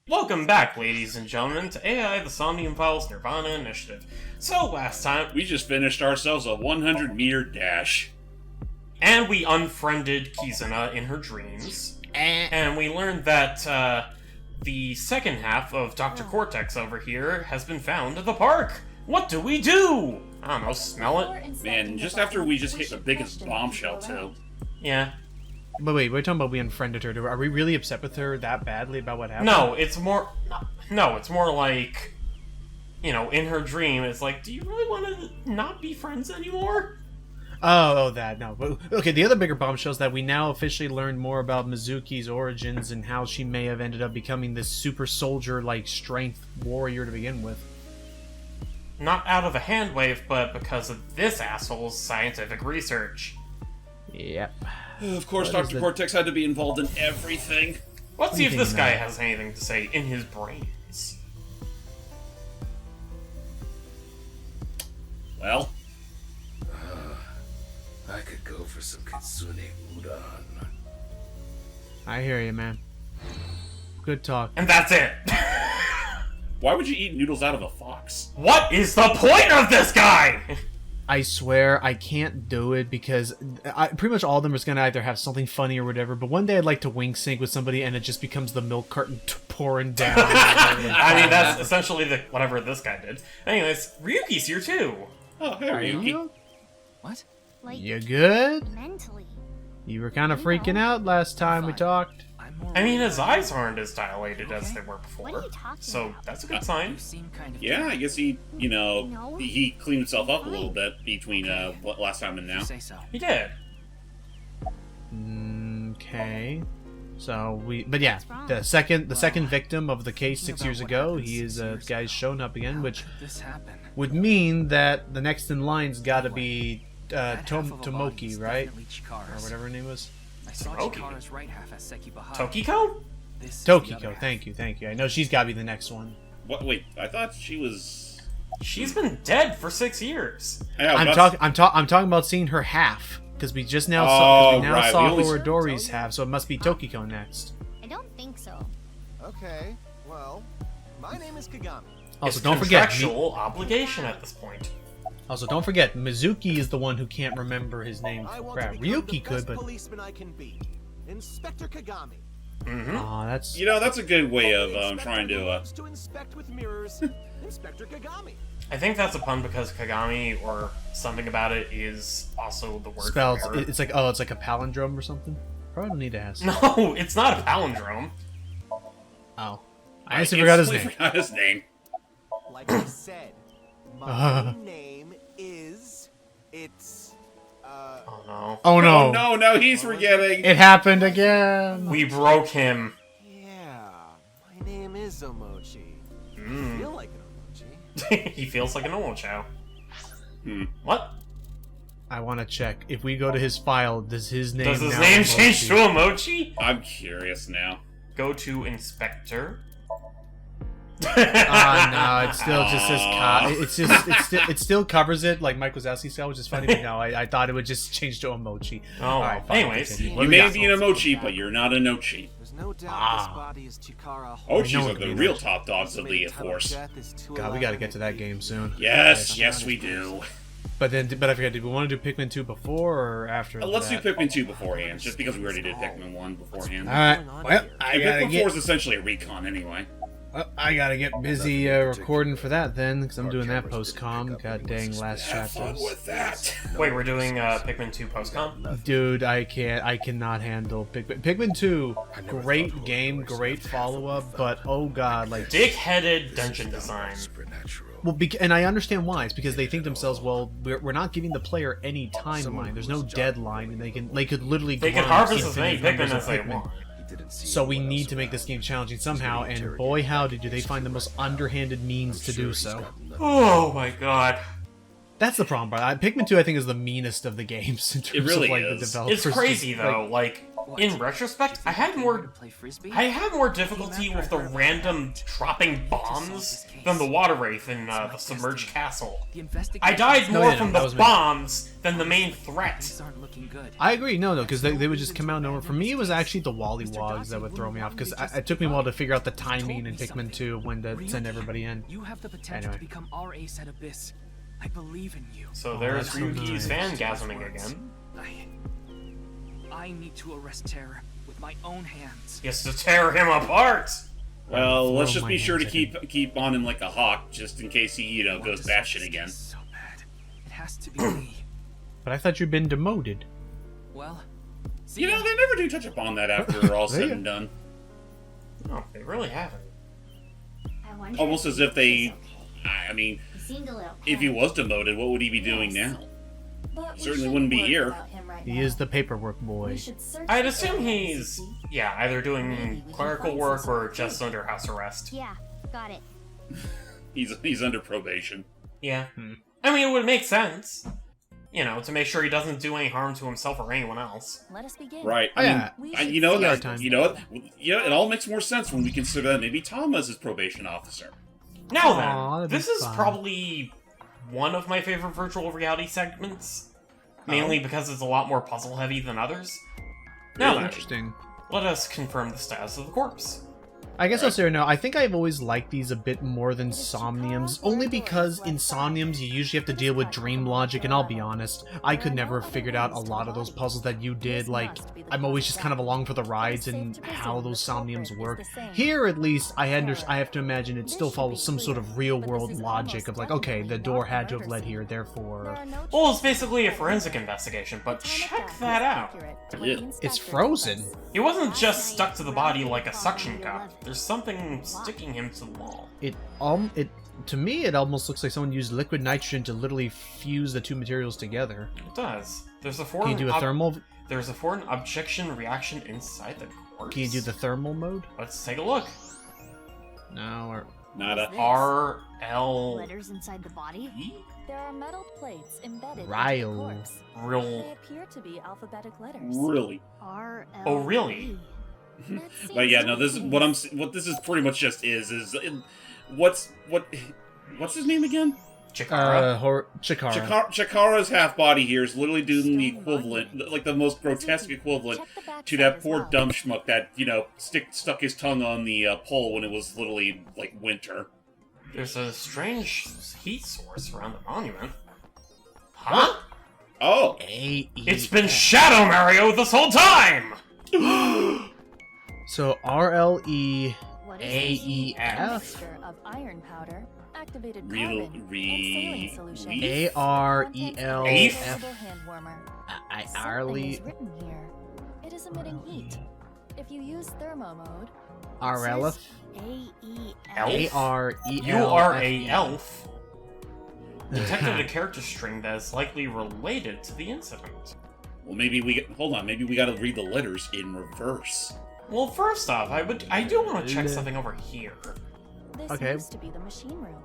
Welcome back, ladies and gentlemen, to AI the Somnium Files nirvanA Initiative. So, last time, We just finished ourselves a 100-meter dash. and we unfriended Kizuna in her dreams, and we learned that, the second half of Dr. Cortex over here has been found at the park! What do we do? I don't know, smell it? Man, just after we just hit the biggest bombshell, too. Yeah. But wait, we're talking about we unfriended her. Are we really upset with her that badly about what happened? No, it's more... No, it's more like... You know, in her dream, it's like, do you really want to not be friends anymore? Oh, that, no. But, okay, the other bigger bombshell is that we now officially learned more about Mizuki's origins and how she may have ended up becoming this super soldier-like strength warrior to begin with. Not out of a hand wave, but because of this asshole's scientific research. Yep. Of course, What is Dr. the- Cortex had to be involved in everything. Let's see if this Anything guy that- has anything to say in his brains. Well, I could go for some kitsune udon. I hear you, man. Good talk. And that's it! why would you eat noodles out of a fox? What is the point of this guy?! I swear I can't do it because pretty much all of them are going to either have something funny or whatever, but one day I'd like to wink sync with somebody and it just becomes the milk carton pouring down. I mean, that's essentially whatever this guy did. Anyways, Ryuki's here too! Oh, hey, Are Ryuki. you? What? Like, You good? mentally. You were kind of freaking out last time we talked. I'm more I mean, his eyes aren't as dilated as they were What before. are you talking So, about? that's a good sign. You seem kind of Yeah, I guess he, No. he cleaned himself up a little bit between last time and now. You say so. He did. Okay. So but yeah, wrong? the second victim of the case 6 years ago, he is a guy's shown up again, which How could this happen? would mean that the next in line's got to be That half of a body Tomoki, is right? definitely Chikara's. Or whatever her name was. I saw Tomoki. Chikara's right half as Sekibahara. Tokiko? This is the other Tokiko, half. thank you. I know she's got to be the next one. What? Wait, I thought she was... She's been dead for 6 years. Yeah, I'm that's- talking about seeing her half because we just now Oh, saw right, we only- Horodori's half, so it must be Tokiko next. I don't think so. Okay, well, my name is Kagami. Also, It's don't forget. contractual obligation at this point. Also, don't forget, Mizuki is the one who can't remember his name. I want Crap, to become the Ryuki could, best but policeman I can be. Inspector Kagami. Mm-hmm. aw, that's that's a good way of Inspector trying who to... loves to inspect with mirrors. Inspector Kagami. I think that's a pun because Kagami, or something about it, is also the word spelled. for error. It's like a palindrome or something. Probably don't need to ask. No, it's not a palindrome. Oh, I honestly forgot his name. Forgot his name. Like I said, my name is. It's. Oh no. Oh Oh no! no, he's forgetting. It happened again. We broke him. Yeah, my name is Omochi. I Mm. feel like an Omochi. He feels like an Omochao. Hmm. What? I want to check if we go to his file. Does his name? Does his now name Mochi? change to Omochi? I'm curious now. Go to Inspector. No, it still just says it still covers it like Mike Wazowski style, which is funny. But no, I thought it would just change to Emoji. Oh, All well. right, fine, Anyways, continue. What You do we may got? be an Emochi, but you're not an Ochi. There's no doubt Ah. this body is Chikara. Ochis know are it the means. real top dogs of the Force. God, we got to get to that game soon. Yes, we do. But I forgot. Did we want to do Pikmin 2 before or after? Let's do that? Pikmin 2 beforehand, just because we already did Pikmin 1 beforehand. All right. Well, I gotta Pikmin 4 get. is essentially a recon anyway. I gotta get busy recording for that then, because I'm doing that post-com. God dang, last Have fun chapters. with that. wait, we're doing Pikmin 2 postcom? Dude, I cannot handle Pikmin 2. Great game, great follow-up, but oh god, like. Dick-headed dungeon design. Well, and I understand why. It's because they think to themselves, well, we're not giving the player any timeline. There's no deadline, and they could literally. They can grind harvest as many infinite Pikmin numbers as of they Pikmin. want. So we need to make this game challenging somehow, and boy howdy do they find the most underhanded means to do so. Oh my god. That's the problem, bro. Pikmin 2, I think, is the meanest of the games in terms really of like is. the developers. It's crazy just, though, like, In retrospect, I had more difficulty with the random dropping bombs than the water wraith in the submerged castle. I died more from the bombs than the main threat. Things aren't looking good. I agree, no, because they would just come out of nowhere. For me, it was actually the Wollywogs that would throw me off, because it took me a while to figure out the timing in Pikmin 2 when to send everybody in. You have the potential to become our ace at Abyss. I believe in you. So there's that's so Ryuki's nice. fangasming again. I need to arrest terror with my own hands. He has to tear him apart! Well, let's just my be sure to hands, keep on him like a hawk, just in case he, goes batshit again. So bad. It has to be me. But I thought you'd been demoted. Well, see You know, ya. they never do touch upon that after all said and done. No, they really haven't. I wonder Almost if as if he's they... okay. I mean, He seemed a little if he panicked. was demoted, what would he be doing now? But we Certainly shouldn't wouldn't be worry here. about him right He now. is the paperwork We boy. should search I'd the assume area, he's, Ikki. yeah, either Maybe doing we can clerical find work some or sort of just clue. under house arrest. Yeah, got it. He's under probation. Yeah. I mean, it would make sense. To make sure he doesn't do any harm to himself or anyone else. Let us begin. Right. Oh, yeah. We I should you know, see our that, time. you know, what? It all makes more sense when we consider that maybe Tom is his probation officer. Now Aw, then, that'd be this is fun. probably one of my favorite virtual reality segments. Mainly because it's a lot more puzzle heavy than others. Now Really? then, Interesting. let us confirm the status of the corpse. I guess I'll say right now, I think I've always liked these a bit more than Somniums, only because in Somniums you usually have to deal with dream logic, and I'll be honest, I could never have figured out a lot of those puzzles that you did. Like, I'm always just kind of along for the rides and how those Somniums work. Here, at least, I have to imagine it still follows some sort of real-world logic of like, okay, the door had to have led here, therefore... Well, it's basically a forensic investigation, but check that out. It's frozen. He wasn't just stuck to the body like a suction cup. There's something sticking him to the wall. To me, it almost looks like someone used liquid nitrogen to literally fuse the two materials together. It does. There's a Can foreign you do a thermal? There's a foreign objection reaction inside the corpse. Can you do the thermal mode? Let's take a look. No, or Nada. R-L... Letters inside the body? There are metal plates embedded Ryle. into the corpse. They Real... appear to be alphabetic letters. Really? R-L-E. Oh, really? That But yeah, seems no. This is obvious. what this is pretty much just is what's his name again? Chikara? Chikara. Chikara's half body here is literally doing the equivalent, like the most grotesque equivalent Check the backside to that as poor well. dumb schmuck that stuck his tongue on the pole when it was literally like winter. There's a strange heat source around the monument. Huh? Oh, It's been Shadow Mario this whole time! So RLE What is this? A AEF mixture of iron powder, activated Real- carbon, and saline solution. re- AREL Aef? Invisible hand warmer. Something is RLE written here. It is emitting heat. If you use thermo mode, RLF A-E-L. Elf? AREL. You are a elf. Detected a character string that is likely related to the incident. well, maybe maybe we got to read the letters in reverse. Well, first off, I do want to check something over here. this Okay. used to be the machine room.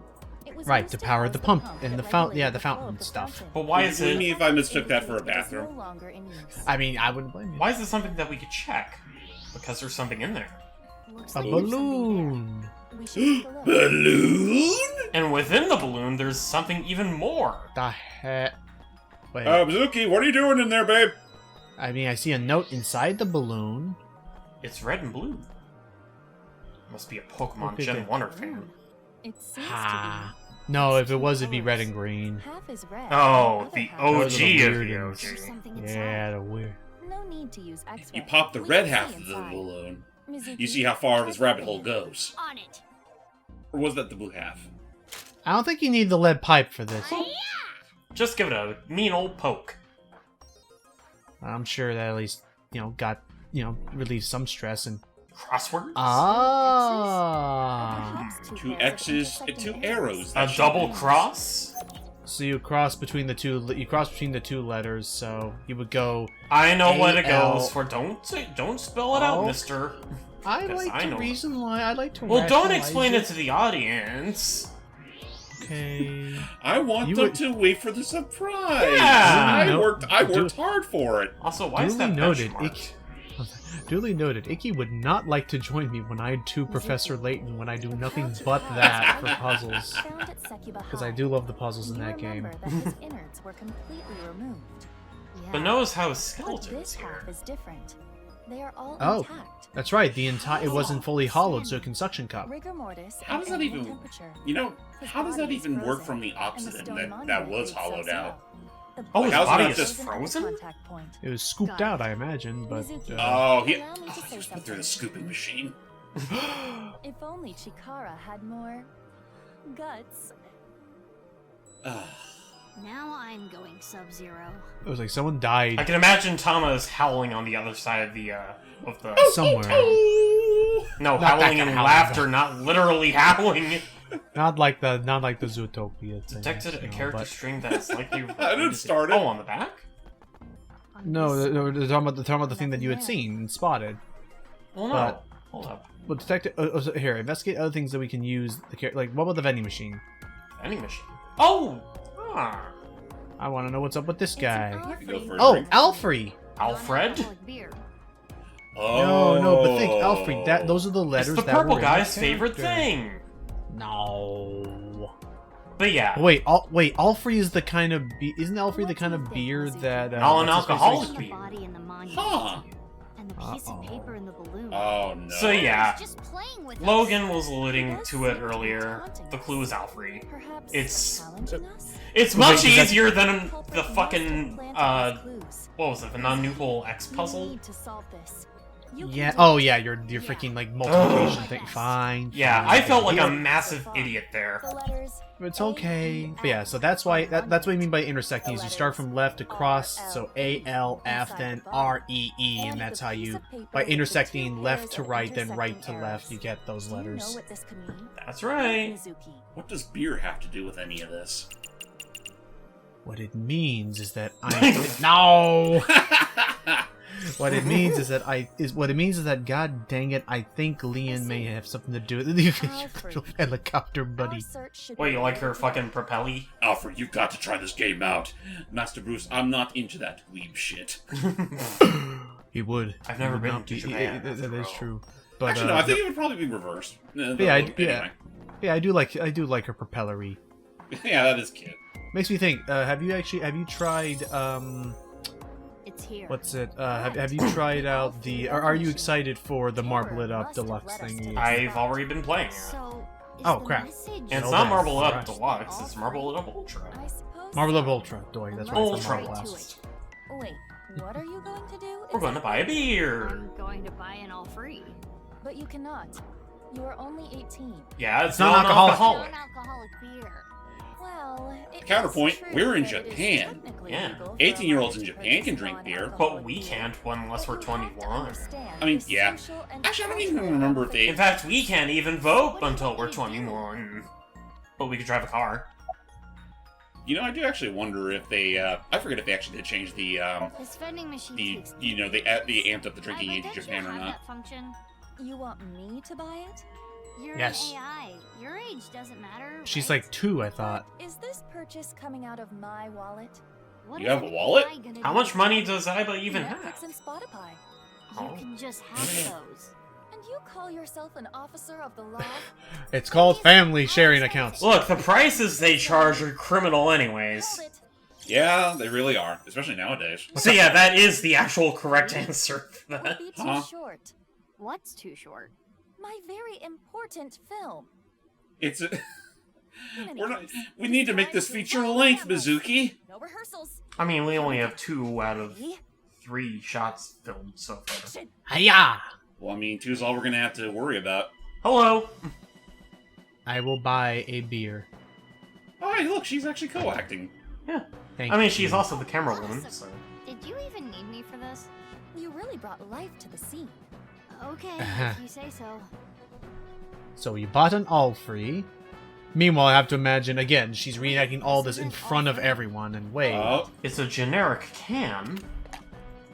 It was Right, used to to power house the pump and that the fountain. Yeah, regulated the flow fountain of the stuff. fountain. But why What is do you mean it... if I mistook that for a It is no bathroom? longer in use. I mean, I wouldn't blame you. Why is this something that we could check? Because there's something in there. Looks A like there's something balloon. here. We should take a look. Balloon? And within the balloon, there's something even more. The heck? Wait. Mizuki, what are you doing in there, babe? I mean, I see a note inside the balloon. It's red and blue. Must be a Pokemon Okay, Gen good. 1 fan. It seems Ha. to No, if it was, Two it'd be red colors. and green. be half is red. Oh, other the half OG Those are the of weird the ones. There's OG. something inside. Yeah, the weird. No need to use X-ray. You pop the We red can half see of the inside. balloon. Mizuki, You see how far this check rabbit the hole balloon. goes. On it. Or was that the blue half? I don't think you need the lead pipe for this. Just give it a mean old poke. I'm sure that at least, relieved some stress and... Crosswords? Ah! Perhaps Two pairs of X's and two intersecting arrows. A That should double be- cross? So you cross between the two. You cross between the two letters. So you would go. I know what it A-L. goes for. Don't spell it out, Oh. mister. I 'Cause like I to know. reason why. I like to. Well, don't rationalize explain it to the audience. Okay. I want You them would- to wait for the surprise. Yeah. I No, worked do- hard for it. Also, why is Duly that noted. benchmarked? Duly noted. Ikki would not like to join me when I do Professor Layton when I do nothing but that for puzzles. Because I do love the puzzles in that game. That his innards were completely removed. But notice how his But skeleton is this here. half is different. They are all Oh. intact. That's right, it wasn't fully hollowed, so it can suction cup. Rigor mortis. How does that and even... temperature. You know, His how does that body is even work frozen, from the and the opposite stone that monument was reads hollowed sub-zero. out? The Oh, his How's it body not is just frozen? contact point. It was scooped out, I imagine, but... Mizuki. Oh, he... Allow me to Oh, say just put through the something. scooping machine. If only Chikara had more guts. Now I'm going Sub-Zero. It was like someone I died can imagine Tama is howling on the other side of the somewhere. No, Not that howling kind in of howling. laughter, not literally howling. Not like the Zootopia thing. Detected a you know, character but- string that is likely. I didn't start it. Oh, on the back? No, they're talking about the thing that you had seen and spotted. Well, no. But- Hold up. Well, detective. So here, investigate other things that we can use. Like, what about the vending machine? Vending machine. Oh! Ah. I want to know what's up with this It's an guy. Alfred. Go for a Oh, drink. Alfrey. Alfred? Non-alcoholic beer. No, but think, Alfred. Those are the It's letters the that purple were in guy's the favorite character. thing. No. But yeah. Wait, Alfrey is the kind of isn't Alfrey the kind of beer that Non-alcoholic The beer. body and the monument. Huh. And the piece of paper in the balloon. Oh, no. So yeah, He's just playing with Logan us. was alluding to it earlier. The clue is Alfred. Perhaps It's- challenging us? It's Wait, much does that- easier than Culprit the must fucking, have planted his clues. what was it, the non-nuple X We puzzle? need to solve this. You can Yeah. do Oh it. yeah, your freaking like multiplication Ugh. thing. Fine. Yeah, fine. I felt like Yeah, a massive idiot there. The letters It's okay. But yeah, so that's why that's what I mean by intersecting. Is you start from left across, so A L F then R E E, and that's how you by intersecting left to right then right to left you get those Do you know letters. what this could mean? That's right. Mizuki. What does beer have to do with any of this? What it means is that no. What it means is that God dang it, I think Leon may have something to do with the helicopter buddy. Our search should Wait, be you like her limited. fucking propelly? Alfred, you've got to try this game out. Master Bruce, I'm not into that weeb shit. He would. I've He never would been not to be- Japan, That after is all. true. But Actually, no, I think it would probably be reversed. yeah, Anyway. yeah, I do like her propellery. Yeah, that is cute. Makes me think. Have you tried It's here. what's it? Have you tried out the? Or are you excited for the Marble It Up Deluxe thingy? I've already been playing it. So, is Oh, the crap. message- And it's Oh, not okay. Marble Up Alright. Deluxe, it's Marble Up Ultra. I suppose Marble Up so. Ultra. Doy, that's right. It's Ultra. Marble Right to Blast. Wait, what are you going to do? We're going to buy a beer. I'm going to buy an all free. But you cannot. You are only 18. Yeah, it's It's not not alcoholic. Non-alcoholic beer. Well, it Counterpoint, is true we're in that it is Japan. technically Yeah. legal for 18-year-olds a in minor to Japan can purchase drink beer. non-alcoholic But we beer. can't unless we're But you have to 21. understand I mean, the yeah. social and Actually, I don't even cultural remember if they- In fact, we can't even vote until we're 21. But we could drive a car. You know, I do actually wonder if they, I forget if they actually did change the, This vending machine they takes amped up the drinking But age in don't you Japan or have not. that function? You want me to buy it? You're Yes. an AI. Your age doesn't matter. She's right? like 2, I thought. Is this purchase coming out of my wallet? What You is have a an wallet? AI gonna How do much with money it? does Aiba even Netflix have? and Spotify. Oh. You can just have those. And you call yourself an officer of the law? It's called family sharing accounts. Look, the prices they charge are criminal anyways. Hold it. Yeah, they really are, especially nowadays. So yeah, that is the actual correct answer for Would that. be too Huh? short. What's too short? My very important film. It's a, In any we're not, case, we need to make this time feature roll length, cameras. Mizuki. No rehearsals. I mean, we only have 2 out of Ready? 3 shots filmed so far. Action. Hiya! Well, I mean, two's all we're gonna have to worry about. Hello! I will buy a beer. Oh, hey, look, she's actually co-acting. Yeah. Thank I mean, you. she's also the camera woman, so... Did you even need me for this? You really brought life to the scene. Okay, Uh-huh. if you say so. So you bought an all free. Meanwhile, I have to imagine again. She's reenacting all this in front of everyone. And wait, Oh, It's a generic can...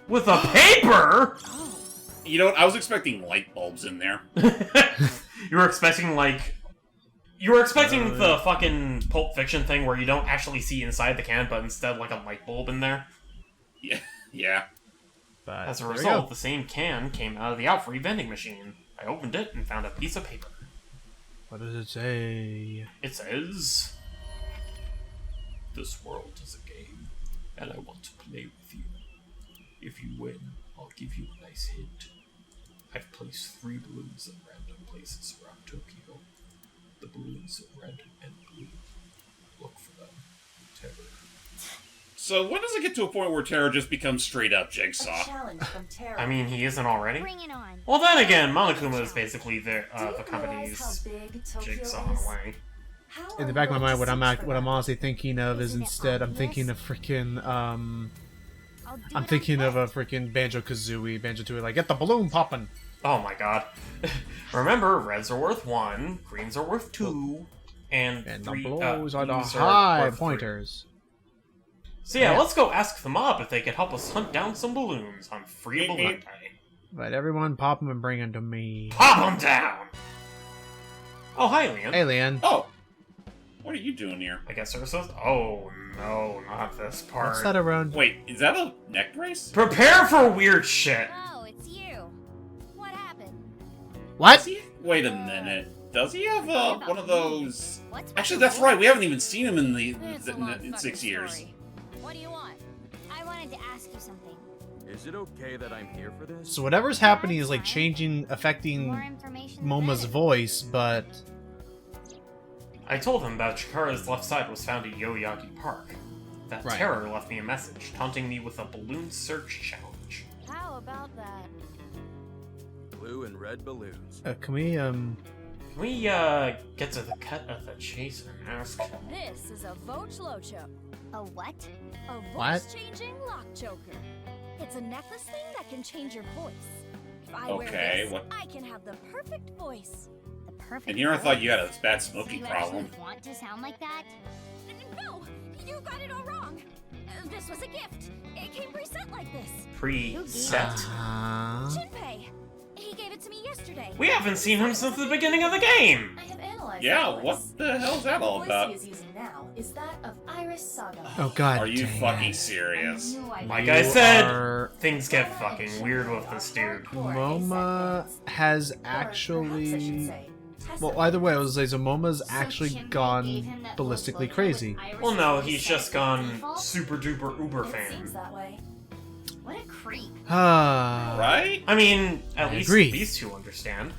with a paper?! Oh, you know what? I was expecting light bulbs in there. You were expecting, like... You were expecting the fucking Pulp Fiction thing where you don't actually see inside the can, but instead, like, a light bulb in there? Yeah, yeah. But As a there we result, go. the same can came out of the out-free vending machine. I opened it and found a piece of paper. What does it say? It says, "This world is a game, and I want to play with you. If you win, I'll give you a nice hint. I've placed 3 balloons in random places around Tokyo. The balloons are red and blue. Look for them. Terror." So when does it get to a point where Terror just becomes straight up Jigsaw? Challenge from Terra. I mean, he isn't already? Bring it on. Well, then again, Monokuma is basically the Do you realize how company's big Tokyo Jigsaw in is? a way. How In the are back of we my mind, going to search for what I'm them? honestly thinking of is Isn't it instead I'm obvious? thinking of freaking I'll do I'm it thinking on of a freaking Banjo-Kazooie, Banjo-Tooie, like, get the balloon popping! Oh my god. Remember, reds are worth 1, greens are worth 2, and And 3 the blues are the blues high worth 3. pointers. So yeah, Yeah. let's go ask the mob if they could help us hunt down some balloons on free balloon day. But everyone pop them and bring them to me. Pop them down! Oh, hi, Leon. Alien. Oh! What are you doing here? I guess Ursa's. Oh no, not this part. What's that around? Wait, is that a neck brace? Prepare for weird shit! Oh, it's you. What happened? What? Does he? Wait a minute. Does he have one of those? What's Actually, that's right. We haven't even seen him in It's a long in fucking 6 years. story. What do you want? I wanted to ask you something. Is it okay that I'm here for this? So whatever's happening is like That's fine. changing, affecting More information. the Moma's better. voice, but I told him that Chikara's left side was found at Yoyagi Park. That Right. terror left me a message, taunting me with a balloon search challenge. How about that? Blue and red balloons. can we Can we, get to the cut of the chase and ask? This is a Vochlocho, A what? a What? voice-changing lock choker. It's a necklace thing that can change your voice. If I wear Okay, this, what- I can have the perfect voice. The perfect. And here I thought you had a bad So smoking you problem. actually want to sound like that? No, you got it all wrong. This was a gift. It came pre-sent like this. Preset. Shinpei. He gave it to me yesterday. We haven't seen him since the beginning of the game! I have analyzed Yeah, the voice. what the hell's that all The voice about? he is using now is that of Iris Saga. Oh god. Are you dang fucking it. serious? Like I said, are- things get fucking weird with this dude. Moma has actually. Well, either way, I was like, so Moma's actually gone ballistically crazy. Well, no, he's just gone super duper uber It seems fan. that way. What a creep. Ah. Right? I mean, at I least agree. these two understand.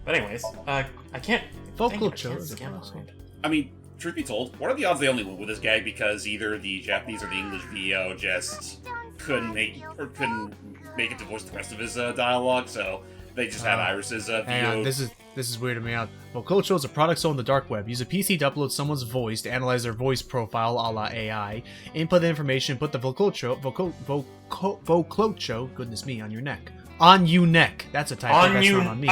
But anyways, I can't. Vocal dang it, I chill can't is a scan vocal. behind. I mean, truth be told, what are the odds they only went with this gag because either the Japanese or the English VO just couldn't make it to voice the rest of his dialogue, so they just had Iris's Hang on, VO. this is weirding me out. Vococho is a product sold on the dark web. Use a PC to upload someone's voice to analyze their voice profile, a la AI. Input the information, put the Voclocho, goodness me, on your neck. On you neck. That's a typo. On That's you- not on me.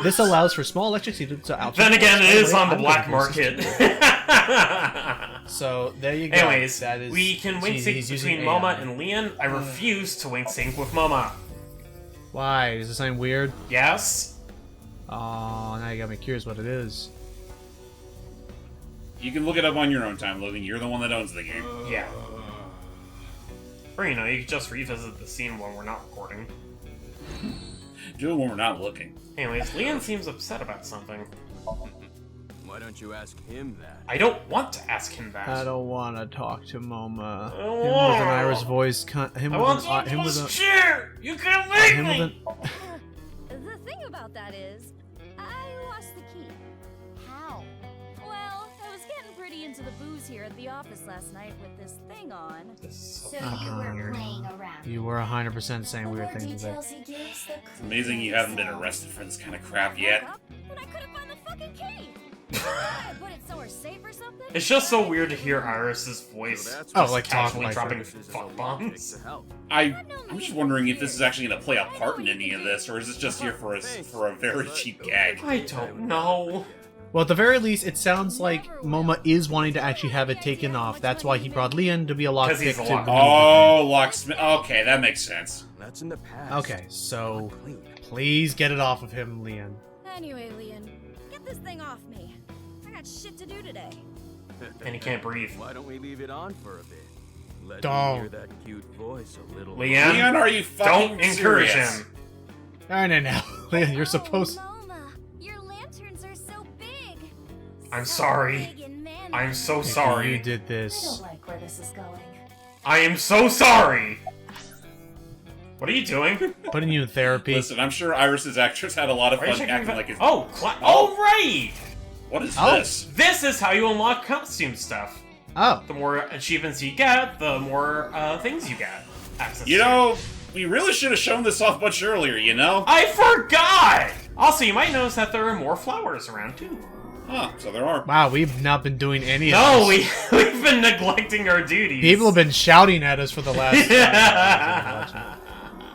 This allows for small electricity to alter. Then again, it is on the I'm black gonna voice market. this. So there you go. Anyways, that is, we can wink sync he's using between AI. Moma and Leon. I refuse to wink sync with Moma. Why? Is this something weird? Yes? Oh, now you got me curious what it is. You can look it up on your own time, Logan. You're the one that owns the game. Yeah. Or, you know, you could just revisit the scene when we're not recording. Do it when we're not looking. Anyways, Leon seems upset about something. Why don't you ask him that? I don't want to ask him that. I don't want to talk to Moma. I Him with an want- Irish voice. Him I with want an, him with to a, cheer! You can't make him with me! an, The thing about that is, I lost the key. How? Well, I was getting pretty into the booze here at the office last night with this thing on. This is So so you fucking were weird. playing around. you were 100% saying The weird more things there. details he gives, the It's amazing you haven't been arrested for this kind of crap yet. Woke up and I couldn't find the fucking key. I put it somewhere safe or something. It's just so weird to hear Iris's voice So that's Oh, just like talk casually like dropping that. fuck bombs. I'm just wondering if this is actually going to play a part in any of this, or is this just here for a very cheap gag? I don't know. Well, at the very least, it sounds like Moma is wanting to actually have it taken off. That's why he brought Leon to be a 'Cause lockpick he's a to lock- remove Oh, locksmith. Okay, that makes sense. That's in the past. Okay, so Clean. please get it off of him, Leon. Anyway, Leon, get this thing off me. I got shit to do today. And he can't breathe. Why don't we leave it on for a bit? let Don't. me hear that cute voice a little. Leanne, Leon, are you fucking don't encourage serious? him. No. Leon, you're supposed. Moma, your lanterns are so big. I'm So sorry. big and manly. I'm so You sorry. did I this. don't like where this is going. I am so sorry. What are you doing? Putting you in therapy. Listen, I'm sure Iris's actress had a lot of Why are you fun checking acting that- like his. Oh, oh, right! What is Oh. this? This is how you unlock costume stuff. Oh. The more achievements you get, the more things you get access You to. know, we really should have shown this off much earlier, you know? I forgot! Also, you might notice that there are more flowers around, too. Huh, so there are. Wow, we've not been doing any of No, this. we've been neglecting our duties. People have been shouting at us for the last 5 hours.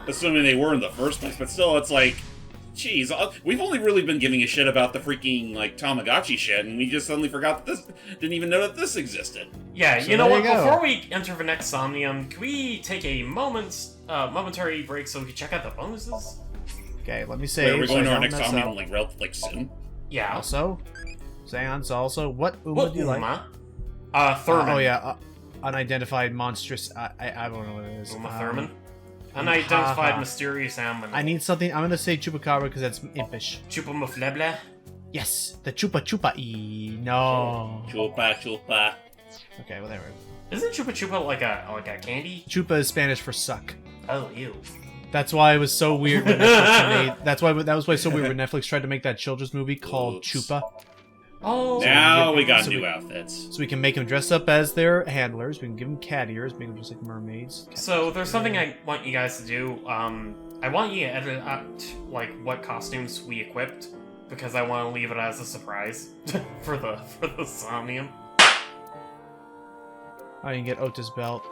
Assuming they were in the first place, but still, it's like, geez, we've only really been giving a shit about the freaking, like, Tamagotchi shit, and we just suddenly forgot that this, didn't even know that this existed. Yeah, So you know there what? you go. Before we enter the next Somnium, can we take a momentary break so we can check out the bonuses? Okay, let me Wait, say. are we going to our next Omnium, like, soon? Yeah. Also, Seance also. What Uma What do you like? Uma? Thurman. Oh yeah, unidentified monstrous. I don't know what it is. Uma Thurman. Unidentified haha. mysterious animal. I need something. I'm gonna say chupacabra because that's impish. Chupamufleble. Yes, the chupa chupa e. No. Chupa, chupa. Okay, whatever. Isn't Chupa Chupa like a candy? Chupa is Spanish for suck. Oh, ew. That's why it was so weird when Netflix made. That's why that was why it's so weird when Netflix tried to make that children's movie called Oops. Chupa. Oh. Now we got So new we- outfits. So we can make them dress up as their handlers. We can give them cat ears, make them just like mermaids. So there's something I want you guys to do. I want you to edit out like what costumes we equipped because I want to leave it as a surprise for the Somnium. Oh, you can get Otis belt.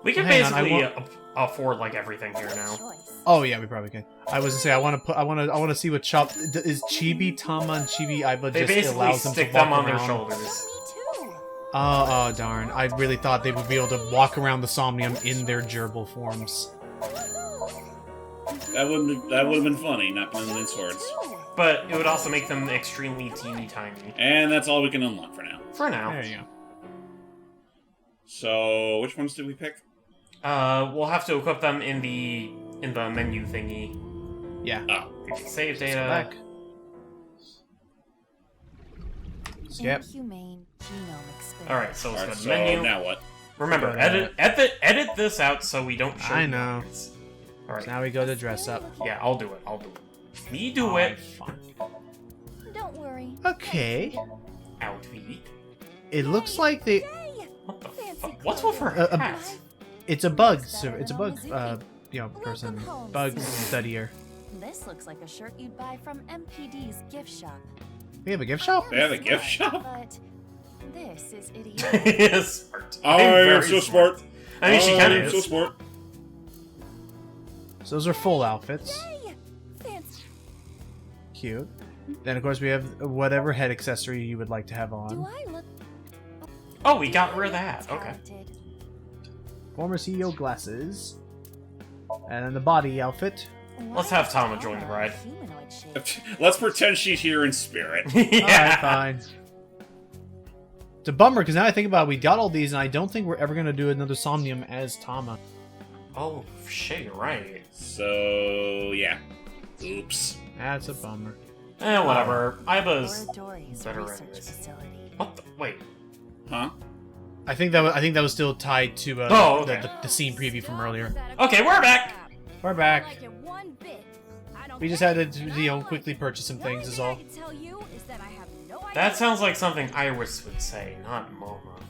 We can Hang on, I basically want- afford like everything here now. Choice. Oh yeah, we probably can. I was gonna say I want to see what Chop is. Chibi Tama and Chibi Aiba They just basically allows them stick to walk them on their around. shoulders. Me too. Oh darn! I really thought they would be able to walk around the Somnium in their gerbil forms. That would have been funny, not playing with swords. But it would also make them extremely teeny tiny. And that's all we can unlock for now. For now. There you go. So, which ones did we pick? We'll have to equip them in the menu thingy. Yeah. Oh, Save Let's go data. back. Skip. Inhumane genome experiment. Alright, so let's alright, go to so menu. now what? Remember, Go to edit this out so we don't show I you know. guys. Alright, So now we go to dress up. yeah, I'll do it. Me do Oh, it. fine. Don't worry. Okay. Outfit. It looks like they. What the fuck? What's with her a- hat? It's a bug. It's a bug. Person. Bug studier. This looks like a shirt you'd buy from MPD's gift shop. We have a gift shop. They have a gift shop? But this is idiotic. Yes, smart. I I'm am very so smart. I mean, she I kind am of so is. smart. So those are full outfits. Yay! Fancy. Cute. Then of course we have whatever head accessory you would like to have Do on. I look Oh, we got rid of that. Okay. talented? Former CEO glasses. And then the body outfit. Let's have Tama join the ride. Humanoid shape. Let's pretend she's here in spirit. Alright, fine. It's a bummer because now I think about it, we got all these and I don't think we're ever gonna do another Somnium as Tama. Oh, shit, you're right. So, yeah. Oops. That's a bummer. Whatever. Iba's Dory's better research anyways. facility. What the? Wait. Huh? I think that was still tied to Oh, okay. the scene preview from earlier. Okay, we're back! We're I back. like it one bit. I don't We just get had it. to quickly purchase some The only things is thing I all. can tell you is that I have no idea. That sounds like something Iris would say, not Moma.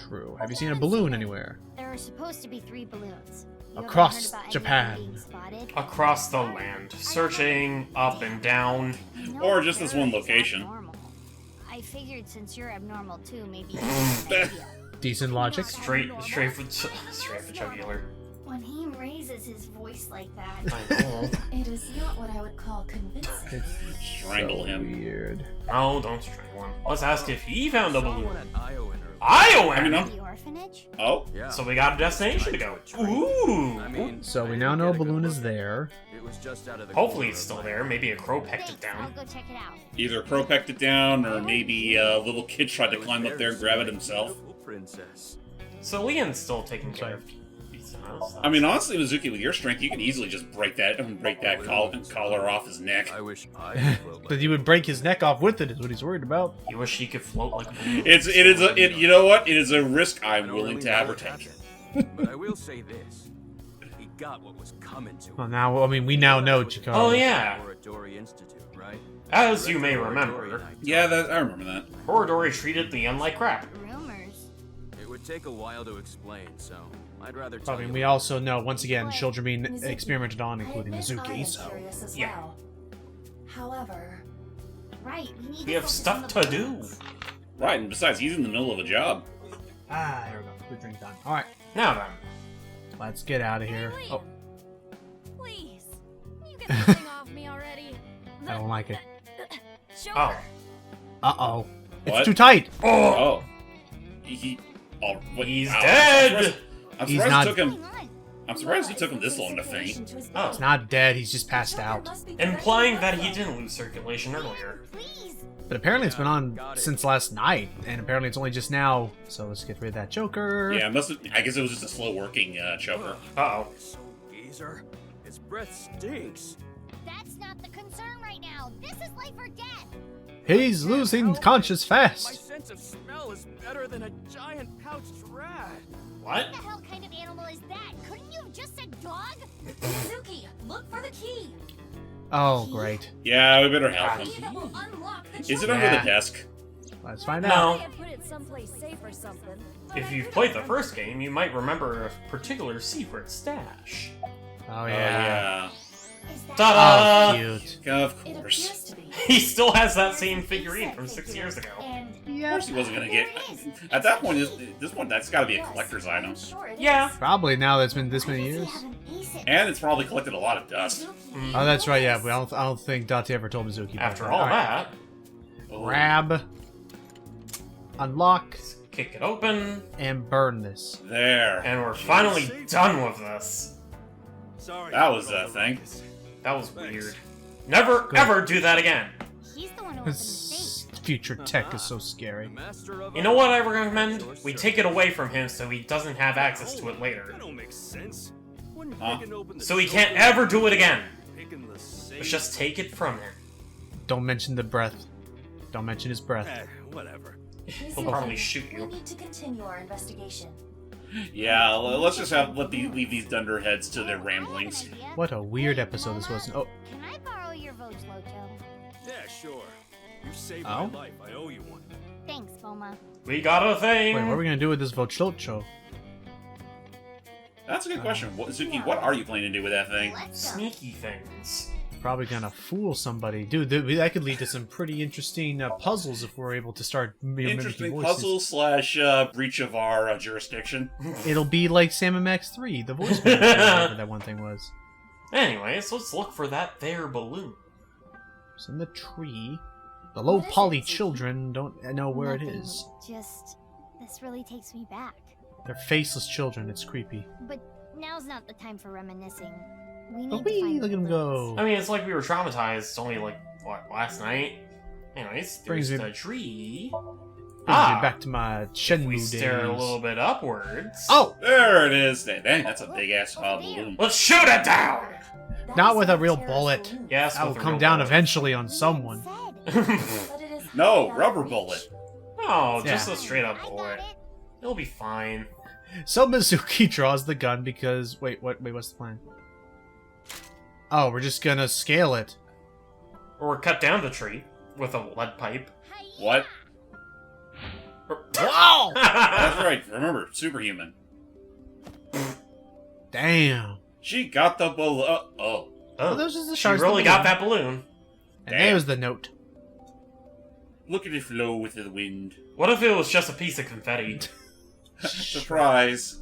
True. Have you seen a balloon anywhere? There are supposed to be 3 balloons. You haven't Across heard about anyone Japan. being spotted? Across the land, searching up and down. I know Or just this one Barry's location. abnormal. I figured since you're abnormal too, maybe you have an idea. Decent logic. Straight for jugular. When he raises his voice like that, I know. It is not what I would call convincing. Strangle him. Weird. No, don't strangle him. Let's ask if he found a Saw one balloon. at Iowa earlier. Iowa! I mean, I'm- the orphanage? Oh? Yeah. So we got a destination to go. Ooh! I mean, So I we now didn't know a get a good balloon look. is there. It was just out of the Hopefully corner it's of still my there. eye. Maybe a crow pecked it Thanks, I'll down. go check it out. Either Crow pecked it down, or maybe a little kid tried to climb up there and grab it himself. Beautiful princess. So Leon's still taking care of Kizuna. I mean, honestly, Mizuki, with your strength, you can easily just break that collar off his neck. I wish I could float But like you would break his neck off with it, is what he's worried about. You wish he could float like a balloon. You know what? It is a risk I'm I willing don't to really have know or what take. happened, but I will say this. He got what was coming to him. Well, now, I mean, we now know, Chikara. Oh yeah, Oradori Institute, right? as you may Director remember, Oradori and I Yeah, I remember that. Horodori treated Leon like crap. Rumors. It would take a while to explain, so I'd rather I tell mean, you. we also know, once again, children being experimented on, including Mizuki, so... Curious as Yeah. well. However, Right, we need We to have focus stuff on the to balloons. do. Right, and besides, he's in the middle of a job. Ah, there we go. Good drink done. Alright, Now then, let's get out of here. Hey, Oh, Please. You get this thing off me already. I don't like it. Sure. oh, Uh-oh. It's What? too tight! oh, Oh. Wait, he's wow. dead. I'm He's surprised not- it took him. Hang on. I'm surprised it took him this long to faint. Oh. He's not dead, he's just passed out. Implying that he didn't lose circulation earlier. Please. But apparently it's been on Got it. since last night, and apparently it's only just now. So let's get rid of that Joker. Yeah, I guess it was just a slow working choker. Uh-oh. So, geezer, his breath stinks. That's not the concern right now. This is life or death. He's losing conscious My fast. sense of smell is better than a giant pouched rat. What? What the hell kind of animal is that? Couldn't you have just said dog? Suki, look for the key. Oh, great. Yeah, we better help Key him. that will unlock the Is it door. under the Yeah. desk? Let's find No. out. I put it someplace safe or something. If you've played the first game, you might remember a particular secret stash. Oh, Oh, yeah. yeah. Is that Oh, Ta-da! cute. Of It course. appears to be. He still has that same figurine from 6 years ago. And Of course he wasn't gonna get. At that point, that's got to be a collector's item, Sure it Yeah. is. Probably now that it's been this many why does he years. have an ace at- and it's probably collected a lot of dust. Oh, that's right, yeah. But I don't think Date ever told Mizuki about After that. all Alright. that, Oh. Grab, unlock, kick it open, and burn this. There. and we're finally done with this. Sorry. That was a thing. That was weird. Never, Good. ever do that again. He's the one who opened the This safe. future tech is so scary. Master of You know what I recommend? We take it away from him so he doesn't have access to it later. That don't make sense. When Huh? picking open the So he door, can't ever do it again. picking the safe. Let's just take it from him. Don't mention the breath. Don't mention his breath. Whatever. He'll probably shoot We you. need to continue our investigation. Yeah, let's just leave these dunderheads to their ramblings. Idea. What a weird episode this was. Oh, Can I borrow your Vojlocho? Yeah, sure. You saved Oh? my life. I owe you one. Thanks, Boma. We got a thing. wait, what are we gonna do with this Vochocho? That's a good question. Zuki, what are you planning to do with that thing? Let's go. Sneaky things. Probably gonna fool somebody. Dude, that could lead to some pretty interesting puzzles if we're able to start mimicking Interesting voices. puzzle slash breach of our jurisdiction. It'll be like Sam & Max 3, the voice mimicry, whatever that one thing was. Anyways, let's look for that there balloon. It's in the tree. The low What is poly it, Suki? children don't know where it Nothing, is. Just, this really takes me back. They're faceless children, it's creepy. But now's not the time for reminiscing. We need Oh, to wee, find look the at him balloons. go. I mean, it's like we were traumatized only like, what, last night? Anyways, Brings there's me- the tree. Brings me back to my If Shenmue we days. stare a little bit upwards. Oh! There it is. Dang, that's a big ass balloon. Let's shoot it down! That Not is with the a real terrorist bullet. balloon. Yes, That will with a come real down bullet. eventually on someone. Said. But it is No, out of rubber reach. bullet. No, just Yeah. a straight up I got bullet. it. It'll be fine. So Mizuki draws the gun because... Wait, what's the plan? Oh, we're just gonna scale it. Or cut down the tree with a lead pipe. What? Wow! That's right. Remember, superhuman. Damn. She got the balloon. Oh. Well, those are the she shards really of the got that balloon. And there's the note. Look at it flow with the wind. What if it was just a piece of confetti? Surprise.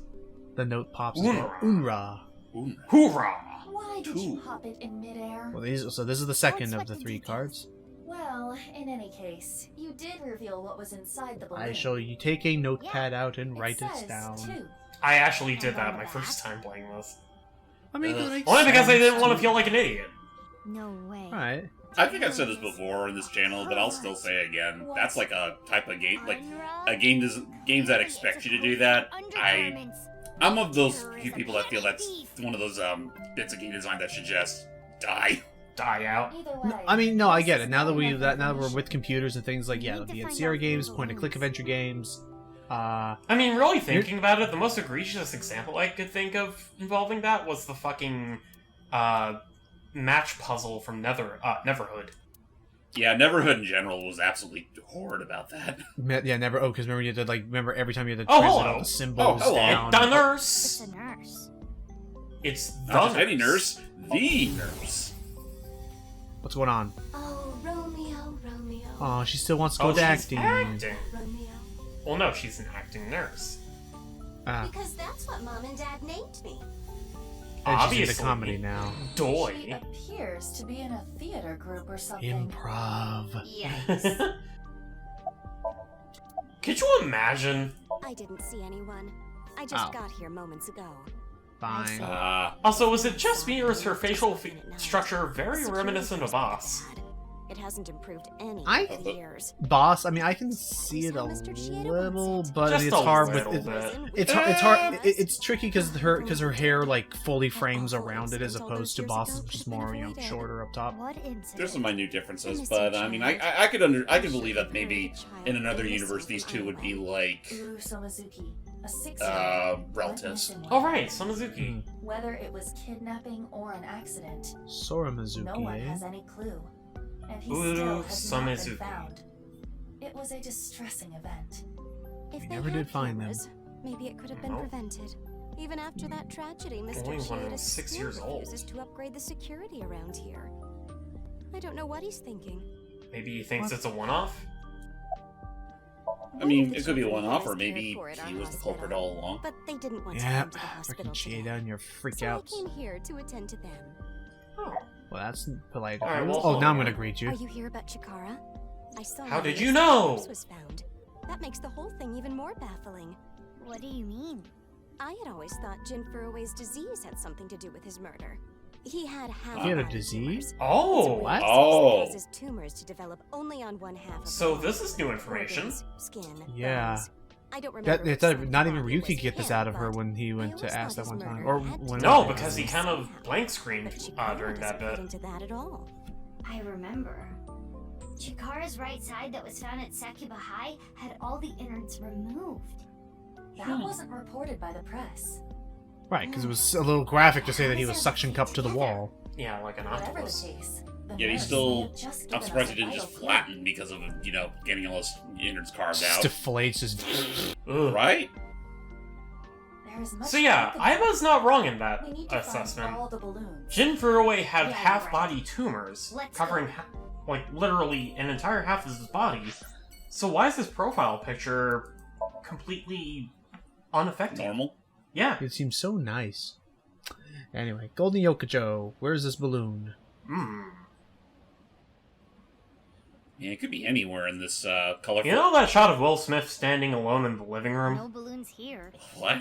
The note pops. Unra. Unra. Ooh. Hoorah! Why did you pop it in midair? Well, so this is the second That's of the what 3 they do. cards. Well, in any case, you did reveal what was inside the balloon. I shall you take a notepad out and write it says down. two. I actually did that my first time playing this. I mean, that makes Only because I sense. didn't want to feel like an idiot. No way. Alright. I think I've said this before on this channel, but I'll still say it again. That's like a type of game, like a games that expect you to do that. I'm of those few people that feel that's one of those bits of game design that should just die out. I mean, no, I get it. Now that we're with computers and things like, yeah, the Sierra games, point-and-click adventure games. I mean, really thinking about it, the most egregious example I could think of involving that was the fucking match puzzle from Neverhood. Yeah, Neverhood in general was absolutely horrid about that. Yeah, never. Oh, because remember you had to remember every time you had to Oh, translate hello. all the symbols hello. down. The nurse. It's a nurse. It's the Not just any nurse, the nurse. What's going on? Oh, Romeo, Romeo. Oh, she still wants to go to she's acting. acting. Romeo. Well, no, she's an acting nurse. Ah, Because that's what Mom and Dad named me. and she's Obviously. into comedy now. She Doy. appears to be in a theater group or something. Improv. Yikes. Could you imagine? I didn't see anyone. I just Oh. got here moments ago. Fine. Also, was it just me, or is her facial structure very reminiscent of Boss? It hasn't improved any I- over the years. Boss, I mean, I can see it a little, but Just it's a hard with little it. bit. It's hard. It's tricky because her hair like fully frames around it, as opposed to Boss, which is more shorter up top. What incident? There's some minute differences, but I mean, I could believe that maybe in another universe these two would be like Uru Somizuki, a 6-year-old, relatives. went missing All one right, day. Samazuki. Whether it was kidnapping or an accident, Sora no one Mizuki, has any clue. And he Uru still has not been Somizuki. found. It was a distressing event. If We they never had did find them. cameras, maybe it could have been Nope. prevented. Even after that tragedy, Mr. Only when I Chieda was 6 still years old. refuses to upgrade the security around here. I don't know what he's thinking. Maybe he thinks it's a one-off? I mean, it could be a one-off, or maybe he was the culprit all along. But they didn't want to Yeah, come to the hospital freaking today. Chieda and your So I freakouts. came here to attend to them. Oh. Well, that's polite. All right, well, Oh, hold now I'm on. gonna greet Are you. you here about Chikara? I saw How where did Mr. you know? Corpse was found. That makes the whole thing even more baffling. What do you mean? I had always thought Jin Furue's disease had something to do with his murder. He had half He had a body disease? tumors. Oh! It's a rare What? disease Oh. that causes tumors to develop only on one half of So the this body. is new information. Organs, skin, Yeah. bones. I don't remember. That it's which not one even it Ryuki was could get this him, out of her but when he I went to always ask thought that one his time, murder or had when. to No, do with because he this. kind of blank screened But Chikara during that doesn't fit bit. into that at all. I remember. Chikara's right side that was found at Sakuba High had all the innards removed. That wasn't reported by the press. Right, because it was a little graphic to say that he was suction cupped to the wall. Yeah, like an Whatever the octopus. case, the Yet he nurse still. may have just I'm given surprised us he a didn't just vital clue. flatten because of getting all his innards carved Just out. deflates his. Ugh. Right? There is much So yeah, we I can do. was not wrong in that We need to find assessment. all the balloons. Jin Furue had Yeah, half-body tumors, Let's covering, go. like, literally an entire half of his body. So why is his profile picture completely unaffected? Normal. Yeah. It seems so nice. Anyway, Golden Yokocho, where's this balloon? Hmm. Yeah, it could be anywhere in this colorful. You know that shot of Will Smith standing alone in the living room? No balloons here. What?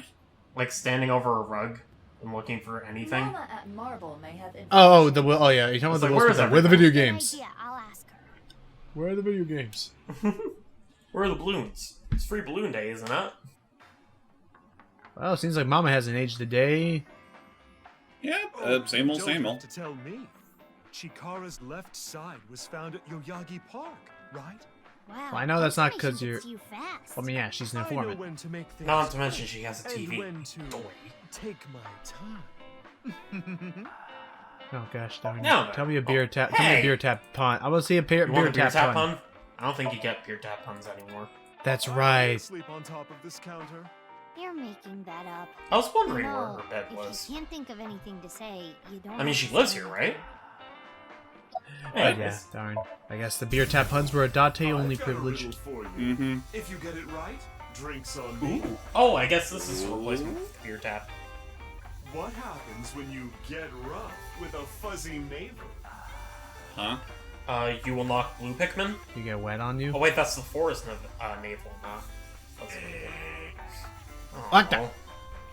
Like, standing over a rug and looking for anything? Mama at Marble may have Oh, the Will. Oh yeah, you're talking It's about the like, Will where Smith. is Where are the everybody? video Good games? idea. I'll ask her. Where are the video games? Where are the balloons? It's free balloon day, isn't it? Well, it seems like Mama hasn't aged a day. Yeah, Oh, same old, you same don't old. have to tell me. Chikara's left side was found at Yoyagi Park, right? Wow. Well, I know that's not information 'cause you're- gets you fast. I mean, yeah, she's an I know informant. when to make things Not to mention right she has a and TV. when to Doy. take my time. Oh gosh, darn it. Now then. Tell me a beer tap. Tell me Hey! a beer tap pun. I want to see a beer, You want a beer tap pun. pun? I don't think you get beer tap puns anymore. That's I right. sleep on top of this counter. You're making that up. I was wondering No, where her bed if was. you can't think of anything to say, you don't. I mean, she have to lives say here, it. right? Yeah, Anyways. darn. I guess the beer tap puns were a Date only I've got a privilege. riddle for you. Mm-hmm. If you get it right, drinks on me. Oh, I guess this is a replacement for beer tap. What happens when you get rough with a fuzzy neighbor? Huh? You unlock blue Pikmin? You get wet on you? Oh wait, that's the forest navel, not. What the-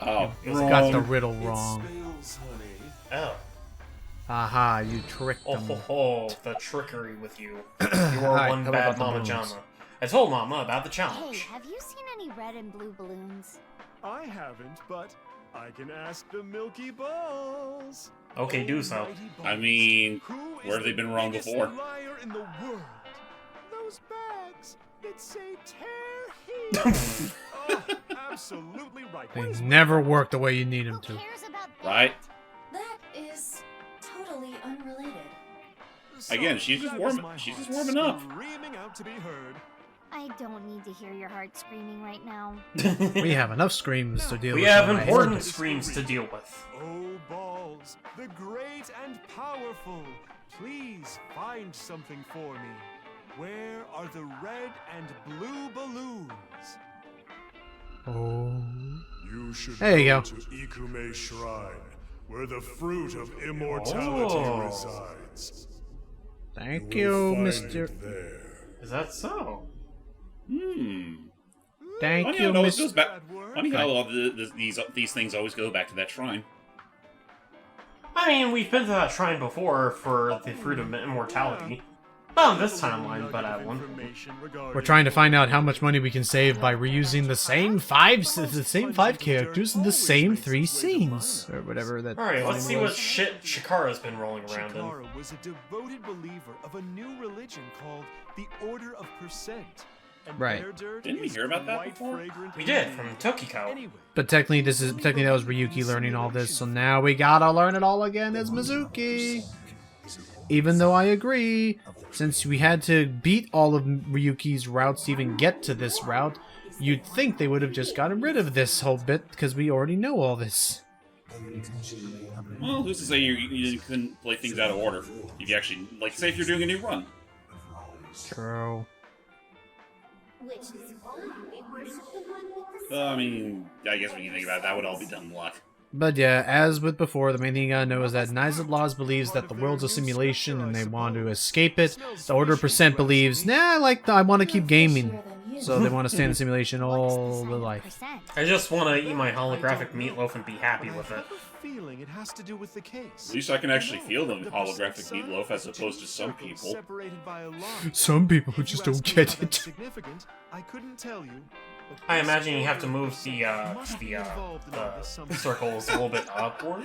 Oh, You got the wrong. riddle It wrong. spills, honey. Oh. Aha, you tricked Oh them. ho ho, the trickery with you. You were Alright, one how bad about the Mama balloons? Jama. I told Mama about the Hey, challenge. have you seen any red and blue balloons? I haven't, but I can ask the Milky Balls. Okay, do so. Almighty I Balls, mean, who is where have they the been wrong biggest before? liar in the world? Those bags that say tear here. Oh, absolutely right. What They is never work the way you need them Who to. cares about that? Right? That is totally unrelated. Again, she's just that was warming- my she's just heart warming up. Screaming out to be heard. I don't need to hear your heart screaming right now. We have enough screams to deal We with. have in my important head. screams to deal with. Oh, balls, the great and powerful, please find something for me. Where are the red and blue balloons? Oh. You should There you go. to Ikume Shrine, where the fruit of immortality Oh. resides. Thank You will you, find Mr. it there. Is that so? Thank Funny you, how it always goes Mr. back. Funny how all these things always go back to that shrine. I mean, we've been to that shrine before for the fruit of immortality. Not on this timeline, but at one. We're trying to find out how much money we can save by reusing the same five characters in the same 3 scenes or whatever that. Alright, let's see was. what shit Shikara's been rolling around in. Chikara was a devoted believer of a new religion called the Order of Percent. And Right. their dirt Didn't we is hear about that quite before? fragrant We did, indeed. from Tokiko. Anyway, But technically, that was Ryuki learning all this, so now we gotta learn it all again as Mizuki. Even though I agree, since we had to beat all of Ryuki's routes to even get to this route, you'd think they would have just gotten rid of this whole bit because we already know all this. Well, who's to say you couldn't play things out of order? If you actually, like, say if you're doing a new run. True. I mean, I guess when you think about it, that would all be done in luck. But yeah, as with before, the main thing you gotta know is that Nizatlaws believes that the world's a simulation and they want to escape it. The Order Percent believes, nah, I want to keep gaming. So they want to stay in the simulation all the life. I just want to eat my holographic meatloaf and be happy with it. feeling it has to do with the case. At least I can actually feel the holographic meatloaf as opposed to some people. Separated by a line. Some people who just don't get it. Significant, I couldn't tell you. I imagine you have to move the circles a little bit upward.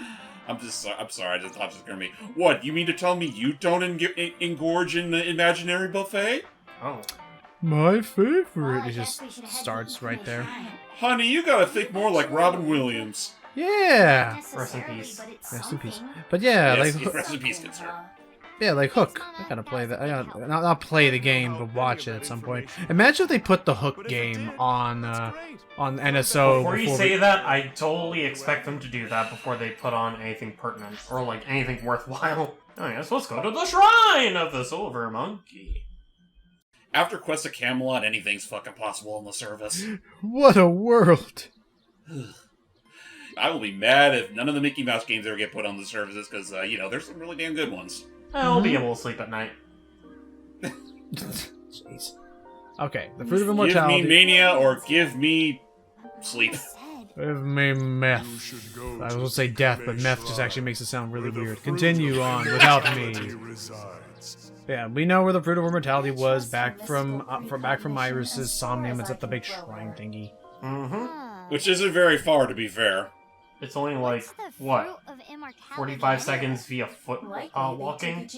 I'm sorry, I just thought it was gonna be. What, you mean to tell me you don't engorge in the imaginary buffet? Oh. My favorite. It just starts right there. Honey, you gotta think more like Robin Williams. Yeah. Rest in peace. Rest in peace. But yeah, Yes, like rest in peace, good sir. yeah, like Hook. I gotta play that. I gotta not play the game, but watch it at some point. Imagine if they put the Hook game on NSO. Before you say that, I totally expect them to do that before they put on anything pertinent or like anything worthwhile. Oh yes, let's go to the Shrine of the Silver Monkey. After Quest of Camelot, anything's fucking possible in the service. What a world! I will be mad if none of the Mickey Mouse games ever get put on the services, because, there's some really damn good ones. I'll be able to sleep at night. Jeez. Okay, the Fruit of Immortality. Give me mania or give me sleep. Give me meth. I was gonna say death, but meth just actually makes it sound really weird. Continue on without me. Yeah, we know where the Fruit of Immortality was back from Iris's Somnium. It's at the big shrine thingy. Mm-hmm. Which isn't very far, to be fair. It's only like, what, 45 seconds via foot walking?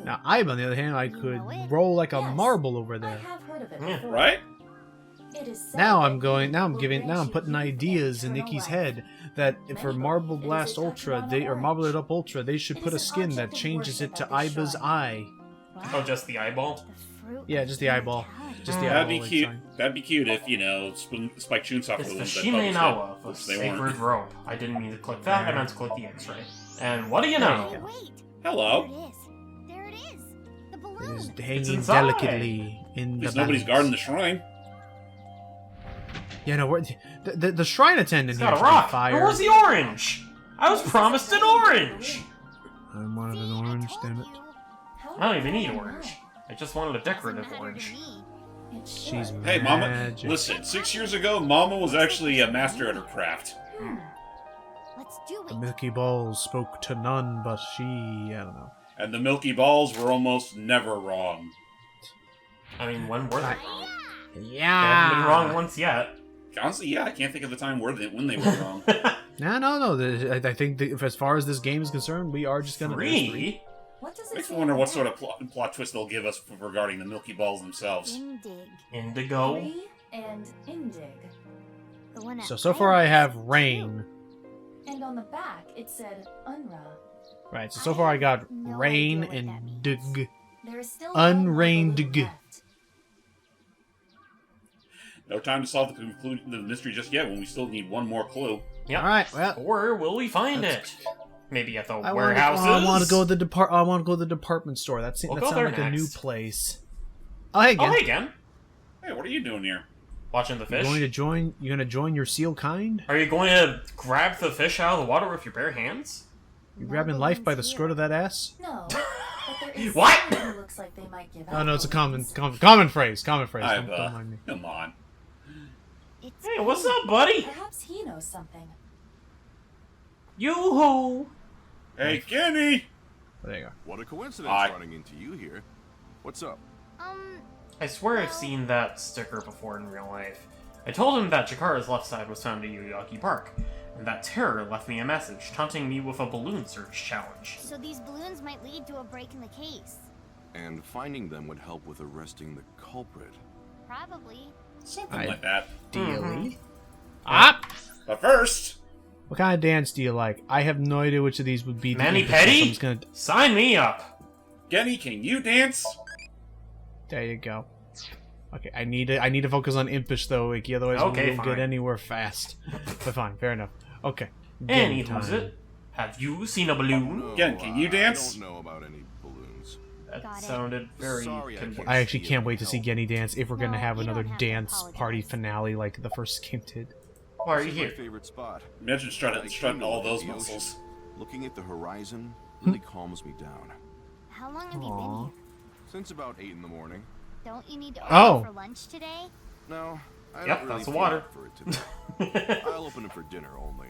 Now, I, on the other hand, I could roll like a marble over there. Yeah. Right? Now I'm putting ideas in Ikki's head that for Marble Blast Ultra, or Marble It Up Ultra, they should put a skin that changes it to Aiba's eye. Oh, just the eyeball? Yeah, just the eyeball. Just the That'd eyeball. be cute. sign. That'd be cute if, Spike Chunsoft It's were the the ones that published it. Shimenawa, the Which they weren't. sacred rope. I didn't mean to click that, I meant to click the X-ray. And what do you know? Hello. There it is. The It balloon. is hanging inside. delicately in the Because nobody's balance. guarding the shrine. Yeah, no, the shrine attendant It's here got a should be rock. fired. Where's the orange? I was promised an orange! I wanted an orange, damn it. I don't even need orange. I just wanted a decorative orange. She's Hey, Mama, magic. listen, 6 years ago, Mama was actually a master at her craft. Let's do The it. Milky Balls spoke to none but she. I don't know. And the Milky Balls were almost never wrong. I mean, when were they? They Yeah. haven't been wrong once yet. Honestly, yeah, I can't think of the time when they were wrong. No. I think that as far as this game is concerned, we are just gonna. Three? What does it Makes say me wonder on what the sort back? of plot twist they'll give us regarding the Milky Balls themselves. Indig. Indigo. 3 and Indig. The one at So far I have Island Rain. And on the back, it said Unra. Right. So far I got have no Rain idea what that and means. Dig. There is still one more Unrained balloon G. left. No time to solve the mystery just yet when we still need one more clue. Yep. All right. Well, Or will we find That's- it? Maybe at the I warehouses? want to go to the I want to go to the department store. That We'll sounds go there like a new next. place. Oh hey again. Oh, hey, again. Hey, what are you doing here? Watching the You're fish? going to join? You're going to join your seal kind? Are you going to grab the fish out of the water with your bare hands? You No grabbing life by the balloons scrote of that ass? No, but there is What? someone who looks like they might give Oh out no, it's a balloons. common phrase. Common phrase. I've, Don't mind me. come on. It's Hey, what's up, buddy? Perhaps he knows something. Yoo-hoo! Hey, Kenny! There you go. What a coincidence Hi. running into you here. What's up? I swear I've seen that sticker before in real life. I told him that Chikara's left side was found at Yuyaki Park, and that Terror left me a message taunting me with a balloon search challenge. So these balloons might lead to a break in the case. And finding them would help with arresting the culprit. Probably. Something I- like that. Dealy. Ah! But first, What kind of dance do you like? I have no idea which of these would be. the Manny impetus, so I'm Petty? just gonna... Sign me up! Kenny, can you dance? There you go. Okay, I need to focus on impish though, Ikki. Otherwise, Okay, we won't fine. get anywhere fast. But fine, fair enough. Okay. Any game who's time. it? Have you seen a balloon? No, Again, can you dance? I don't know about any balloons. That Got it. sounded very Sorry, I convincing. can't I actually see can't any wait to see help. Genny dance if we're gonna No, have you another don't have to dance party apologize. finale like the first game did. Why are you This is here? my favorite spot. Imagine strutting I came to all look at those the muscles. ocean. Looking at the horizon really calms me down. How long have you Aw. been here? Since about 8 in the morning. Don't you need to Oh. open for lunch today? No, I Yep, don't really that's the feel water. up for it today. I'll open it for dinner only.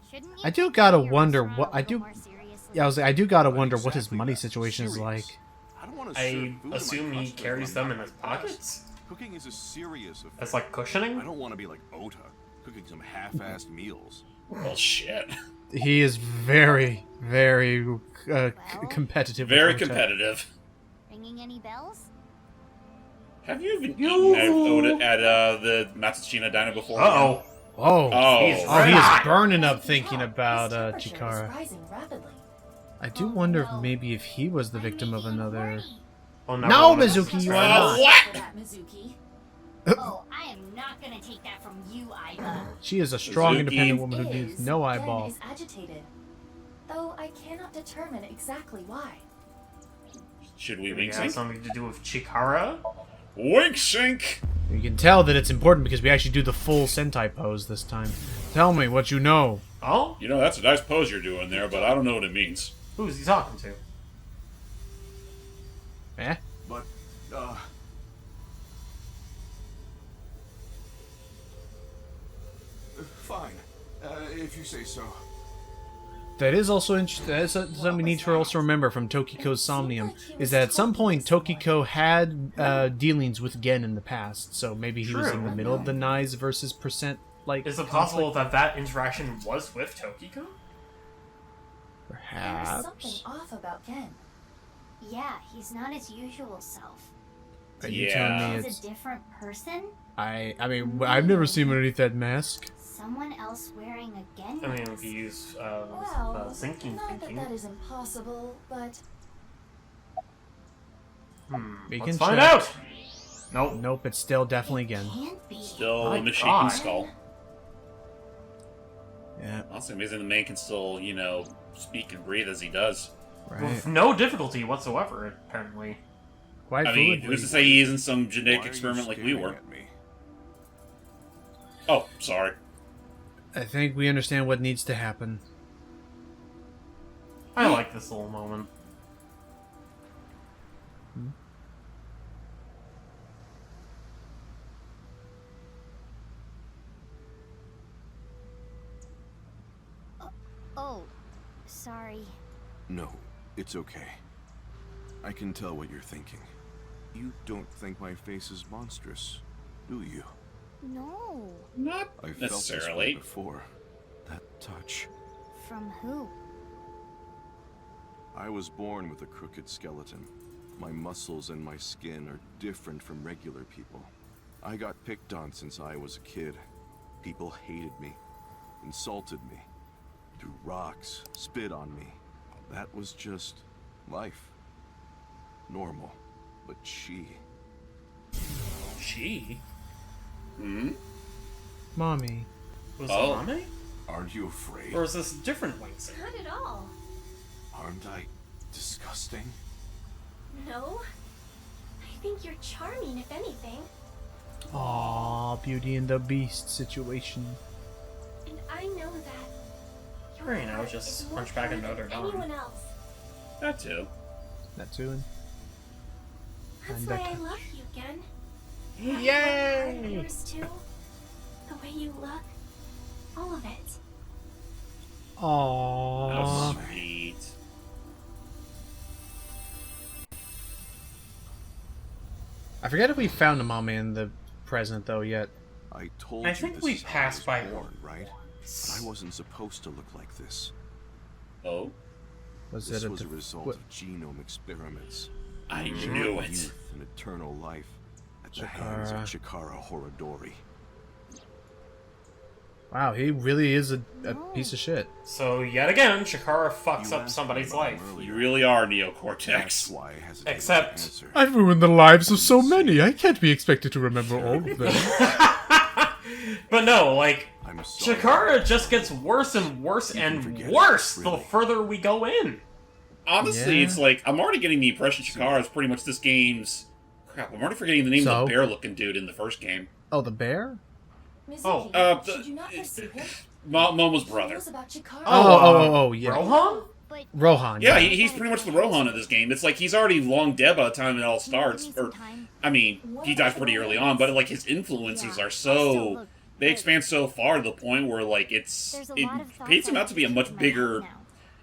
Shouldn't you I do take gotta your wonder restaurant what a I little do. more seriously? Yeah, I do gotta Not wonder what his exactly money that. situation is Serious. like. I don't want to I serve food to my assume he customers carries when I'm them in not his my best. pockets? Cooking is a serious affair. That's like cushioning? I don't want to be like Ota, cooking some half-assed meals. Well, shit. He is very, very competitive. with Very Otep. competitive. Ringing any bells? Have you even eaten at the Matsushima diner before? Uh-oh. Oh, Oh. He's oh, he right. is burning up thinking Look, about his temperature is Chikara. rising rapidly. I do wonder if maybe if he was the victim of another. Oh, No, one of Mizuki, his you are friends. not. What? For that, Mizuki. Oh, I am not gonna take that from you, Iva. She is a strong, Mizuki. independent woman who needs Is no Gen eyeball. is agitated, though I cannot determine exactly why. Should we Maybe wink it has sync? something to do with Chikara? Wink sync! You can tell that it's important because we actually do the full Sentai pose this time. Tell me what you know. Oh? You know, that's a nice pose you're doing there, but I don't know what it means. Who's he talking to? Eh? But, fine. If you say so. That is also interesting. That's something we need to also remember from Tokiko's Somnium is that at some point Tokiko had dealings with Gen in the past, so maybe he was in the True. middle of the Nais versus percent like. Is it possible that that interaction was with Tokiko? There is Perhaps. something off about Gen. Yeah, he's not his usual self. Are you Yeah. telling me He's it's? a different person? I mean, I've never seen him underneath that mask. Someone else wearing a Gen I mean, mask? if you use Well, sinking not thinking. that is impossible, but We Let's can find check. out! Nope. Nope, it's still definitely Gen. Can't be. Still My a misshapen God. skull. Yeah, Honestly, amazing the man can still, you know, speak and breathe as he does. right. With no difficulty whatsoever, apparently. Quite I mean, fluidly. who's to say he isn't some genetic Why are you experiment like we staring were? at me? Oh, sorry. I think we understand what needs to happen. I like this little moment. Oh, sorry. No, it's okay. I can tell what you're thinking. You don't think my face is monstrous, do you? No. Not I felt this way necessarily. before. That touch. From who? I was born with a crooked skeleton. My muscles and my skin are different from regular people. I got picked on since I was a kid. People hated me, insulted me, threw rocks, spit on me. That was just life. Normal. But she... She? Hmm? Mommy. Was Oh. it Mommy? Aren't you afraid? Or is this a different Wingsy? Not at all. Aren't I disgusting? No. I think you're charming, if anything. Aww, Beauty and the Beast situation. And I know that. Or, you know, just Hunchback of Notre Dame. Anyone else. That too. That too. That's And why that I love you again. Yay! Yours too. The way you look. All of it. How Aww. sweet. I forget if we found a mommy in the present though yet. I told I you think this we is how passed I was by born, right? But I wasn't supposed to look like this. Oh, Was This it was a what- result of genome experiments. I Ensuring knew it. Youth and eternal life at the hands of Chikara Horodori. Wow, he really is a piece of shit. So, yet again, Chikara fucks You up asked somebody's me about life. him earlier. You really are That's Neocortex. why I hesitated Except- to answer. I've ruined the lives of so many. I can't be expected to remember all of them. But no, like, I'm sorry. Chikara just gets worse and worse You can and forget it, worse the really. further we go in. Honestly, Yeah. it's like, I'm already getting the impression Chikara is pretty much this game's... Crap, I'm already forgetting the name So? of the bear-looking dude in the first game. Oh, the bear? Oh, Momo's brother. Oh, yeah. Rohan? Rohan. Yeah, he's pretty much the Rohan of this game. It's like he's already long dead by the time it all starts. Or, I mean, he dies pretty early on, but like his influences are so... They expand so far to the point where, like, it paints him out to be a much bigger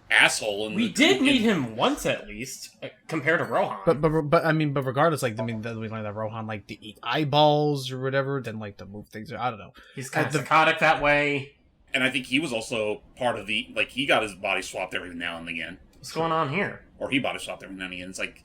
asshole. We did meet him once at least, compared to Rohan. But I mean, but regardless, like, I mean, we learned that Rohan like to eat eyeballs or whatever, then like to move things. I don't know. He's kind of psychotic that way. And I think he was also part of the... Like, he got his body swapped every now and again. What's going on here? Or he body swapped every now and again. It's like...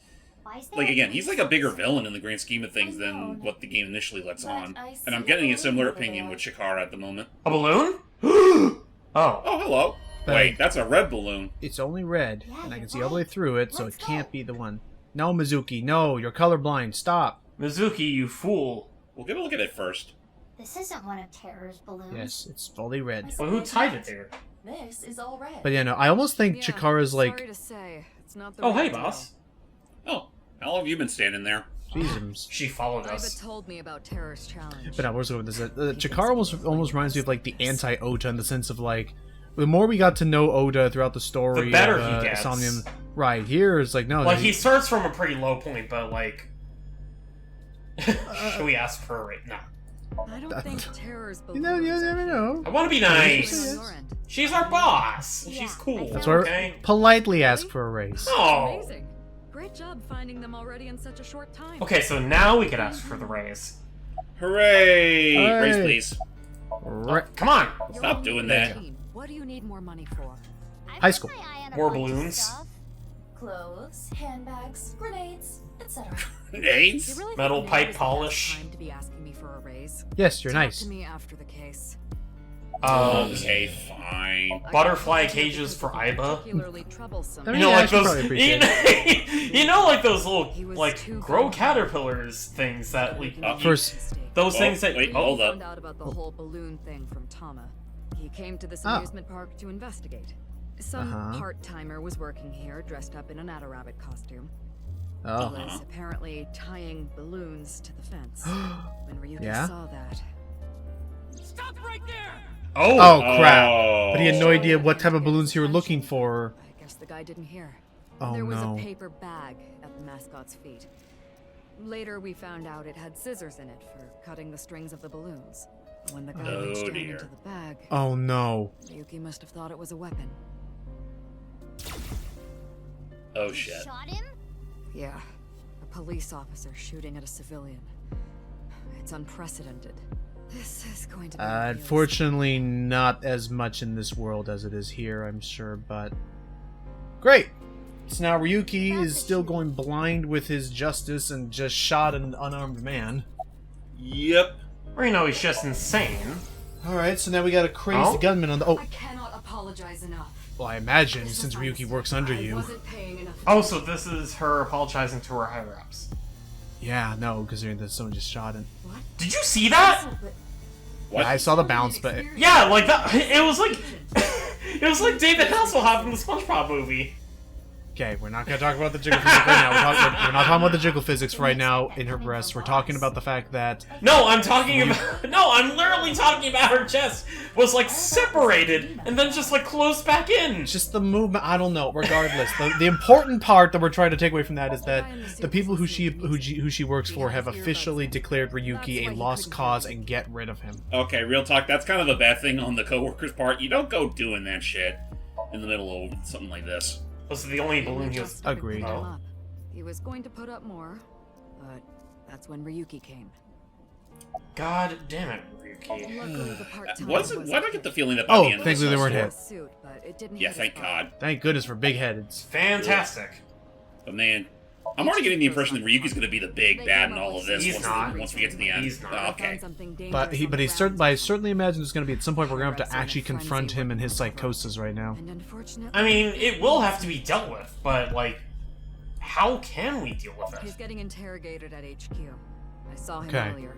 Like, again, he's like a bigger villain in the grand scheme of things than what the game initially lets on. And I'm getting a similar opinion with Chikara at the moment. A balloon? Oh. Oh, hello. Wait, that's a red balloon. It's only red, and I can see all the way through it, so it can't be the one. No, Mizuki, no, you're colorblind. Stop. Mizuki, you fool. We'll get a look at it first. This isn't one of Terror's balloons. Yes, it's fully red. Well, who tied it there? This is all red. But yeah, no, I almost think Chikara's like... Sorry to say, it's not the Oh, hey, right boss. Oh, how long have you been standing there? Jesus. She followed Iva us. told me about Terror's challenge. But no, where's with this? Chikara almost reminds me of like the anti-Ota in the sense of like, the more we got to know Oda throughout the story, The better of, he gets. Somnium, right here is like no. Like, he starts from a pretty low point, but like... Should we ask for a rate? No. I don't think Terror's You know, you never know. I want to be nice. On your end. She's our boss. She's cool. That's why Okay. politely ask for a raise. Oh. Amazing. Great job finding them already in such a short time. Okay, so now we could ask for the raise. Hooray! Hooray. Raise, please. Come on. You're Stop on doing the that. team. What do you need more money for? High school. More balloons. Clothes, handbags, grenades, etc. Grenades? You really Metal think pipe now is the best polish. time to be asking me for a raise? Yes, you're Talk nice. to me after the case. Okay, fine. Butterfly cages for Iba. Particularly troublesome. I You mean, know, yeah, I like should those. probably appreciate You know, like those little, He was like, too grow good. caterpillars things that we. First- Those Oh, things that. wait, oh, hold up. Found out about the whole balloon thing from Tama. He came to this Oh. amusement park to investigate. Some Uh-huh. part-timer was working here dressed up in an Rabbit costume. He Oh. was apparently tying balloons to the fence. When Ryuki Yeah? saw that, Stop right there! Oh crap! Oh. But he had no idea what type of balloons you were looking for. I guess the guy didn't hear. Oh There was no. a paper bag at the mascot's feet. Later, we found out it had scissors in it for cutting the strings of the balloons. When the guy Oh, reached down dear. into the bag, Oh no. Ryuki must have thought it was a weapon. Oh shit. Shot him? Yeah, a police officer shooting at a civilian. It's unprecedented. This is going to be Unfortunately, not as much in this world as it is here, I'm sure, but... Great! So now Ryuki is still going blind with his justice and just shot an unarmed man. Yep. Or, you know, he's just insane. Alright, so now we got a crazy gunman on the... Oh, I cannot apologize enough. well, I imagine, since Ryuki works under you. Wasn't paying enough Oh, so this is her apologizing to her higher-ups. Yeah, no, because someone just shot him. Did you see that? What? I saw the bounce, but... Yeah, like that. It was like... it was like David Hasselhoff in the SpongeBob movie. Okay, we're not going to talk about the jiggle physics right now. We're not talking about the jiggle physics right now in her breast. We're talking about the fact that... No, I'm talking about... No, I'm literally talking about her chest was, like, separated and then just, like, closed back in. Just the movement, I don't know. Regardless, the important part that we're trying to take away from that is that the people who she works for have officially declared Ryuki a lost cause and get rid of him. Okay, real talk, that's kind of a bad thing on the coworker's part. You don't go doing that shit in the middle of something like this. Was the only balloon he was... Agreed. Oh. He was going to put up more, but that's when Ryuki came. God damn it, Ryuki. Luckily, the part-time Why was did I get the feeling that by Oh, the end of thankfully this they weren't whole hit. suit, but it didn't Yeah, hit thank his eye. God. Thank goodness for big heads. Fantastic. But man, I'm already getting the impression that Ryuki's going to be the big bad in all of this He's once, not. once we get to the end. He's not. Oh, okay. But I certainly imagine there's going to be at some point we're going to have to actually confront him and his psychosis right now. And unfortunately, I mean, it will have to be dealt with, but, like, how can we deal with he's it? getting interrogated at HQ. I saw him Okay. earlier.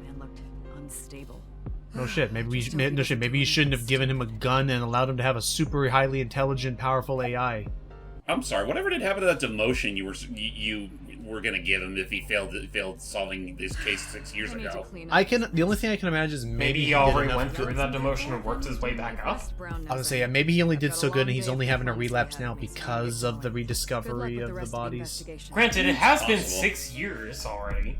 Man looked unstable. No shit. Maybe you shouldn't have given him a gun and allowed him to have a super highly intelligent, powerful AI. I'm sorry. Whatever did happen to that demotion you were going to give him if he failed solving this case 6 years ago? The only thing I can imagine is Maybe he did already enough went through good. that demotion and worked his way back up. I would say, yeah, maybe he only did so good and he's only having a relapse now because of the rediscovery of the bodies. Granted, it has been Possible. 6 years already.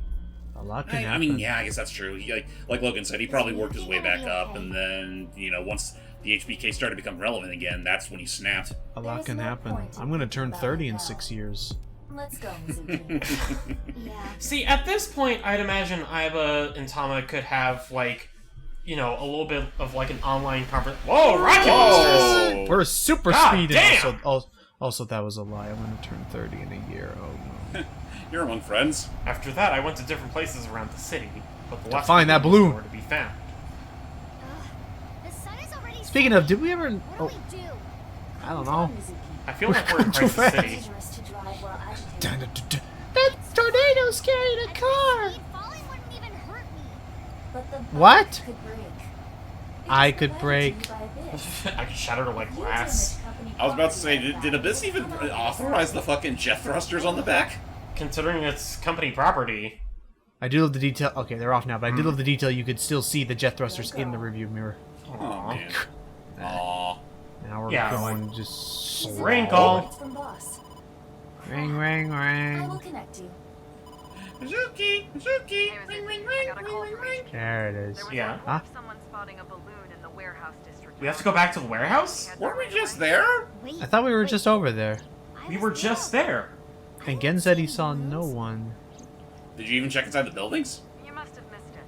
A lot can I happen. mean, yeah, I guess that's true. He, like Logan said, he probably worked his way back up, and then, once the HBK started to become relevant again, that's when he snapped. A lot can happen. I'm gonna turn 30 in 6 years. Let's go, Mizuki. Yeah. See, at this point, I'd imagine Aiba and Tama could have, like, a little bit of, like, an online conference. Whoa, rocket monsters! Oh! We're super God speeding. damn! Also, that was a lie. I'm gonna turn 30 in a year. Oh no. You're among friends. After that, I went to different places around the city, but the last find that balloon was balloon. nowhere to be found. The sun is already Speaking of, did we ever? What do Oh, we do? I don't know. I feel like we're in Too Crisis fast. City. Dangerous to drive while agitated. That tornado's carrying a At car. this speed, falling wouldn't even hurt me. But the What? could break. I could break. I could shatter like glass. I was about to say, did Abyss even authorize the fucking jet thrusters on the back? Considering it's company property. I do love the detail. Okay, they're off now, but I do love the detail. You could still see the jet thrusters in the rearview mirror. Oh, man. Aw. Now we're Yeah. going just slow. Wrinkle. It's from boss. Ring, ring, I will ring. connect you. Mizuki! Mizuki! Ring, ring, ring, ring, ring, ring. There it is. Yeah. Huh? Someone spotting a balloon in the warehouse district. We have to go back to the warehouse? Weren't we just there? Wait. I thought we were just over there. We were just there. And Gen said he saw no one. Did you even check inside the buildings? You must have missed it.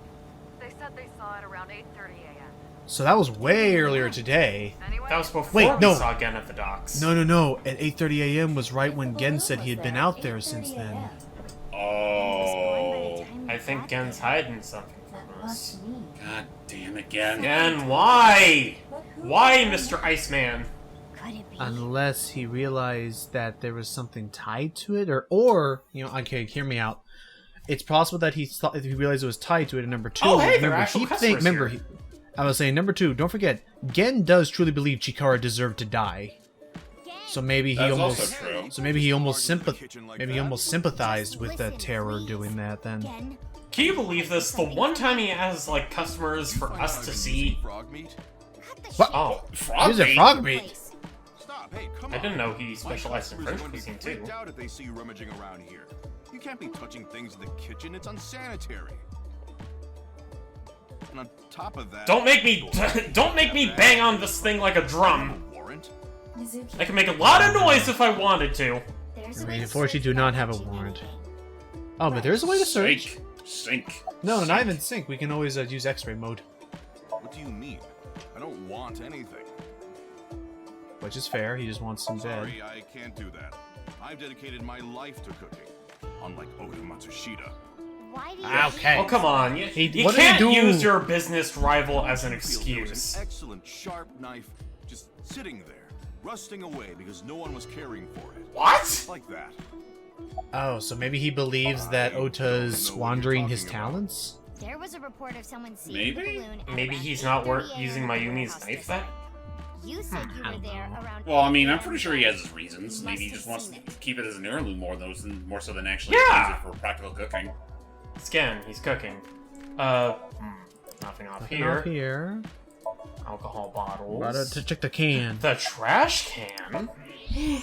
They said they saw it around 8:30 a.m. So that was way earlier today. Anyway, That was before Wait, we no. saw again at the docks. No. At 8:30 a.m. was right when Gen said he had been out there since then. Oh. I think Gen's hiding something That from us. must mean. God damn it, Gen. Gen, why? But who Why, could Mr. Iceman? Could it be? Unless he realized that there was something tied to it, or okay, hear me out. It's possible that he thought he realized it was tied to it. And number two, Oh, hey, there are remember, actual customers here. I was saying number two. Don't forget, Gen does truly believe Chikara deserved to die. So maybe he That is almost, also true. so maybe he almost sympathized with the terror doing that. Then Again? Can you believe this? The one time he has, like, customers for us to see. Frog meat? Cut the What? Oh, Frog here's a meat? frog meat. place. Stop, hey, come I on. didn't know he My specialized in customers French are gonna be cuisine, too. freaked out if they see you rummaging around here. You can't be touching things in the kitchen. It's unsanitary. And on top of that, Don't make me bang on this thing like a drum. a warrant? I can make a lot of noise if I wanted to. There's I a mean, way to unfortunately, search do not without have a touching warrant. anything. Oh, but there's a way to search. Sync. No, not even sync. We can always use X-ray mode, What do you mean? I don't want anything. which is fair. He just wants some bed. Sorry, I can't do that. I've dedicated my life to cooking, unlike Oda Matsushita. Why do you Okay. Oh, come on. You what did he can't do? use your business rival as an There was excuse. an excellent sharp knife just sitting there, rusting away because no one was caring for it. What? Like that. Oh, so maybe he believes that Ota's squandering his talking about. talents? There was a report of someone seeing Maybe? the balloon at Maybe around he's not 8:30 a.m. using at the Mayumi's warehouse knife district. then? You said you were there around. Well, I mean, 8 I'm pretty sure he has his You reasons. must Maybe he have just wants seen to it. keep it as an heirloom more so than actually Yeah. use it for practical cooking. Scan, he's cooking. Nothing off Nothing here. off here. Alcohol bottles. Gotta to check the can. The trash can?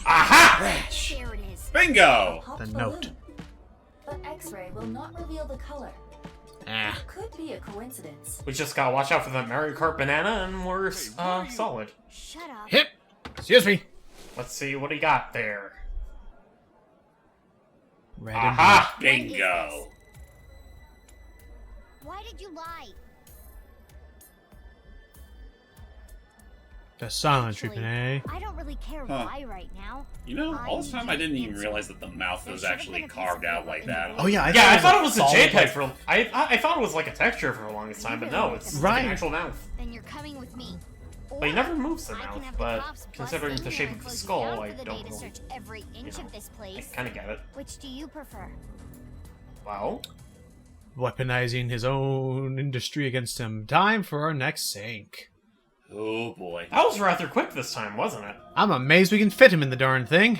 Aha! There it is. Bingo! The note. But X-ray will not reveal the color. Ah. Could be a coincidence. We just gotta watch out for that Mario Kart banana and we're solid. Shut up. Hip! Excuse me. Let's see what he got there. Red and Aha! Bingo! Why did you lie? blue. The silent Actually, treatment, eh? I don't really care Huh. why right now. You know, all this time I didn't even realize that the mouth was actually carved out like that. Oh yeah, Yeah, I thought it was a solid, JPEG like- for. I thought it was like a texture for the longest time, but no, it's Right. an actual mouth. Then you're coming with me. But he never moves the I can mouth, have the but cops bust considering in the here shape and of the close you skull, down I for the don't day to really. search every inch of this I place. kind of get it. Which do you prefer? Well, Weaponizing his own industry against him. Time for our next sink. Oh boy. that was rather quick this time, wasn't it? I'm amazed we can fit him in the darn thing.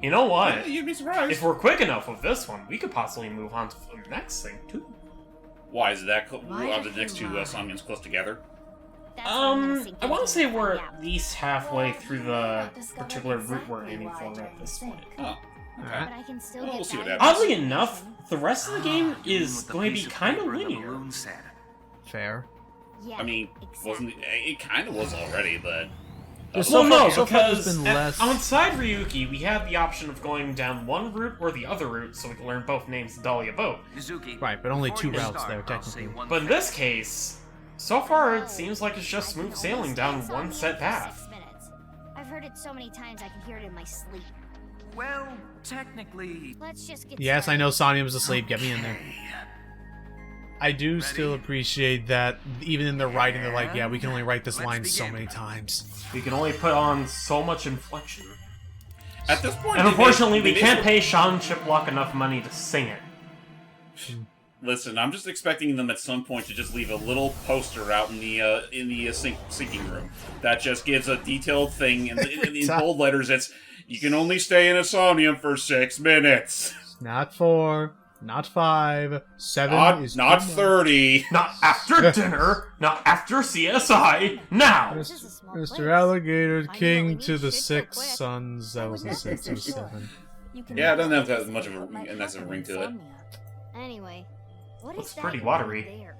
You know Yeah, what? you'd be surprised. If we're quick enough with this one, we could possibly move on to the next thing too. Why is it that Why are the did next you two lie? Somnians close together? That's what I'm gonna sink I want to into say and we're find out. at least halfway through the not discovered particular route we're exactly aiming why for you're at in this the point. sink. Oh. But Alright. I can still Well, get we'll see what value happens. Oddly from enough, the rest of the game is With the going to be piece of kind of paper the linear. balloon said. Fair. Yeah, I mean, exactly. wasn't it kind of was already, but There's Well, so no, far- so far there's because been at- less- on Side Ryuki, we had the option of going down one route or the other route, so we could learn both names of Dahlia Boat. Nizuki, Right, but only before two you routes start, there, I'll say technically. one But in thing. this case, so far it seems like it's I just can smooth only sailing stay down insomnia one set for path. 6 minutes. I've heard it so many times I can hear it in my sleep. Well, technically. Let's just get Yes, I started. know Somnium's asleep. Get me in there. I do still appreciate that even in the writing, they're like, yeah, we can only write this Let's line so begin. many times. We can only put on so much inflection. at this point, And they unfortunately, made- we they can't made- pay Sean Chiplock enough money to sing it. Listen, I'm just expecting them at some point to just leave a little poster out in the sinking room that just gives a detailed thing in bold letters. It's you can only stay in a somnium for 6 minutes, Not 4, not 5, 7 is not too much. 30. Not after dinner, not after CSI, now! This is a small place. Mr. Alligator I know King we to need the shit so 6 quick. sons. That was a 6 or 7. You can Yeah, it doesn't have never that much of a what might unnecessary happen ring in to it. Somnia. Anyway, what Looks is that pretty over watery. there?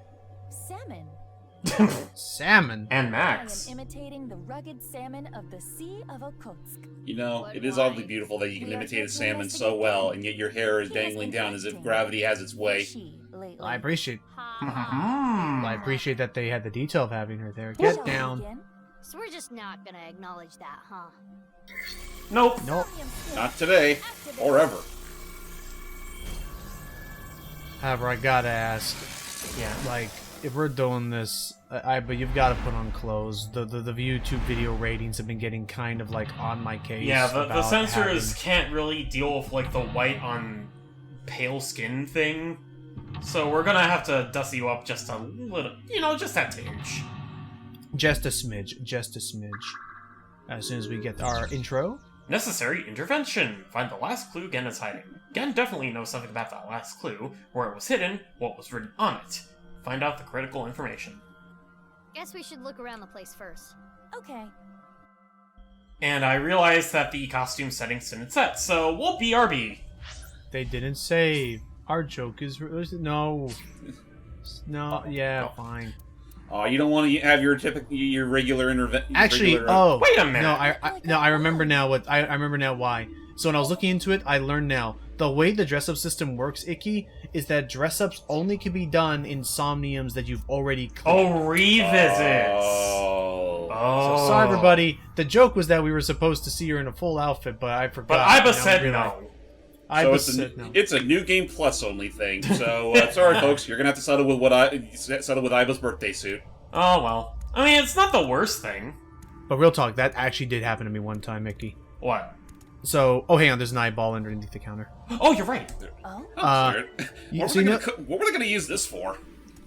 Salmon. Salmon. And I Max. am imitating the rugged salmon of the Sea of Okhotsk. You know, What it is line? oddly beautiful that you can We are imitate here a to salmon so investigate well, them. and yet your hair is He has dangling been down as if acting gravity has its way. fishy lately. I appreciate. Hmm. I appreciate that they had the detail of having her there. Shall Get we down. begin? So we're just not gonna acknowledge that, huh? Nope. Nope. Somnium skills Not today, activated. or ever. However, I gotta ask, Yeah. like, if we're doing this, but you've got to put on clothes. The YouTube video ratings have been getting kind of like on my case. Yeah, the about censors having- can't really deal with like the white on pale skin thing. So we're gonna have to dust you up just a little, just that tinge. just a smidge, just a smidge. As soon as we get our intro, Necessary intervention. Find the last clue Gen is hiding. Gen definitely knows something about that last clue, where it was hidden, what was written on it. Find out the critical information. Guess we should look around the place first. Okay. And I realized that the costume settings didn't set, so we'll BRB. they didn't say our joke is no, no. Yeah, Oh. fine. Oh, you don't want to have your regular Actually, regular, wait a minute. No, I remember now what I remember now why. So when I was looking into it, I learned now the way the dress-up system works, Ikki, is that dress-ups only can be done in somniums that you've already cleared. Oh, revisits. Oh. So sorry, everybody. The joke was that we were supposed to see her in a full outfit, but I forgot. But Iba Now said we realize- no. Iba So said no. it's a new game plus only thing. So sorry, folks, you're gonna have to settle with Iba's birthday suit. Oh, well. I mean, it's not the worst thing. But real talk, that actually did happen to me one time, Ikki. What? So, oh, hang on, there's an eyeball underneath the counter. Oh, you're right. Oh? What were they gonna use this for?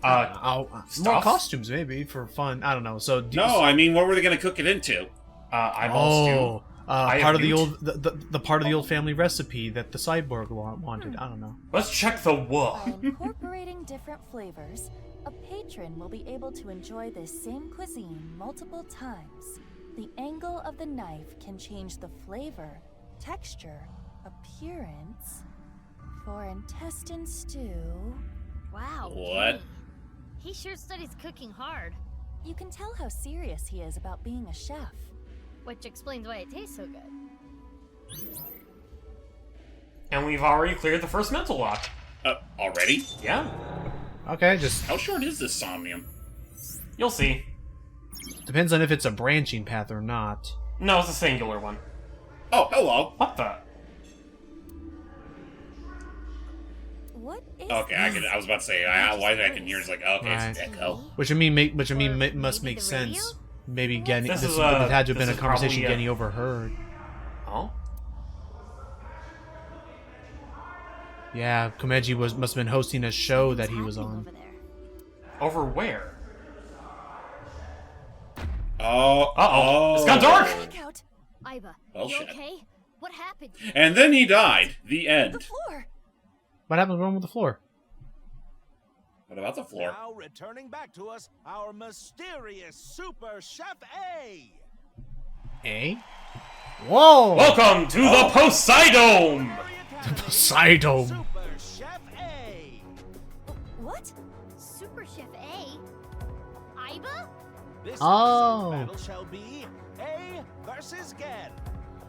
More Stuff? costumes, maybe, for fun. I don't know. So No, I mean, what were they gonna cook it into? Eyeballs stew. part of the old the part of the old family recipe that the cyborg wanted. I don't know. Let's check the wool. By incorporating different flavors, a patron will be able to enjoy this same cuisine multiple times. The angle of the knife can change the flavor, texture, appearance. For intestine stew... Wow. What? dang. He sure studies cooking hard. You can tell how serious he is about being a chef. Which explains why it tastes so good. And we've already cleared the first mental lock. Already? Yeah. Okay, just How short is this somnium? You'll see. depends on if it's a branching path or not. No, it's a singular one. Oh, hello. What the? What is Okay, I was about to say, why I can hear it's like, okay, it's an echo. Which must make sense. Maybe getting This this, is, it had to have this been a is conversation probably, getting overheard. Oh? Yeah, Komeji must have been hosting a show that he was on. Over where? Oh. Uh-oh. It's got dark! out? Iba, Well, you shit. okay? What happened? And then he died. The end. The floor. What happened wrong with the floor? What about the floor? Now returning back to us, our mysterious Super Chef A. Eh? Whoa! Welcome to the Poseidome! Poseidome. Super Chef A. What? Super Chef A? Iba? This Oh. episode's battle shall be A versus Gen.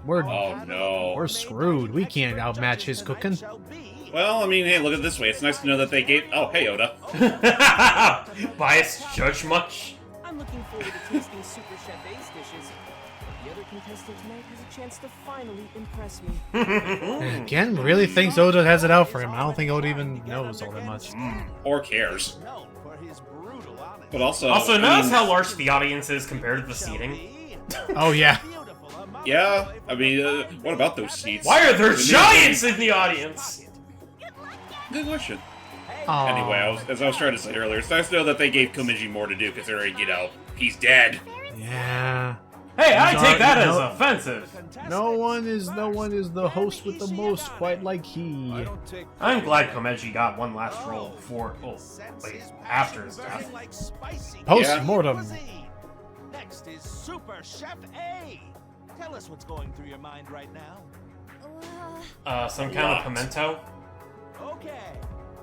We're Oh, no. we're screwed. We can't outmatch his cooking. Well, I mean, hey, look at it this way. It's nice to know that they gave... Oh, hey, Oda. Biased judge much? I'm looking forward to tasting Super Chef A's dishes. But the other contestant tonight has a chance to finally impress me. Gen really thinks Oda has it out for him. I don't think Oda even knows all that much. Or cares. But also... Also, I mean, notice how large the audience is compared to the seating? Oh, yeah. Yeah, I mean, what about those seats? Why are there The giants in the audience? Good question. Aw. Anyway, as I was trying to say earlier, it's nice to know that they gave Komeji more to do, considering, you know, he's dead. Yeah. Hey, I He's take that already- as no- offensive. No one is the host with the most, quite like he. I'm glad Komeji got one last roll before, after his death. Post-mortem. Next is Super Chef A. Tell us what's going through your mind right now. Some kind of pimento? Okay,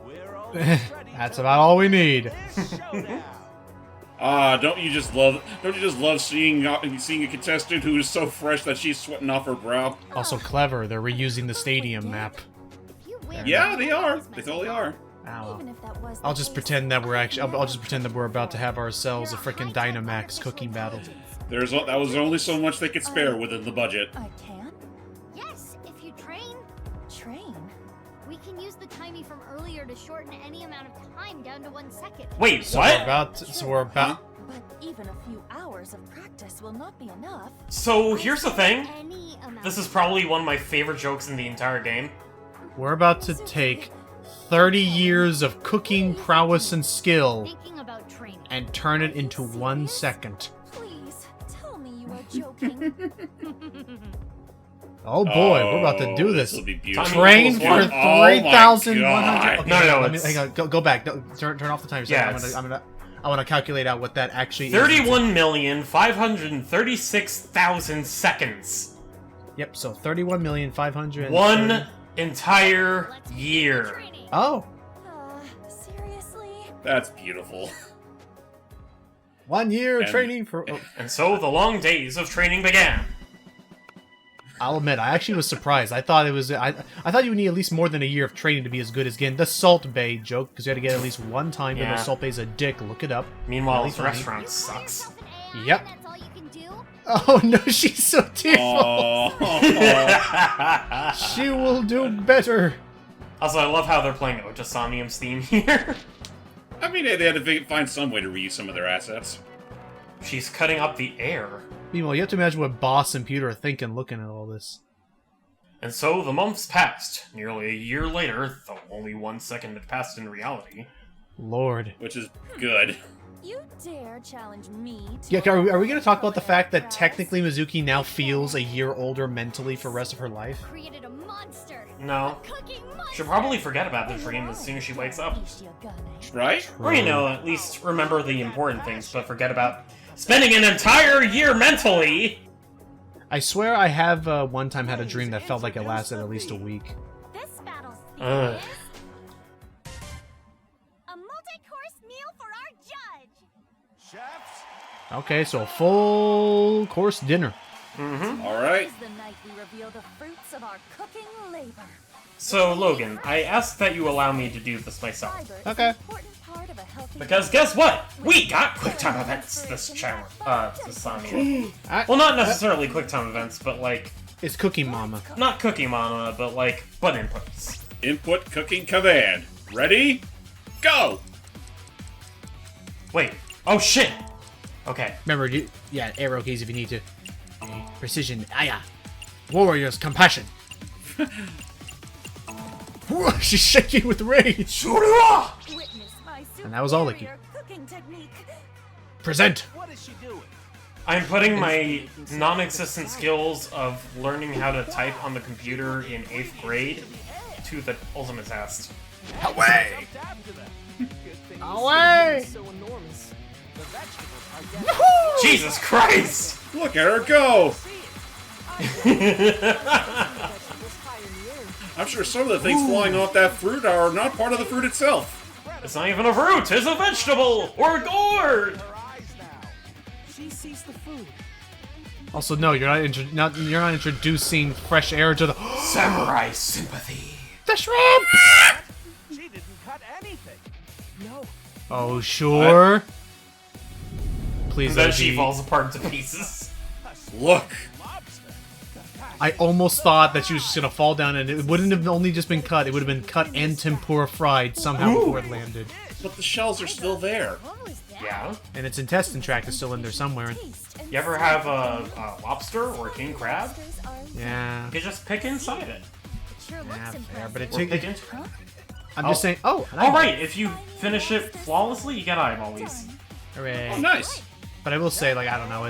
we're all That's about all we need. Don't you just love seeing a contestant who is so fresh that she's sweating off her brow? Also clever, they're reusing the stadium map. Yeah, they are. They totally are. I'll just pretend that I'll just pretend that we're about to have ourselves a frickin' Dynamax cooking battle. That was only so much they could spare within the budget. I can? Yes, if you train. Train? We can use the timey from earlier to shorten any amount of time down to 1 second. Wait, So what? we're about. But even a few hours of practice will not be enough. So here's the thing. Any amount. This is probably one of my favorite jokes in the entire game. We're about to take 30 years of cooking prowess and skill Thinking about training. and turn it into 1 second. Please, tell me you are joking. Oh boy, we're about to do this. This'll be beautiful. Train for Oh my 3,100. God. No, let me it's- hang on, go back. No, turn off the timer. Yeah, I want to calculate out what that actually is. 31,536,000 seconds. Yep. So 31,500. One entire year. Oh. Seriously? That's beautiful. 1 year And- training for... Oh. And so the long days of training began. I'll admit, I actually was surprised. I thought it was... I thought you would need at least more than a year of training to be as good as getting the Salt Bay joke, because you had to get at least one time, even Yeah. though Salt Bay's a dick. Look it up. Meanwhile, Really this funny. restaurant sucks. Yep. Oh no, she's so tearful. She will do better. Also, I love how they're playing Otasanium's theme here. I mean, they had to find some way to reuse some of their assets. She's cutting up the air. Meanwhile, you have to imagine what Boss and Peter are thinking looking at all this. And so the months passed. Nearly a year later, though only 1 second had passed in reality. Lord. Which is good. You dare challenge me to... Yeah, are we going to talk about the fact that technically Mizuki now feels a year older mentally for the rest of her life? Created a monster. No. She'll probably forget about the dream as soon as she wakes up. Right? Or, you know, at least remember the important things, but forget about spending an entire year mentally! I swear I have one time had a dream that felt like it lasted at least a week. This battle's Ugh. a multi-course meal for our judge. Chefs? Okay, so a full course dinner. Mm-hmm. Alright. This is the night we reveal the fruits of our cooking labor. So, Logan, I asked that you allow me to do this myself. Fiber is Okay. an important part of a healthy Because guess what? We got QuickTime events this challenge. This Samia. Well, not necessarily QuickTime events, but like... It's Cookie Mama. Not Cookie Mama, but like, butt inputs. Input cooking command. Ready? Go! Wait. Oh, shit! Okay. Remember, yeah, arrow keys if you need to. Precision, aya. Warriors, compassion. She's shaking with rage. Witness my And that was all, Ikki. superior cooking technique. Present. What is she doing? I'm putting my non-existent skills of learning how to type on the computer in 8th grade to the ultimate test. Away! After that. Good thing the Away! seed is so enormous. The vegetables are dead. Jesus Christ! Look at her go! I'm sure some of the things flying off that fruit are not part of the fruit itself. It's not even a fruit, it's a vegetable! Or gourd! She sees the food. Also, no, you're not introducing fresh air to the Samurai sympathy. the shrimp. She didn't cut anything. No. Oh, sure. Please, And then let it she be. falls apart to pieces. Look. I almost thought that she was just gonna fall down, and it wouldn't have only just been cut. It would have been cut and tempura fried somehow before it landed. But the shells are still there. Yeah. And its intestine tract is still in there somewhere. You ever have a lobster or a king crab? Yeah. You can just pick inside it. Yeah, fair, but it Or takes. pick into it. I'm just saying. Oh, Oh, right, if you finish it flawlessly, you get eyeballies. Hooray. Oh, nice. But I will say, like, I don't know,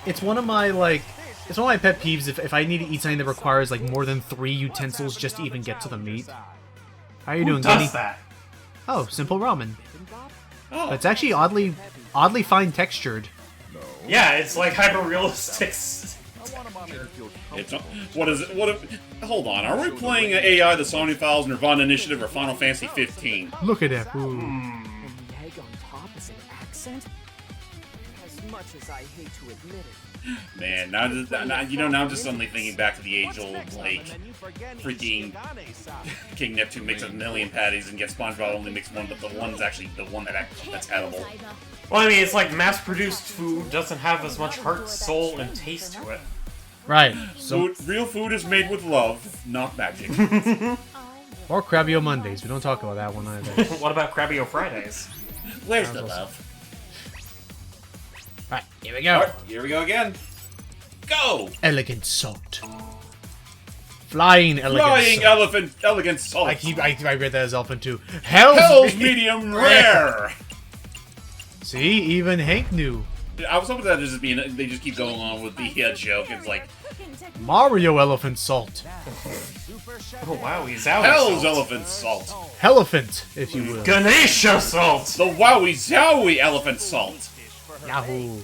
it's one of my, like, it's one of my pet peeves if I need to eat something that requires, like, more than 3 utensils just to even get to the meat. How are you Who doing, does Kenny? that? Oh, simple ramen. Oh. But it's actually oddly fine textured. Yeah, it's like hyper-realistic. It's what is it? Hold on. Are we playing AI, the Sony Files, nirvanA Initiative, or Final Fantasy 15? Look at that. Ooh. And the egg on top is an accent? As much as I hate to admit it. Man, now I'm just suddenly thinking back to the age-old, like, freaking King Neptune makes a million patties and gets SpongeBob only makes one, but the one's actually the one that's edible. Well, I mean, it's like mass-produced food doesn't have as much heart, soul, and taste to it. Right. So Real food is made with love, not magic. or Crabio Mondays. We don't talk about that one either. What about Crabio Fridays? Where's the love? Right, here we go. Alright, here we go again. Go! Elegant salt. Flying elegant Flying salt. elegant salt. I read that as elephant too. Hell's Hell's medium rare. See, even Hank knew. I was hoping that just being they just keep going on with the joke. It's like Mario elephant salt. Oh wow, he's out. Hell's elephant salt. Elephant, if you will. Ganesha salt. The wowie zowie elephant salt. Yahoo.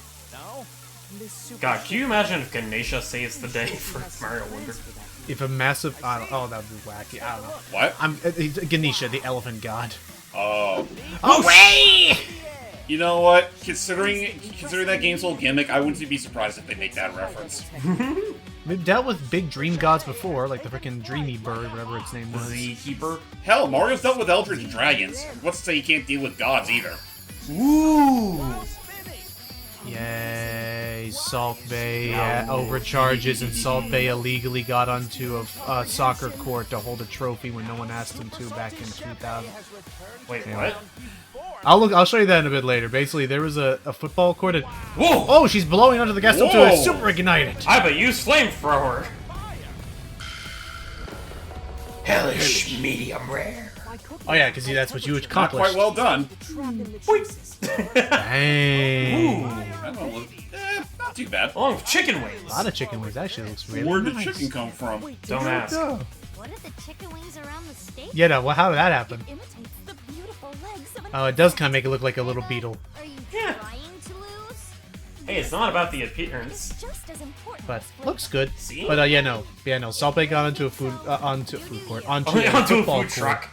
God, can you imagine if Ganesha saves the day for Mario Wonder? If a massive, I don't, oh, that would be wacky. I don't know. What? I'm Ganesha, the elephant god. Oh. Away! You know what? Considering that game's whole gimmick, I wouldn't be surprised if they make that reference. We've dealt with big dream gods before, like the freaking Dreamy Bird, whatever its name was. The Keeper. Hell, Mario's dealt with Eldritch Dragons. What's to say you can't deal with gods either? Ooh! Yay! Salt Bay overcharges, and Salt Bay illegally got onto a soccer court to hold a trophy when no one asked him to back in 2000. Wait, what? I'll show you that in a bit later. Basically, there was a football court. Whoa! Oh, she's blowing onto the gas up to a super ignited. I but use flamethrower. Hellish medium rare. Oh yeah, because that's what you Not accomplished. quite well done. Dang. Not too bad. Along with chicken wings. A lot of chicken wings actually looks really Where did nice. chicken come from? Don't ask. What are the chicken wings around the steak? Yeah, no, well, how did that happen? Imitates the beautiful legs of an Oh, it does kind of make it look like a little beetle. Are you trying to lose? Hey, it's not about the appearance. just as important. But looks good. See? But yeah, no, Salt Bay got onto a food court, onto a Onto a football food court, truck.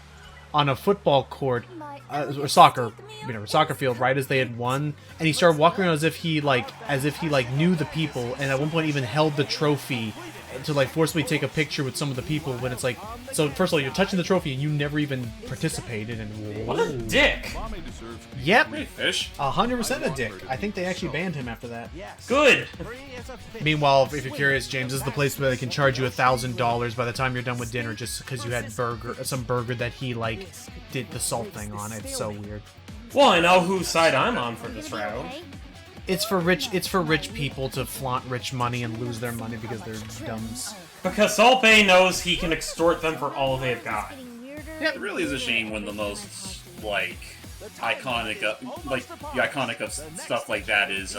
on a football court, or soccer field, right as they had won, and he started walking around as if he knew the people, and at one point even held the trophy to like forcibly take a picture with some of the people. When it's like, so first of all, you're touching the trophy and you never even participated, and What a dick. Yep, Hey, fish. 100% a dick. I think they actually banned him after that. Good. Meanwhile, if you're curious, James, this is the place where they can charge you $1,000 by the time you're done with dinner, just because you had some burger that he like did the salt thing on. It's so weird. Well, I know whose side I'm on for this round. It's for rich people to flaunt rich money and lose their money because they're dumbs. Because Salt Bay knows he can extort them for all they've got. It really is a shame when the most iconic of stuff like that is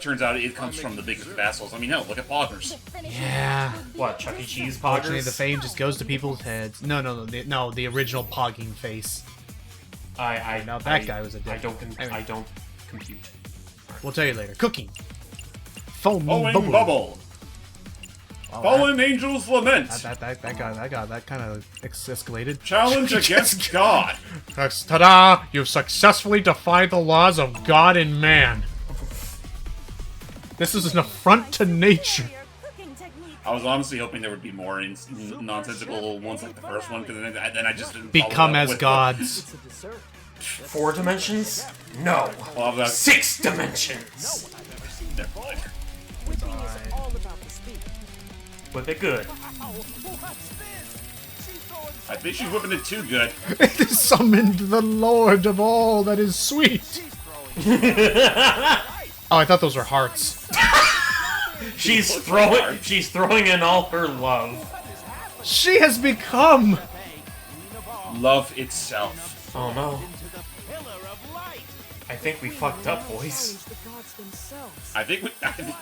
turns out it comes from the biggest vassals. I mean, no, look at Poggers. Yeah. What, Chuck E. Cheese Fortunately, poggers? the fame just goes to people's heads. No, the original pogging face. Now that guy was a dick. I don't compute. We'll tell you later. Cooking. Foaming Bubble. bubble. Fallen Angels Lament. That kind of escalated. Challenge against God. Ta-da! You've successfully defied the laws of God and man. This is an affront to nature. I was honestly hoping there would be more nonsensical ones like the first one, because then I just didn't Become follow it as up with gods. 4 dimensions? No. Well, 6 dimensions. Never mind. Whip it good. I think she's whipping it too good. It has summoned the Lord of all that is sweet. Oh, I thought those were hearts. She's throwing in all her love. She has become Love itself. Oh no. I think we fucked up, boys. I think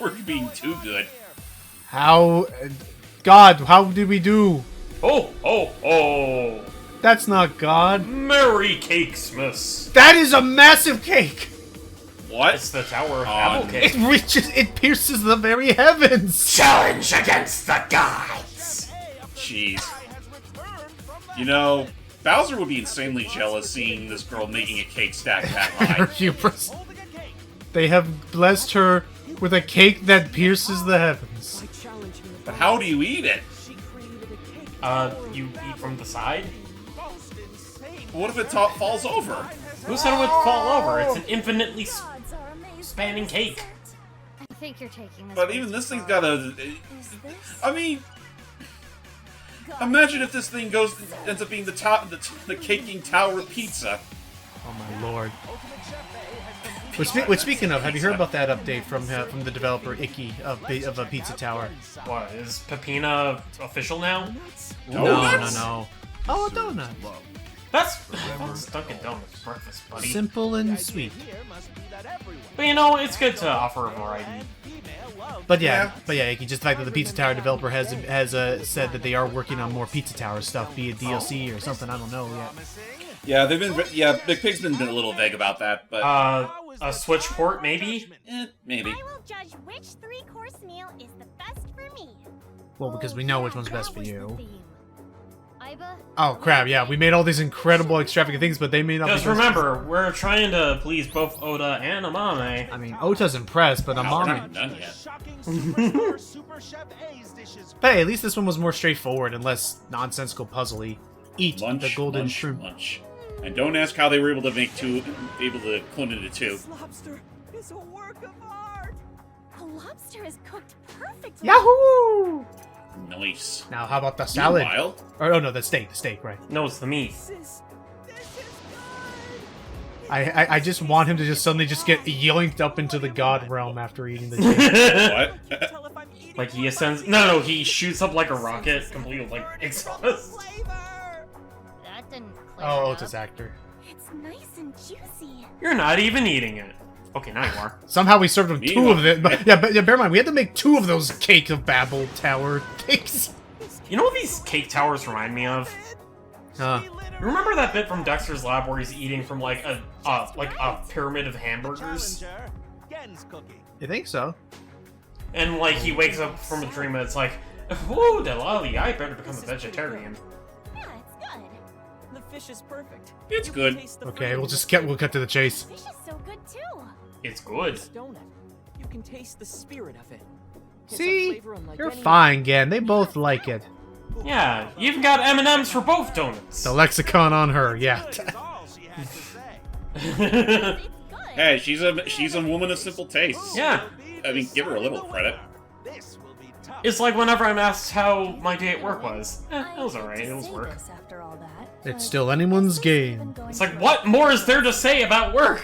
we're being too good. how. God, how did we do? Oh! That's not God. Merry Cakesmas. That is a massive cake. What? It's the Tower of Apple It Cake. it pierces the very heavens. Challenge against the gods. Jeez. You know, Bowser would be insanely jealous seeing this girl making a cake stack that Her high. hubris. They have blessed her with a cake that pierces the heavens. But how do you eat it? You eat from the side? What if it falls over? Who said it would fall over? It's an infinitely spanning cake. I think you're taking this. But even this thing's got a... I mean... Imagine if this thing ends up being the caking tower pizza. Oh my lord. Which speaking of, have you heard about that update from the developer Ikki of a Pizza Tower? What, is Pepina official now? No. Oh, donut. That's Dunkin' Donuts breakfast, buddy. Simple and sweet. But you know, it's good to offer a variety. But yeah, Ikki, just the fact that the Pizza Tower developer has said that they are working on more Pizza Tower stuff, be it DLC or something, I don't know yet. Yeah, Big Pig's been a little vague about that, but... A Switch port, maybe? Maybe. I will judge which 3-course meal is the best for me. Well, because we know which one's best for you. Oh crap! Yeah, we made all these incredible, extravagant things, but they may not. Just remember, we're trying to please both Oda and Amame. I mean, Ota's impressed, but We're not Amame. done yet. But hey, at least this one was more straightforward and less nonsensical puzzly. Eat the golden shroom. Lunch. And don't ask how they were able to clone into two. This lobster is a work of art. The lobster is cooked perfectly. Yahoo! Nice. Now, how about the salad? Meanwhile, Oh no, the steak, right? No, it's the meat. I just want him to just suddenly just get yoinked up into the god realm after eating the steak. what? Like he ascends. No, he shoots up like a rocket, complete with like exhaust. That didn't clear Oh, it Ota's up. actor. It's nice and juicy. You're not even eating it. Okay, now you are. Somehow we served him two Meanwhile- of it. But yeah, bear in mind, we had to make two of those cake of Babel tower cakes. You know what these cake towers remind me of? You remember that bit from Dexter's Lab where he's eating from like a pyramid of hamburgers? You think so? And like he wakes up from a dream and it's like, "Whoa, Delali, I better become a vegetarian." Yeah, it's good. The fish is perfect. It's You good. can taste the Okay, flavor. we'll cut to the chase. Fish is so good too. It's good. This donut. You can taste the spirit of it. It's a See? flavor unlike You're any fine, Gan. They both like it. Yeah, you even got M&Ms for both donuts. The lexicon on her, yeah. Hey, she's a woman of simple tastes. Yeah. I mean, give her a little credit. It's like whenever I'm asked how my day at work was. It was alright, it was work. After all that, It's still anyone's game. It's like, what more is there to say about work?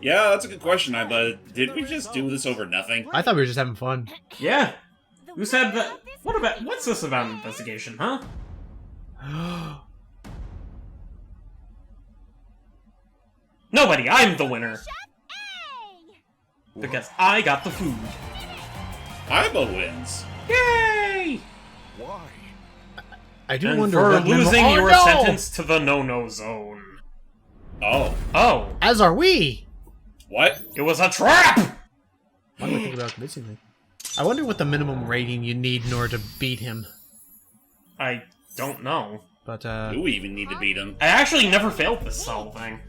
Yeah, that's a good question. Did we just do this over nothing? I thought we were just having fun. Yeah. Who said that? What's this about investigation, huh? Nobody, I'm the winner. Because I got the food. Aiba wins. Yay! Why? I do And wonder for what losing, Oh, you were no! sentenced to the no-no zone. Oh. Oh. As are we! What? It was a trap! Why do I think about convincing me? I wonder what the minimum rating you need in order to beat him. I don't know. But, Do we even need to beat him? I actually never failed this whole thing.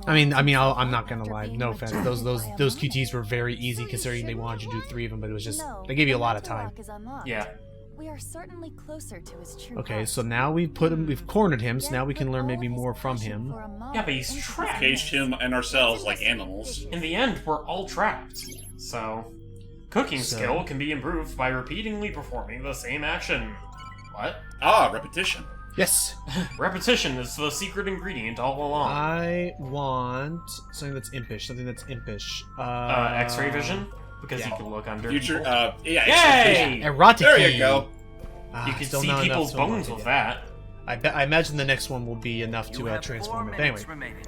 I'm not gonna lie. No offense. Those QTs were very easy considering they wanted you to do 3 of them, but it was just they gave you a lot of time. Yeah. We are certainly closer to his true Okay, heart. so now we've cornered him, so now we can learn maybe more from him. Yeah, but he's trapped. Caged him and ourselves like animals. In the end, we're all trapped. So, cooking skill can be improved by repeatedly performing the same action. What? Ah, repetition. Yes. Repetition is the secret ingredient all along. I want something that's impish. X-ray vision? Because you can look under Future, people. yeah. Yay! Erotic. There you go. You can see people's bones with that. I imagine the next one will be enough to transform it. Anyway.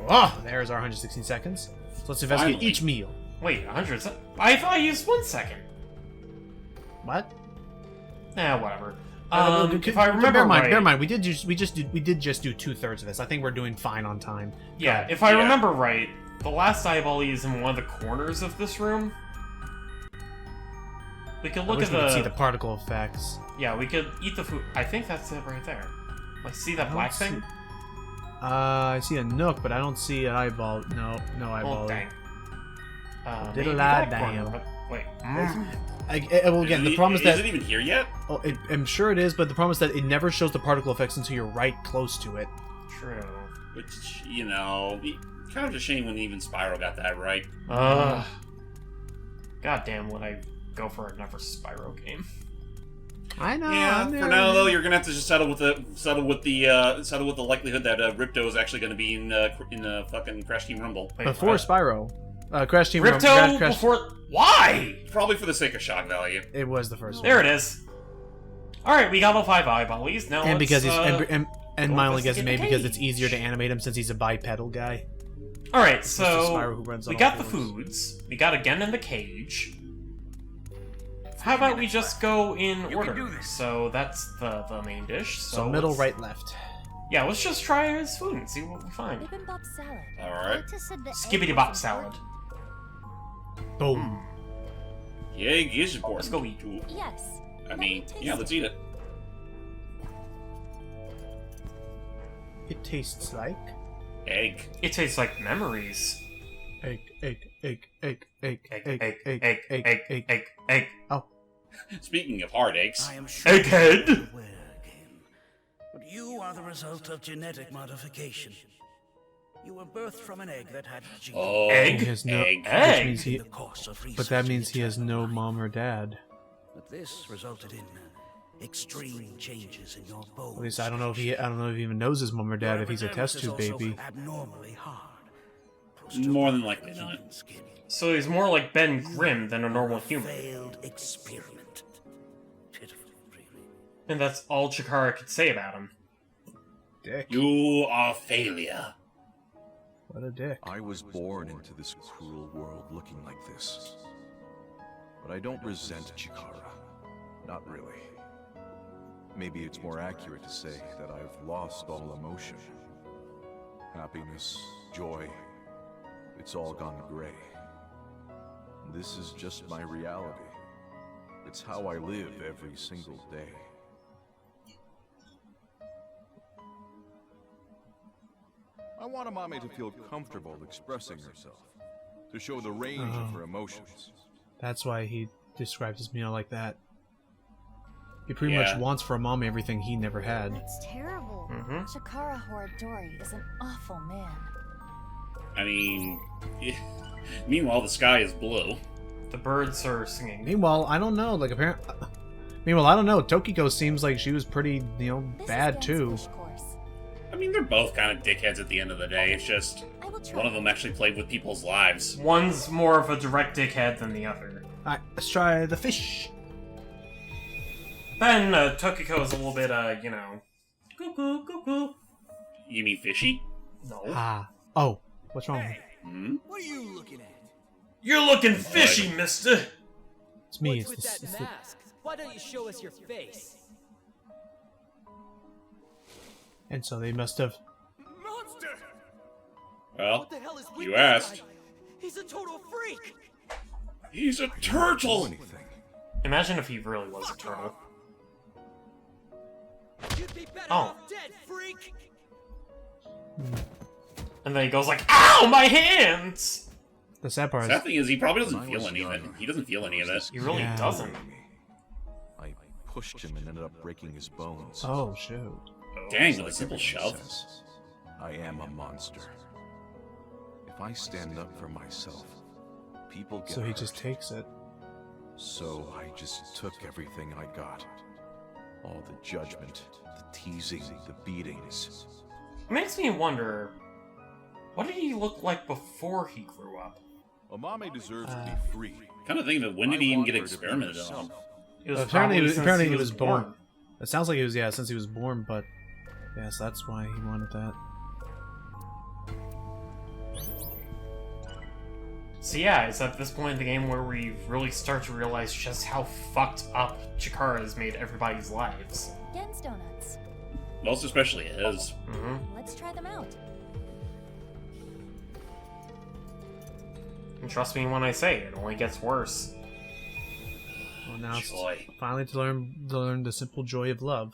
Oh, there's our 116 seconds. So let's investigate Finally. each meal. Wait, 100 I thought I used 1 second. What? Whatever. If I remember bear in right, mind, we did just do 2/3 of this. I think we're doing fine on time. yeah, if I remember right, the last eyeball is in one of the corners of this room. We could look I wish at we the could see the particle effects. Yeah, we could eat the food. I think that's it right there. Like, see that black thing? I see a nook, but I don't see an eyeball. No eyeball. Oh, dang. Diddle maybe la that damn. corner, but wait. Well, again, the problem is that it even here yet? Oh, I'm sure it is, but the problem is that it never shows the particle effects until you're right close to it. True. Which, kind of a shame when even Spyro got that right. God damn, would I go for another Spyro game? I know. Yeah, for now though, you're gonna have to just settle with the likelihood that Ripto is actually gonna be in fucking Crash Team Rumble. Wait, before what? Spyro. Crash Team Ripto Crash... before... Why? Probably for the sake of shock value. It was the first one. There it is. Alright, we got all 5 eyeballies. Now And because he's and my only investigate guess is maybe the because it's cage. easier to animate him since he's a bipedal guy. Alright, Mr. so Spyro who runs we on got all the fours. foods. We got again in the cage. How about we just go in order? So that's the main dish. So middle, let's- right, left. Yeah, let's just try his food and see what we find. Bibimbap salad. Alright. Skibbity bop salad. Boom. Yeah, egg is important. Let's go eat. Yes. I mean, yeah, let's eat it. it tastes like? Egg. It tastes like memories. Egg. Egg. Oh. Speaking of hard eggs. I am sure Egghead! you're aware, Game, but you are the result of genetic modification. You were birthed from an egg that had genes. Oh, Egg? He has no, egg. which means In he, the course of but that research means he has no determined mom or dad. But this resulted in extreme changes in your bones. At least I don't know if he even knows his mom or dad if he's a test tube baby. Abnormally hard. More than likely not. So he's more like Ben Grimm than a normal human. Failed experiment. Pitiful, really. And that's all Chikara could say about him. Dick. You are a failure. What a dick. I was born into this cruel world looking like this. But I don't resent Chikara. Not really. Maybe it's more accurate to say that I've lost all emotion. Happiness, joy, it's all gone gray. This is just my reality. It's how I live every single day. I want Amame to feel comfortable expressing herself, to show the range of her emotions. That's why he describes his meal like that. He pretty much wants for Amame everything he never had. That's terrible. Chikara Horadori is an awful man. I mean, meanwhile the sky is blue. The birds are singing. Meanwhile, I don't know. Like apparently, I don't know. Tokiko seems like she was pretty, bad too. I mean, they're both kind of dickheads at the end of the day. It's just one of them actually played with people's lives. One's more of a direct dickhead than the other. Alright, let's try the fish. Then Tokiko is a little bit, cuckoo, cuckoo. You mean fishy? No. Ah. Oh, what's wrong? What are you looking at? You're looking fishy, mister! It's me. What's with that mask? Why don't you show us your face? And so they must have. Monster! Well, What the hell is with you this asked. guy? He's a total freak! He's a turtle! Imagine if he really was a turtle. You'd be better Oh. off dead, freak! And then he goes like, OW, my hands! The sad part Sad thing is, he probably When doesn't I feel was any of it. young, He doesn't feel any of it. He really doesn't. I pushed him and ended up breaking his bones. Oh, shoot. Dang, with a simple shove. I am a monster. If I stand up for myself, people get So he hurt. just takes it. So I just took everything I got. All the judgment, the teasing, the beatings. It makes me wonder, what did he look like before he grew up? Amame deserves to be free. Kind of thinking of when did he even get experimented on? It was Apparently probably he was born. It sounds like it was, since he was born, but yes, that's why he wanted that. So yeah, it's at this point in the game where we really start to realize just how fucked up Chikara has made everybody's lives. Gen's donuts. Most especially his. Let's try them out. And trust me when I say it only gets worse. Well, now it's Joy. finally to learn the simple joy of love.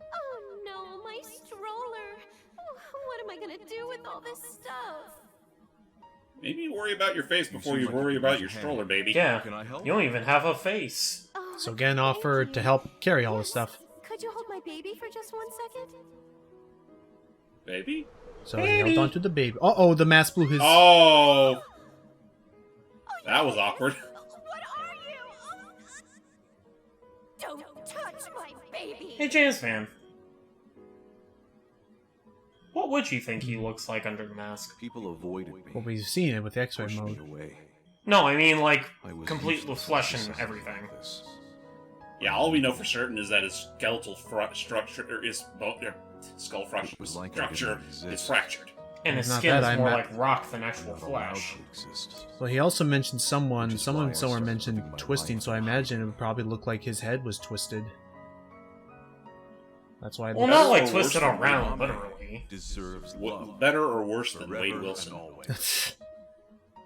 Oh no, my stroller! What am I gonna do with all this stuff? Maybe worry about your face before you worry about your stroller, baby. Yeah, Can I help? you don't even have a face. So Gen offered to help carry all this stuff. Could you hold my baby for just 1 second? Baby? So he held onto the baby. Uh-oh, the mask blew his... Oh! That was awkward. What are you? Don't touch my baby! Hey, James fan. What would you think he looks like under the mask? People avoided me. Well, we've seen it with the X-ray pushed me mode. away. No, I mean like I was complete with useless flesh to and something everything. like this. Yeah, all we know for certain is that his skeletal structure, or his skull It was like I didn't structure is exist. fractured. And his Not skin that is I more meant- like rock than actual I'm not allowed flesh. to exist. Well, he also mentioned someone Which is why I somewhere started mentioned living my twisting, life so I in imagine it would probably look like his head was twisted. That's why. Well, Better not like or twisted worse than around, Amame literally. Deserves love. Better or worse than forever Wade and Wilson? always.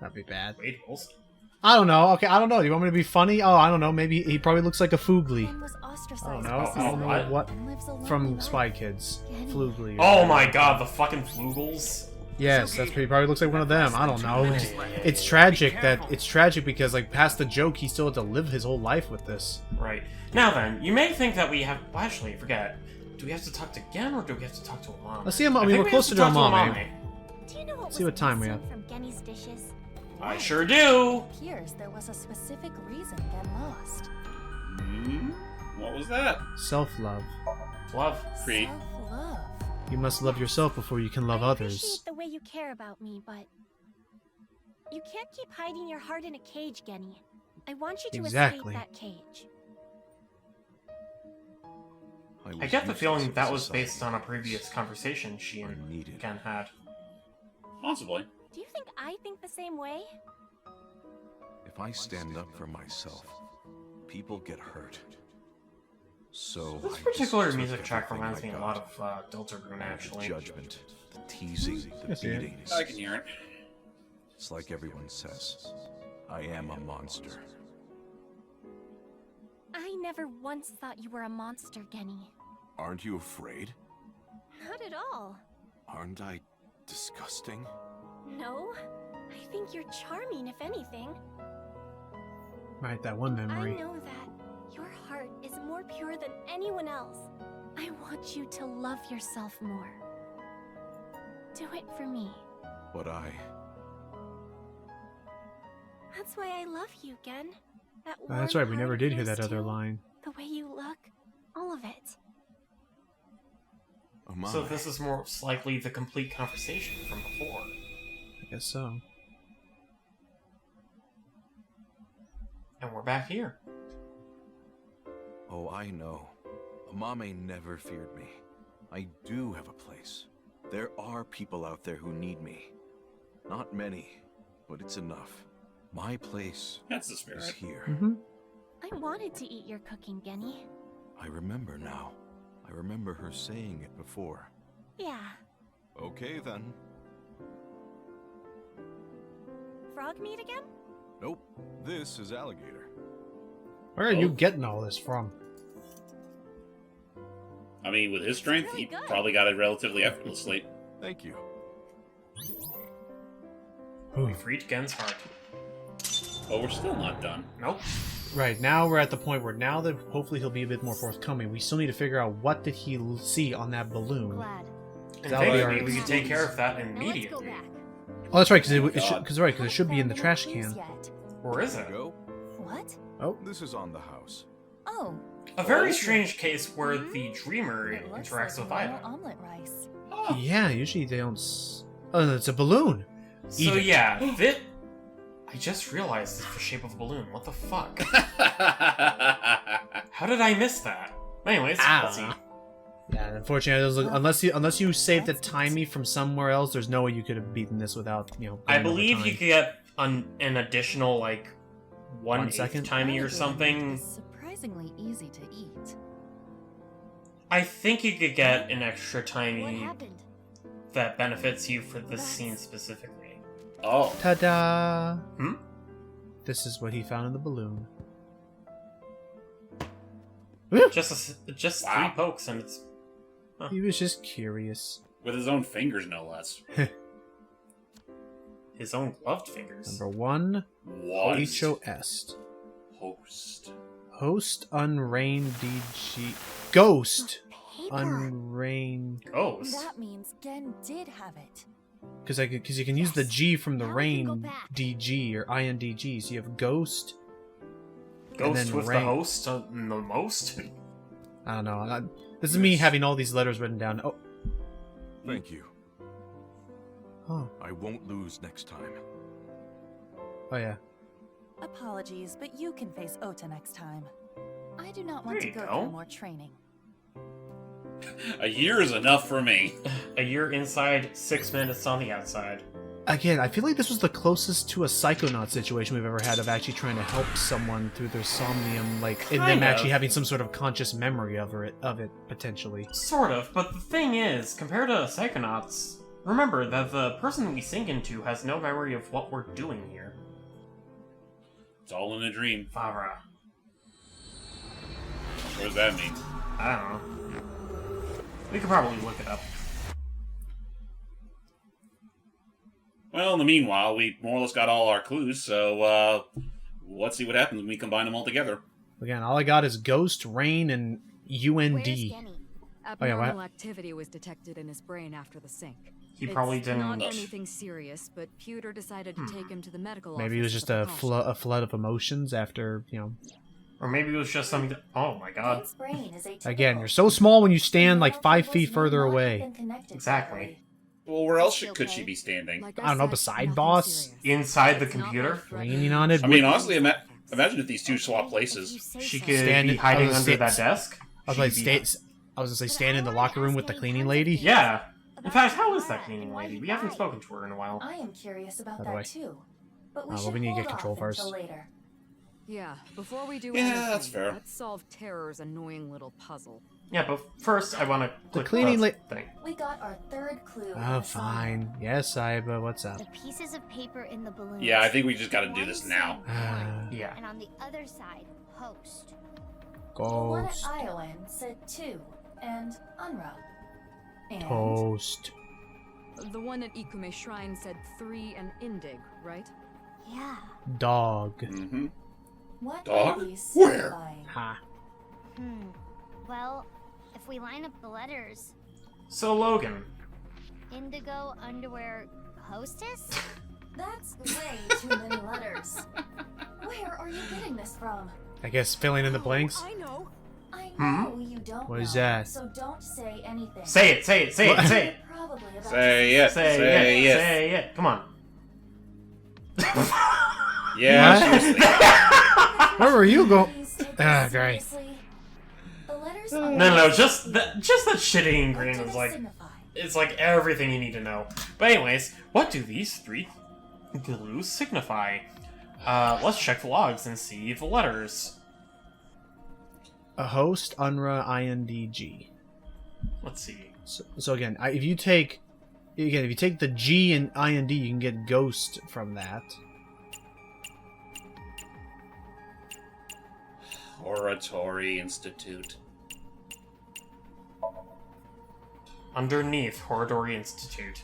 That'd be bad. Wade Wilson. I don't know. Okay, I don't know. Do you want me to be funny? Oh, I don't know. Maybe he probably looks like a Foogly. Ben was ostracized I don't by know. I don't know society what and lives alone from life. Spy Kids. Getting- Floogly. Oh my god, the fucking Flugels. Yes, that's he probably looks like one of them. I don't know. It's tragic because like past the joke, he still had to live his whole life with this. Right. Now then, you may think that we have... Well, actually, forget. Do we have to talk to Gen, or do we have to talk to Amame? Let's see him. I mean, think we're we closer have to talk Amame. Do you know what See what time we have. from Genny's dishes? I sure do! It appears there was a specific reason Gen lost. What was that? Self-love. Love. Free. Self-love. You must love yourself before you can love I others. appreciate the way you care about me, but you can't keep hiding your heart in a cage, Genny. I want you to Exactly. escape that cage. I get the feeling that was based on a previous conversation she and Gen had. Possibly. Do you think I think the same way? If I stand up for myself, people get hurt. So This I particular just music took track everything reminds I me a got. lot of Delta Rune, actually. The judgment, the teasing, the Yes, yeah. beatings. I can hear it. It's like everyone says, I am a monster. I never once thought you were a monster, Genny. Aren't you afraid? Not at all. Aren't I disgusting? No. I think you're charming, if anything. Right, that one memory. I know that your heart is more pure than anyone else. I want you to love yourself more. Do it for me. But That's why I love you, Gen. That Oh, that's right, we warm never heart did of hear yours, that other too. line. The way you look. All of it. So this is most likely the complete conversation from before. I guess so. And we're back here. Oh, I know. Amame never feared me. I do have a place. There are people out there who need me. Not many, but it's enough. My place That's the spirit. is here. I wanted to eat your cooking, Genny. I remember now. I remember her saying it before. Yeah. Okay then. Frog meat again? Nope. This is alligator. Where are you getting all this from? I mean, with his strength, really he good. probably got it relatively effortlessly. Thank you. We freed Gen's heart. But we're still not done. Nope. Right, now we're at the point where now that hopefully he'll be a bit more forthcoming, we still need to figure out what did he see on that balloon. Glad. And That would be maybe our- we can take care of that Now let's go immediately. back. Oh, that's right, because Oh my it should be in the trash can. Yet. Or is it? Go. What? Oh, This is on the house. Oh. A very strange case where the dreamer It looks interacts like with normal Ida. omelet rice. yeah. Usually they don't. Oh, it's a balloon. So Eat it. yeah, I just realized it's the shape of a balloon. What the fuck? How did I miss that? Anyways, let's see. Yeah, unfortunately, it doesn't look, unless you saved the timey from somewhere else, there's no way you could have beaten this without I going over believe time. you could get an additional like 1/8 second? timey or Alligator something. is surprisingly easy to eat. I think you could get an extra What timey happened? that benefits you for this scene specifically. Oh. Ta-da! Hmm? This is what he found in the balloon. Just Wow. 3 pokes and it's He was just curious. With his own fingers, no less. his own gloved fingers. Number 1, What? HOS. Host. Host Unrain DG. Ghost Paper. Unrain. Ghost. That means Gen did have it. Because you can use the G from the Now we can go rain back. DG or INDG. So you have Ghost. and Ghost then with rain. the host and the most. I don't know. This is me having all these letters written down. Oh. Thank you. Oh. I won't lose next time. Oh, yeah. Apologies, but you can face Ota next time. I do not want There to you go go. through more training. A year is enough for me. A year inside, 6 minutes on the outside. Again, I feel like this was the closest to a Psychonaut situation we've ever had of actually trying to help someone through their somnium, like, and them Kind actually of. having some sort of conscious memory of it, potentially. Sort of, but the thing is, compared to Psychonauts, remember that the person we sink into has no memory of what we're doing here. It's all in a dream. Favra. What does that mean? I don't know. We could probably look it up. Well, in the meanwhile, we more or less got all our clues, so let's see what happens when we combine them all together. Again, all I got is Ghost, Rain, and UND. Abnormal activity was detected in his brain after the sync. He probably It's didn't... not anything serious, but Pewter decided to take him to the medical office. Maybe it was just a flood of emotions after, Or maybe it was just something that... Oh my god. Again, you're so small when you stand like 5 feet further away. Exactly. Well, where else could she be standing? I don't know, beside boss? Inside the computer? Leaning on it? I mean, honestly, imagine if these two swap places. She could be hiding under that desk. I was gonna say stand in the locker room with the cleaning lady? Yeah. In fact, how is that cleaning lady? We haven't spoken to her in a while. I am curious about By the way. that too. But we Well, should we need to hold get control off first. until later. Yeah, before we do Yeah, anything, that's fair. let's solve Terror's annoying little puzzle. Yeah, but first I want to click cleaning thing. We got our third clue. Oh, fine. Yes, Aiba, what's up? The pieces of paper in the balloons. Yeah, I think we just gotta do this now. Yeah. And on the other side, host. The one at Ghost. Iowan said 2, and Unra. And Toast. The one at Ikume Shrine said 3 and Indig, right? Yeah. Dog. Mm-hmm. what Dog? are these Where? signifying? Ha. Well, if we line up the letters, So, Logan. indigo underwear hostess? That's way too many letters. Where are you getting this from? I guess filling in the blanks? I know. I know you don't What know, is that? so don't say anything. Say it, say it, say it, say it. You're probably about to Say it. Say Say it, it. say it. Come on. Yeah, What? seriously. Where were you going? Please take this Ah, great. seriously. The letters No, just that shitty green What do is they like... signify? It's like everything you need to know. But anyways, what do these 3 clues signify? Let's check the logs and see the letters. A host, Unra, INDG. Let's see. So again, if you take the G and IND, you can get Ghost from that. Oratory Institute. Underneath Horridori Institute.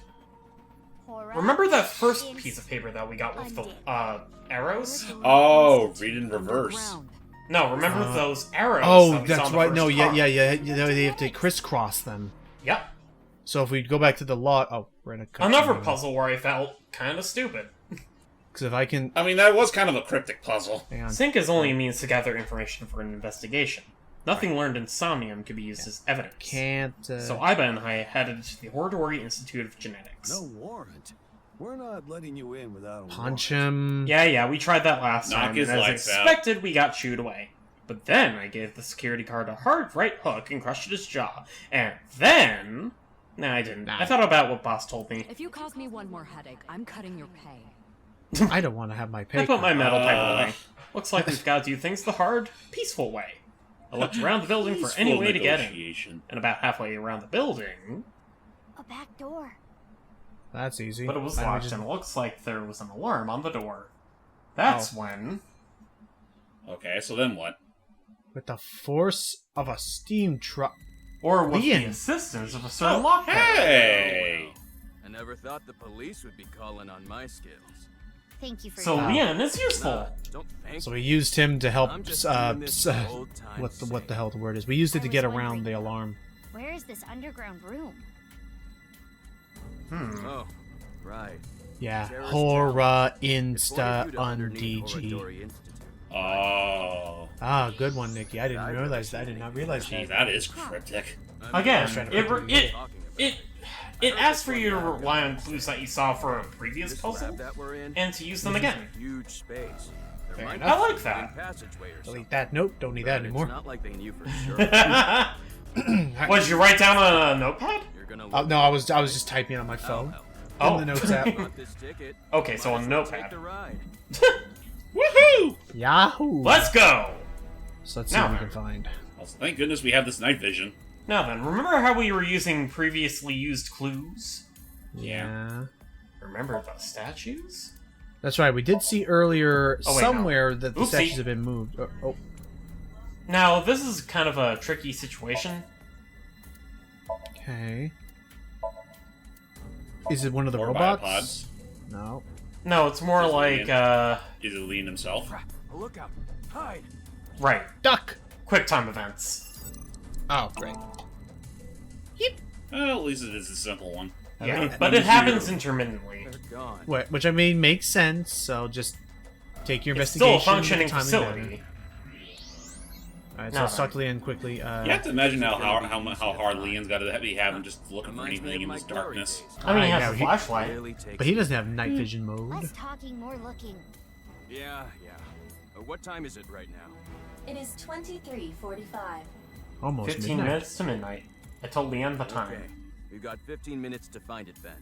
Hora Remember that first piece of paper that we got with the arrows? Oh, read in reverse. No, remember those arrows? Oh, that we saw that's in the right. first No, car? yeah. They have to crisscross them. Yep. So if we go back to the log, oh, we're in a cutscene Another now. puzzle where I felt kind of stupid. Because if I can, I mean, that was kind of a cryptic puzzle. hang on. Sync is only a means to gather information for an investigation. Nothing learned in Somnium could be used as evidence. Can't. So Aiba and I headed to the Horridori Institute of Genetics. No warrant. We're not letting you in without a Punch him. Yeah, we tried that last Knock time, his and as lights out. expected, we got shooed away. But then I gave the security guard a hard right hook and crushed his jaw. And then... Nah, I didn't. I thought about what Boss told me. If you cause me one more headache, I'm cutting your pay. I don't want to have my pay. I put my metal pipe away. Looks like we've got to do things the hard, peaceful way. I looked around the building for any Peaceful way to get in. negotiation. And about halfway around the building... A back door. That's easy. But it was Why don't we locked, just- and it looks like there was an alarm on the door. That's when... Okay, so then what? With the force of a steam truck. Or with the Ian. assistance of a certain Oh, lockpick. hey! I never thought the police would be calling on my skills. Thank you for So your Leon is useful. Nah, don't thank So me. we used him to help. I'm just doing this for old times' What the hell the word is? We used it to get around the alarm. Where is this underground room? Oh, right. Yeah, Terrorist Hora It's one of Insta you to underneath UNDG. Horridori Institute. Oh. Ah, good one, Nikki. I didn't realize that. I did not realize Gee, that. that is cryptic. Again, trying to put it asks for you to rely on clues that you saw for a previous This puzzle, lab that we're in and to use them again. huge space. There Fair might enough. I like be a that. passageway or something. Delete that. Nope, don't need that But anymore. It's not like they knew for sure. What, did you write down on a notepad? You're gonna Oh, no, I was just typing on my phone. Oh. In the notes app. want this ticket. Okay, so Might on as well notepad. Take the ride. Woohoo! Yahoo! Let's go! So let's see Now what we then. can find. Well, thank goodness we have this night vision. Now then, remember how we were using previously used clues? Yeah. Remember the statues? That's right. We did see earlier Oh, wait, somewhere no. that the Oopsie. statues have been moved. Oh. Now, this is kind of a tricky situation. Okay. Is it one of the Or robots? biopods. No. No, it's more like, Is it Lean himself? Look out! Hide! Right. Duck! QuickTime events. Oh, great. Well, at least it is a simple one. Yeah, but it happens intermittently. They're gone. Which I mean makes sense, so just take your It's still investigation. a functioning in a timely facility. manner. Alright, No, so suck Leon quickly. You have to imagine how hard Leon's got to be having just looking for anything in this darkness. I mean, he has know, a he- flashlight. But he doesn't have night vision mode. Less talking, more looking. Yeah. What time is it right now? It is 23:45. Almost 15 midnight. minutes to midnight. I told Leon the time. Okay. We've got 15 minutes to find it, Ben.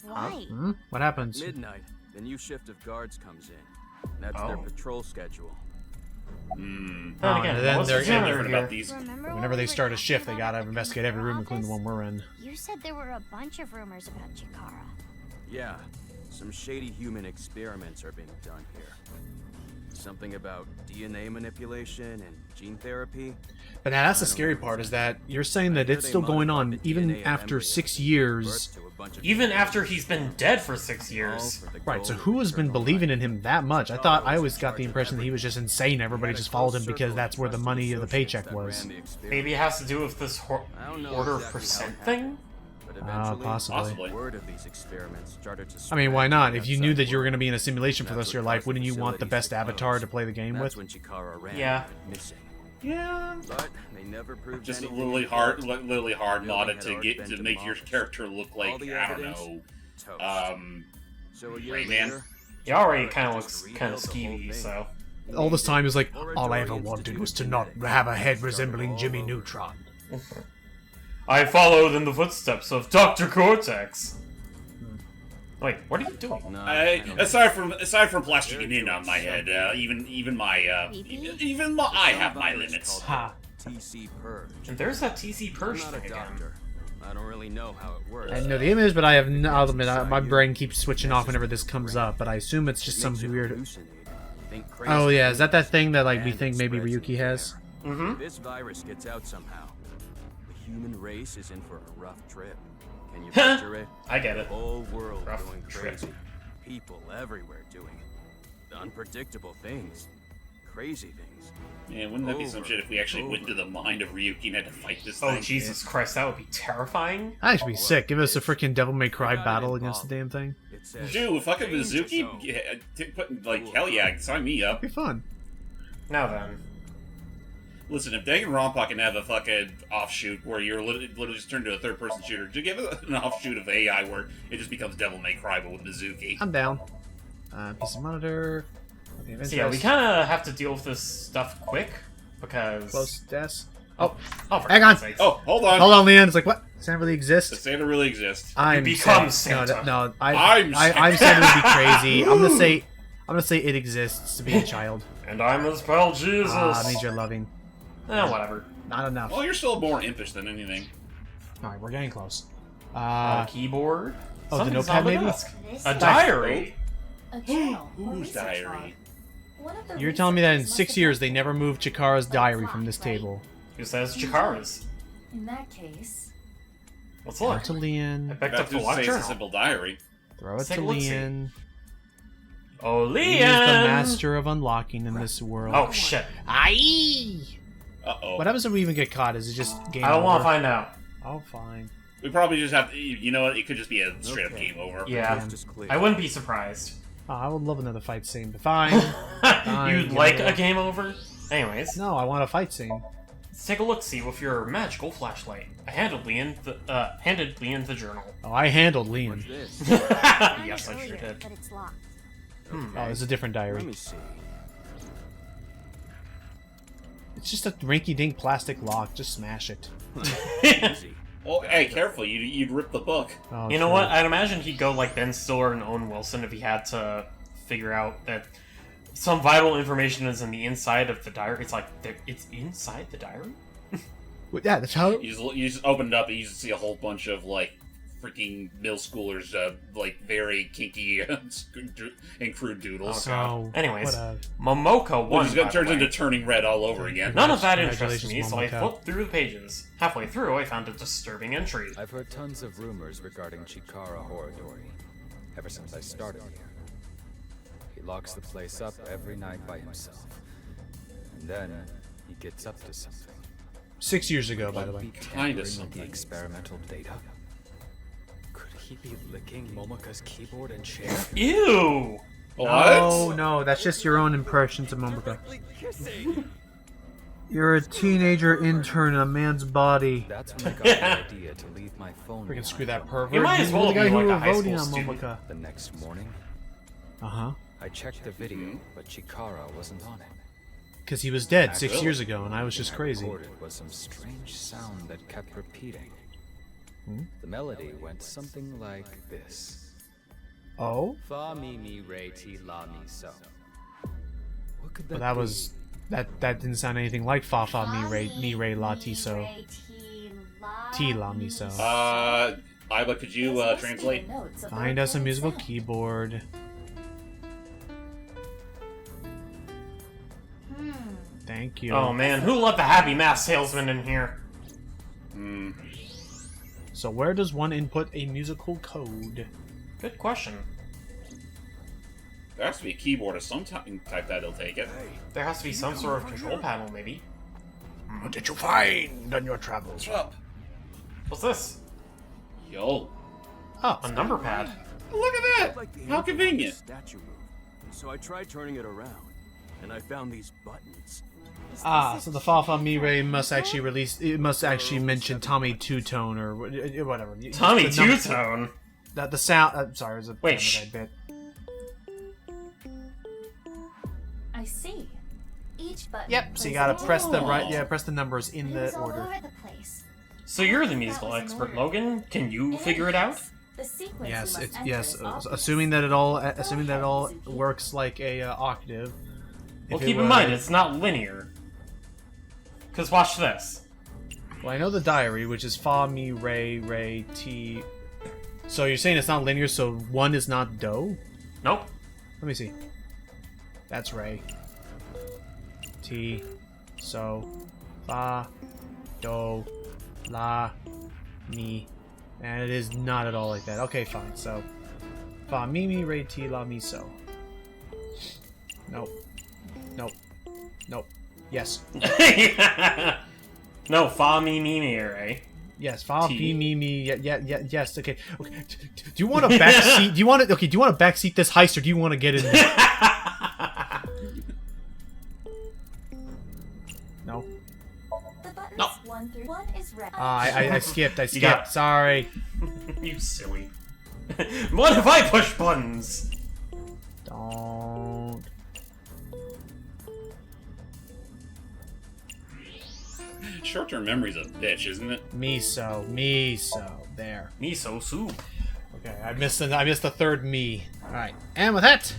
Why? Hmm? What happens? Midnight, the new shift of guards comes in. That's their Oh. patrol schedule. Then Oh, again, and then what's they're the gender Heard here? about these. Remember Whenever when they we start were a shift, they talking gotta about the investigate every room, including the office? one we're in. You said there were a bunch of rumors about Chikara. Yeah, some shady human experiments are being done here. Something about DNA manipulation and gene therapy. But now that's the scary part, is that you're saying that it's still going on even after 6 years. Even after he's been dead for 6 years. Right, so who has been believing in him that much? I always got the impression that he was just insane. Everybody just followed him because that's where the money of the paycheck was. Maybe it has to do with this order of percent thing? Possibly. Word of these experiments started to I mean, why spread not? If you knew outside that you were world. going to be in a simulation for the rest of your life, wouldn't you want the best avatar to play the game with? That's when Chikara ran Yeah. missing. Yeah. But they never proved Just anything literally in hard, court. literally hard The building modded had to already get been to make your demolished. character look like All the I don't evidence, know, toast. So a year Rayman. later, He already kind of just looks kind of rebuilt the whole skeevy, thing. so. All this time is like, all I ever wanted was to not have a head resembling Jimmy Neutron. I followed in the footsteps of Dr. Cortex. Wait, what are you doing? No, aside from plasticing in on my head, even my I have my limits. Ha. TC Purge. And there's that TC Purge I'm not thing a again. doctor. I don't really know how it works. I know the image, but I have no, I'll admit, my brain keeps switching off whenever this comes up, but I assume it's just some Makes you weird... hallucinate. Think crazy Oh yeah, is things, that thing that like we and think it maybe spreads in Ryuki the has? air. Mm-hmm. If this virus gets out somehow, the human race is in for a rough trip. Can you picture it? I get The it. whole world Rough going trip. crazy. People everywhere doing unpredictable things. Crazy things. Man, wouldn't that be some shit if we actually went to the mind of Ryuki and had to fight this thing? Oh, Jesus Christ, that would be terrifying. That'd actually be sick. Give us a freaking Devil May Cry battle against the damn thing. It says, Dude, fucking "Change Mizuki, zone." like, hell yeah, sign me up. It'd be fun. Now then. Listen, if Danganronpa can have a fucking offshoot where you're literally just turned into a third-person shooter, to give it an offshoot of AI where it just becomes Devil May Cry but with Mizuki. I'm down. Piece of monitor. So yeah, we kind of have to deal with this stuff quick, because... Close desk. Oh, for hang on. God's sakes. Oh, hold on. Hold on, Leon. It's like, what? Santa really exists? Does Santa really exist? I'm become sad. Santa. No, I'm I'm Santa would be crazy. I'm gonna say it exists to be a child. And I'm his pal Jesus. That means you're loving. Whatever. Not enough. Well, you're still more impish than anything. Alright, we're getting close. Keyboard. Oh, the Something's notepad on the maybe? desk. This A is diary. a journal or Whose research diary? log. One of the You're telling me that in researchers 6 must years have they never moved Chikara's diary from this table. Who says Chikara's? In that case, Let's Throw look. it to Leon. I picked That's up the who's watch saying it's a journal. simple diary. Throw it Let's take to a look-see. Leon. Oh, Leon! He is the master of unlocking in this world. Oh, shit. Aye! Uh-oh. What happens if we even get caught? Is it just game I don't want to over? find out. Oh, fine. We probably just have to, you know what, it could just be a straight-up game over. Yeah. I wouldn't be surprised. Oh, I would love another fight scene, but fine. Fine, You'd give like it a game over? Anyways, No, I want a fight scene. let's take a look-see with your magical flashlight. I handed Leon the journal. Oh, I handled Leon. Yes, I sure did. But it's locked. Oh, it's a different Let diary. me see. It's just a rinky-dink plastic lock. Just smash it. Easy. Oh, hey, careful, you'd rip the book. Oh, You know true. what? I'd imagine he'd go like Ben Stiller and Owen Wilson if he had to figure out that some vital information is in the inside of the diary. It's like, it's inside the diary? Yeah, that's how... You just open it up and you just see a whole bunch of, like, freaking middle schoolers, like, very kinky and crude doodles. So, Anyways, what Momoko won. Which turns into turning red all over again. None of that interests me, Congratulations, so I Momoko. flipped through the pages. Halfway through, I found a disturbing entry. I've heard tons of rumors regarding Chikara Horodori, ever since I started here. He locks the place up every night by himself. And then, he gets up to something. 6 years ago, by the way. Kind of The something. experimental data? Could he be licking Momoka's keyboard and chair? Ew! Oh no, that's just your own impressions of Momoko. You're a teenager intern in a man's body. That's when I got the idea to leave my phone. Freaking screw that pervert. You might as well You're the guy be who like were a high voting school on student. Momoko. The next morning, Uh-huh. I checked the video, but Chikara wasn't on it. Because he was dead 6 Actually, years ago, and I was just what crazy. recorded was some strange sound that kept repeating. Hmm? The melody went something like this. Oh? Fa mi mi re ti la mi so. What could that But that be? was... That didn't sound anything like Fa Fa Mi Re La Ti So. Ti La Mi So. Iba, could you translate? Find us a musical keyboard. Thank you. Oh man, who let the happy mask salesman in here? So where does one input a musical code? Good question. There has to be a keyboard of some type that'll take it. There has to be some sort of control panel, maybe. What did you find on your travels? What's up? What's this? Yo. Oh, a number pad. Look at that! How convenient. Statue move. So I tried turning it around, and I found these buttons. Ah, so the Fa Fa Mi Re must actually release. It must actually mention Tommy Two Tone or whatever. Tommy The number- Two Tone. The sound. Sorry, it was a Wait, Family Guy bit. I see. Each button. Yep. So you plays gotta a press the role. right. Yeah, press the numbers in the Moves all order. over the place. So you're the musical expert, Logan. Can you figure it out? The sequence Yes, you must it's enter yes. is obvious. Assuming that it all works like a octave. Well, If it keep in was- mind, it's not linear. Because watch this. Well, I know the diary, which is Fa Mi Re Re Ti. So you're saying it's not linear, so one is not Do? Nope. Let me see. That's Re. Ti. So. Fa. Do. La. Mi. And it is not at all like that. Okay, fine. So. Fa Mi Mi Re Ti La Mi So. Nope. Nope. Nope. Yes. No, Fa Mi Mi Mi Re. Yes, Fa T. Mi Mi Mi. Yes. Okay. Okay. Do you want a backseat? Do you want to? Okay. Do you want to backseat this heist, or do you want to get in there? No. The buttons No. 1 through 1 is red. I skipped. I You skipped. got- Sorry. You silly. What if I push buttons? Don't. Short-term memory's a bitch, isn't it? Miso. There. Miso soup. Okay. I missed the third me. All right. And with that,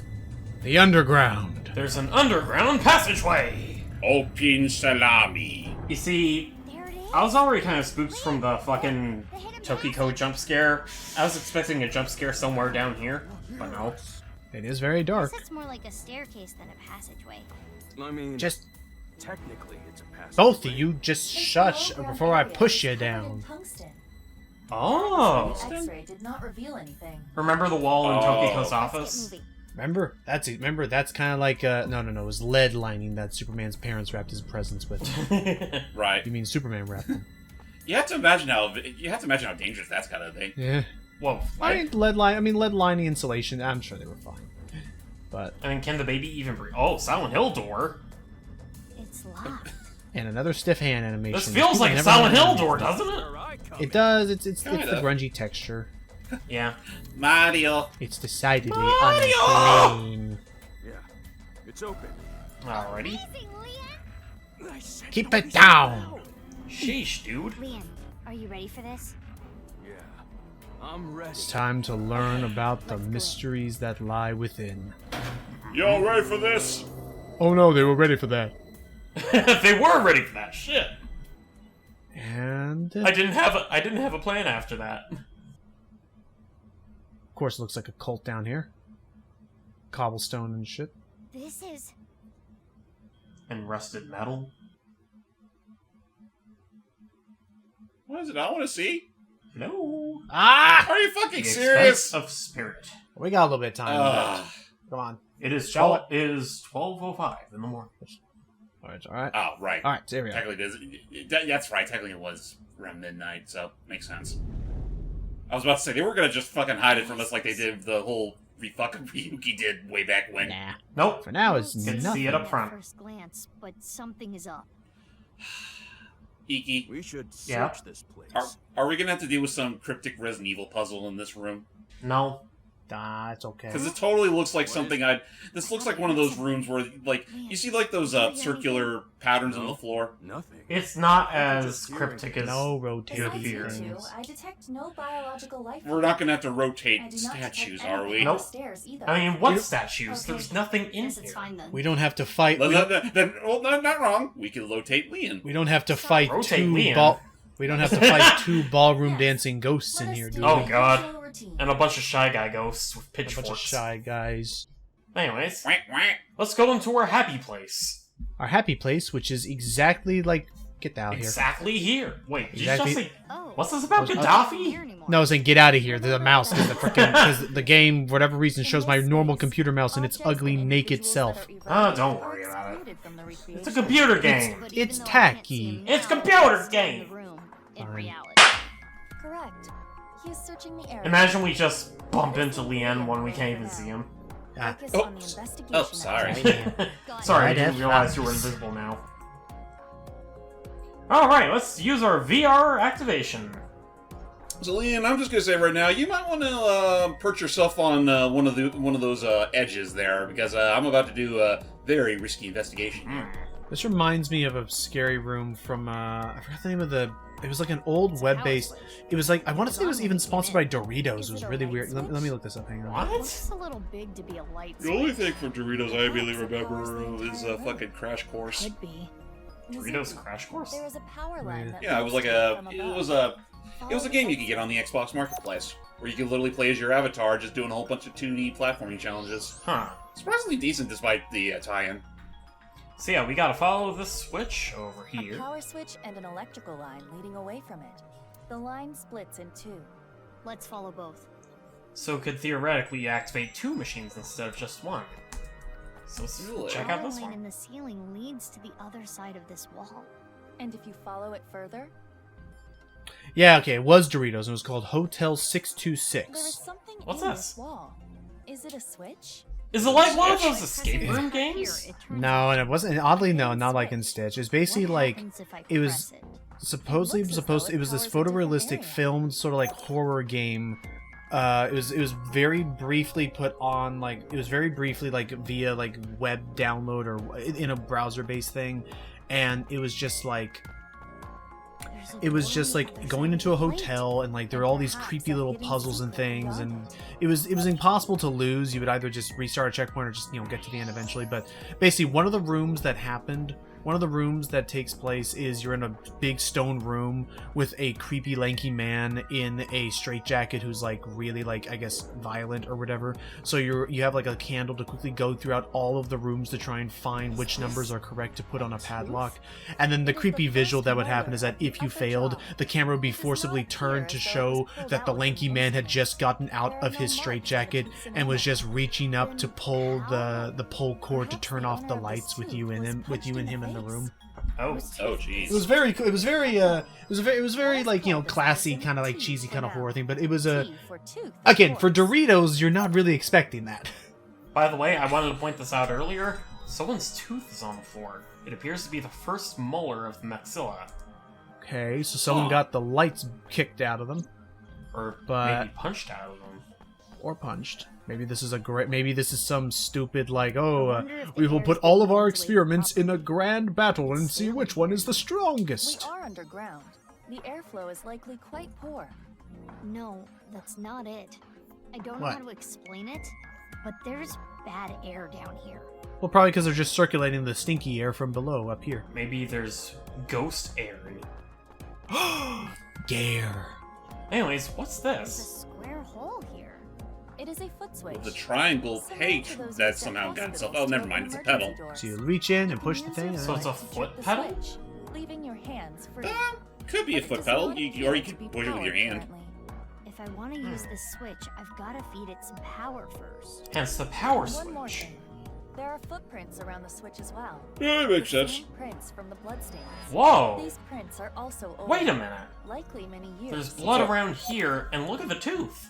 the underground. There's an underground passageway. Open salami. You see, I was already kind of spooked from the fucking Tokiko jump scare. I was expecting a jump scare somewhere down here, but no. It is very dark. It's more like a staircase than a passageway. I mean, Just technically, it's a passage. both of you, just shush before I push you down. Tungsten. Oh. The X-ray did not reveal anything. Remember the wall in Oh. Tokiko's Let's get office? moving. Remember that's kind of like no, it was lead lining that Superman's parents wrapped his presents with. Right. You mean Superman wrapped them? You have to imagine how dangerous that's kind of thing. Yeah. Whoa. I mean lead lining insulation. I'm sure they were fine. But I mean, can the baby even breathe? Oh, Silent Hill door. It's locked. and another stiff hand animation. This feels like a Never Silent mind. Hill door, doesn't it? It does. It's the Kinda. grungy texture. Yeah. Mario. It's decidedly Mario! unclean. Yeah, it's open. Alrighty. Keep it down. Sheesh, dude. Liam, are you ready for this? Yeah, I'm ready. It's time to learn about the mysteries that lie within. Y'all ready for this? Oh no, they were ready for that. They were ready for that shit. And I didn't have a plan after that. course, it looks like a cult down here. Cobblestone and shit. This is... And rusted metal. What is it? I want to see. No. Ah! Are you fucking The serious? Expense of Spirit. We got a little bit of time left. Come on. It is Show it. 12:05 in the morning. Alright, alright. Oh, right. Alright, so here we are. Technically, that's right. Technically, it was around midnight, so makes sense. I was about to say, they were going to just fucking hide it from us like they did the whole fucking Ryuki did way back when. Nah. Nope. For now, it's Can nothing. see it up front. First glance, but something is up. Ikki. We should search Yeah. this place. Are we going to have to deal with some cryptic Resident Evil puzzle in this room? No. Nah, it's okay. Because it totally looks like something I'd... This looks like one of those rooms where, like, you see, like, those circular patterns on the floor? Nothing. It's not as cryptic as No it rotating appears. things. I detect no biological life. We're not going to have to I rotate do not statues, detect are we? anything Nope. upstairs either. I mean, what You- statues? Okay. There's nothing in Guess it's here. fine then. We don't have to fight. Well, not wrong. We can rotate Leon. We don't have to fight Rotate two Leon. We don't have to fight two ballroom dancing ghosts in here, do we? Oh god. And a bunch of Shy Guy ghosts with A bunch of pitchforks. shy guys. Anyways, Whack, whack. let's go into our happy place. Our happy place, which is exactly like... Get out here. Exactly here. Wait, did Exactly- you just say... Oh, What's this about Here Gaddafi? anymore. No, I was saying get out of here. The mouse, because the game, for whatever reason, shows my normal computer mouse in its ugly, naked self. Oh, don't worry about it. It's a computer game. But It's even though I can't see tacky. him It's now, computer he's still in game. the room, in Fine. reality. Correct. He is searching the area. Imagine we just bump into Leanne when we can't even see him. Ah. Focus Oh, on the investigation oh, sorry. activity. Sorry, I Right didn't at realize you were invisible now. Alright, let's use our VR activation. So, Leon, I'm just gonna say right now, you might want to perch yourself on one of those edges there, because I'm about to do a very risky investigation. This reminds me of a scary room from, I forgot the name of the... It was like an old web-based... It was like, I want to say it was even sponsored by Doritos. It was really weird. Let me look this up, hang on. What? Looks a little big to be a light The only switch. thing from Doritos I really remember is fucking Crash Course. Could be. Doritos Crash Course? There is a power line that Yeah, it was like flows a from it was a game you could get on the Xbox Marketplace, where you could literally play as your avatar, just doing a whole bunch of 2D platforming challenges. Huh. Surprisingly decent despite the tie-in. So yeah, we gotta follow this switch over A here. power switch and an electrical line leading away from it. The line splits in two. Let's follow both. So could theoretically activate two machines instead of just one. So let's Really? check out this The line in one. the ceiling leads to the other side of this wall. And if you follow it further, Yeah, okay, it was Doritos. It was called Hotel there is 626. something What's in this? this wall. Is it a switch? Is it like one of Switch? those escape room games? Here, it turns No, out and it wasn't. Oddly, no, not like in Stitch. It's basically what like happens if I it was press it? supposedly It looks as though it it was this powers a different photorealistic area. filmed sort of like horror game. It was very briefly put on like via like web download or in a browser based thing, and it was just like going into a hotel and like there were all these creepy little puzzles and things, and it was impossible to lose. You would either just restart a checkpoint or just get to the end eventually. But basically, one of the rooms that takes place is you're in a big stone room with a creepy lanky man in a straitjacket who's like really like I guess violent or whatever. So you have like a candle to quickly go throughout all of the rooms to try and find which numbers are correct to put on a padlock. And then the creepy visual that would happen is that if you failed, the camera would be forcibly turned to show that the lanky man had just gotten out of his straitjacket and was just reaching up to pull the pull cord to turn off the lights with you and him in the room. Oh, jeez. It was very cool. It was very like classy, kind of like cheesy kind of horror thing. But it was again for Doritos, you're not really expecting that. By the way, I wanted to point this out earlier. Someone's tooth is on the floor. It appears to be the first molar of the maxilla. Okay, so someone got the lights kicked out of them, Or But- maybe punched out of them. or punched. Maybe this is some stupid like, we will put all of our experiments in a grand battle and see which one is the We strongest. are underground. The airflow is likely quite poor. No, that's not it. I don't know What? how to explain it, but there's bad air down here. Well, probably because they're just circulating the stinky air from below up here. Maybe there's ghost air. Gare. Anyways, what's There's a this? square hole here. It is a foot switch. The triangle page that somehow got itself. Oh, never mind. It's a pedal. So you reach in and push the thing. So it's a foot pedal? Leaving your hands free. Could be a foot pedal, or you could push it with your hand. If I want to use this switch, I've got to feed it some power first. Hence the power One more switch. thing. There are footprints around the switch as well. Yeah, that makes sense. Same prints from the bloodstains. Whoa! These prints are also old. Wait a minute. Likely many years. There's blood around here, and look at the tooth.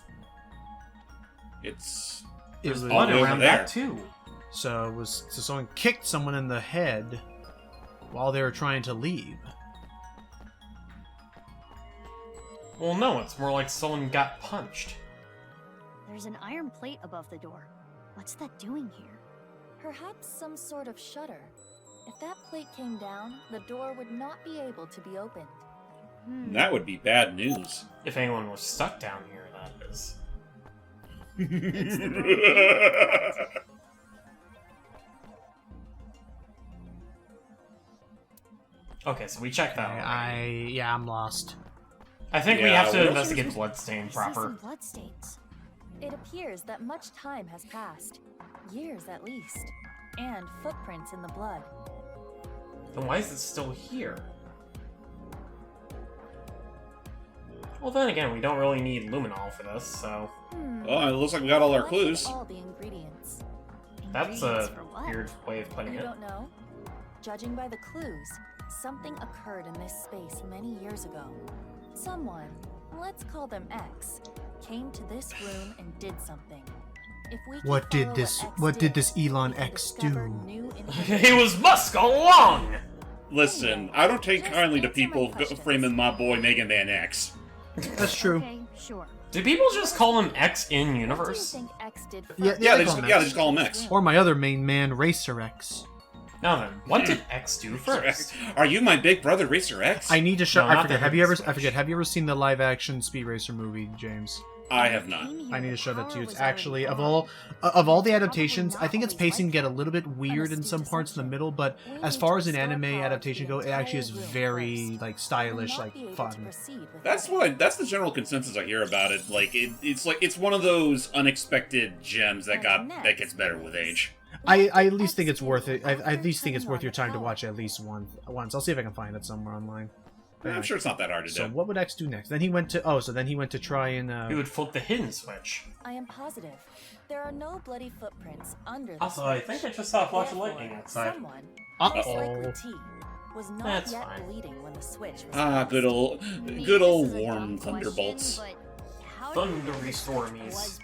There's blood around that too. So someone kicked someone in the head while they were trying to leave. Well, no, it's more like someone got punched. There's an iron plate above the door. What's that doing here? Perhaps some sort of shutter. If that plate came down, the door would not be able to be opened. That would be bad news. If anyone was stuck down here, that is. Okay, so we checked that one. Yeah, I'm lost. I think we have to investigate bloodstain proper. Bloodstains. It appears that much time has passed. Years at least. And footprints in the blood. Then why is it still here? Well, then again, we don't really need luminol for this, so... Oh, it looks like we got all our Let's clues. get all the ingredients. That's a weird way of putting You it. don't know? Judging by the clues, something occurred in this space many years ago. Someone, let's call them X, came to this room and did something. If we can What did follow this? X What did did, this Elon we can X discover do? new He was Musk all along! Listen, I don't take kindly to people framing my boy Mega Man X. That's true. Okay, sure. Do people just call him X in universe? What do you think X did Yeah, first? they just call him X. Or my other main man, Racer X. Now then, what did X do first? Are you my big brother, Racer X? I need to show. No, I not forget. the Have you ever? Switch. I forget. Have you ever seen the live-action Speed Racer movie, James? I have not. I need to show that to you. It's actually of all the adaptations, I think its pacing get a little bit weird in some parts in the middle, but as far as an anime adaptation go, it actually is very like stylish, like fun. That's the general consensus I hear about it. Like it's one of those unexpected gems that gets better with age. I at least think it's worth it. I at least think it's worth your time to watch at least once. I'll see if I can find it somewhere online. I'm sure it's not that hard to do. So what would X do next? Then he went to try and He would flip the hidden switch. I am positive. There are no bloody footprints under the Also, I think I just saw a flash of lightning outside. Someone, Uh-oh. most likely T, was not That's yet fine. bleeding when the switch was Ah, pressed. good old warm thunderbolts. Thundery stormies.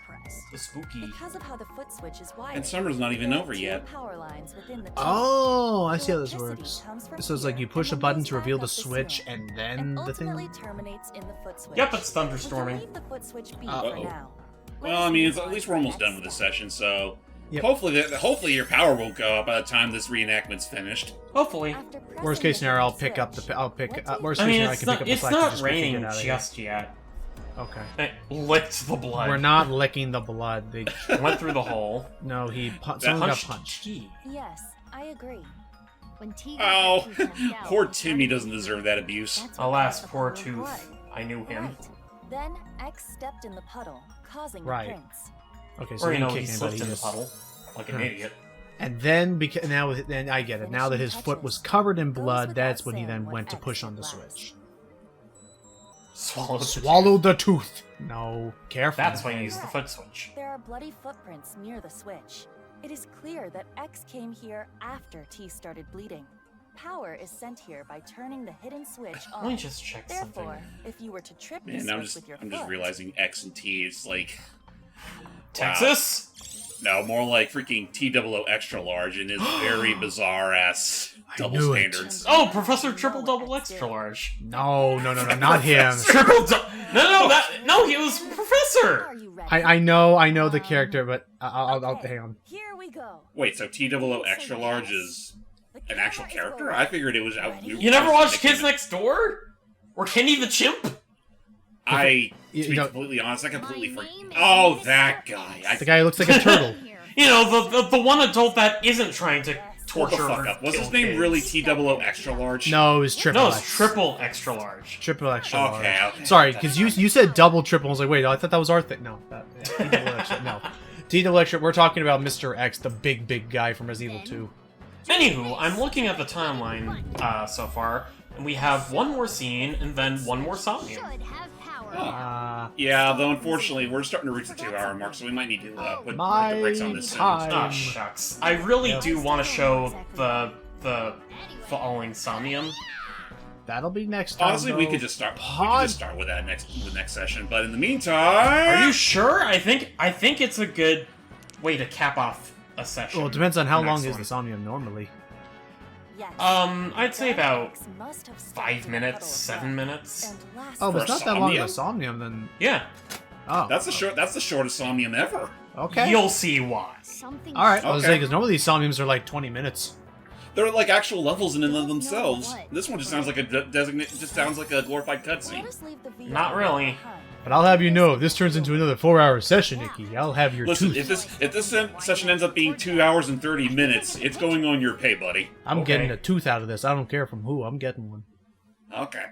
The spooky. Because of how the foot switch is wired, And summer's not even there are over two yet. power lines within the Oh, I see how this Electricity works. comes from So it's like here you push a and button moves to reveal back the up switch, ceiling, and then and the ultimately thing. terminates in the foot switch. Yep, it's We can thunderstorming. leave the foot switch be Uh-oh. for now. Well, I mean, at least we're almost done with this session, so Yep. hopefully your power won't go up by the time this reenactment's finished. Hopefully. Worst case scenario, I'll pick up the. Worst I case mean, scenario, I it's can not, pick up the it's slack not to just quickly raining get out of here. just yet. Okay. It licked the blood. We're not licking the blood. They went through the hole. No, someone got punched punched. T. Yes, I agree. When T Oh, poor Timmy doesn't deserve that abuse. Alas, poor Tooth. I knew him. Right. Then X stepped in the puddle, causing Right. the prints. Okay, so Or, he you know, didn't he kick slipped anybody. in the just- puddle. Like an Huh. idiot. And then, then I get it. Now that his foot was covered in blood, that's when he then went to push on the switch. Swallow the tooth. No, careful. That's why you use the foot switch. There are bloody footprints near the switch. It is clear that X came here after T started bleeding. Power is sent here by turning the hidden switch on. Let me just check Therefore, something. if you were to trip the Man, switch with your I'm just foot, realizing X and T is like Texas? No, more like freaking TOO extra large and his very bizarre ass double knew it. standards. Oh, Professor Triple Double Extra Large. No, not him. No, he was Professor. I know the character, but I'll hang on. Here we go. Wait, so TOO extra large is an actual character? I figured it was out. You never watched Kids Next Door? Or Kenny the Chimp? To be completely honest, I completely forgot. Oh, that guy. The guy who looks like a turtle. You know, the one adult that isn't trying to Hold the torture fuck or up. Was kill his name kids. really T-double-O extra large? No, it was triple. No, it's X. triple extra large. Triple extra large. Okay. Sorry, because you said double triple. I was like, wait, I thought that was our thing. No, T double extra. No, T double extra. We're talking about Mr. X, the big guy from Resident Evil 2. Anywho, I'm looking at the timeline so far, and we have one more scene and then one more somnium. Yeah, though unfortunately we're starting to reach the 2-hour mark, so we might need to put the brakes on this soon. Ah, shucks. I really do want to show the following somnium. That'll be next time. Honestly, we could just start. We could just start with that the next session. But in the meantime, are you sure? I think it's a good way to cap off a session. Well, it depends on how long one. is the somnium normally. I'd say about 5 minutes, 7 minutes. Oh, but it's not that long of a Somnium? somnium then. Yeah. Oh. That's the shortest somnium ever. Okay. You'll see why. All right. I was saying because normally these somniums are like 20 minutes. They're like actual levels in and of themselves. This one just sounds like a just sounds like a glorified cutscene. Not really. But I'll have you know, if this turns into another 4-hour session, Ikki, I'll have your Listen, tooth. if this session ends up being 2 hours and 30 minutes, it's going on your pay, buddy. I'm getting a tooth out of this. I don't care from who. I'm getting one. Okay.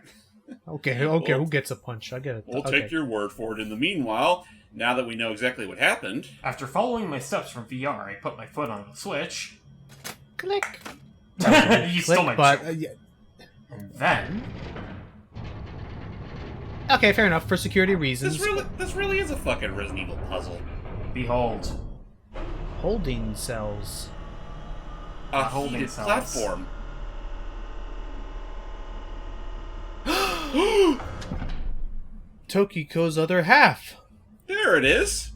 Okay. Well, who gets a punch? I get it. We'll take your word for it. In the meanwhile, now that we know exactly what happened, After following my steps from VR, I put my foot on the switch. Click. You stole my but, joke. yeah. And then... Okay, fair enough. For security reasons. this really is a fucking Resident Evil puzzle. Behold. Holding cells. A holding heated cells. platform. Tokiko's other half. There it is.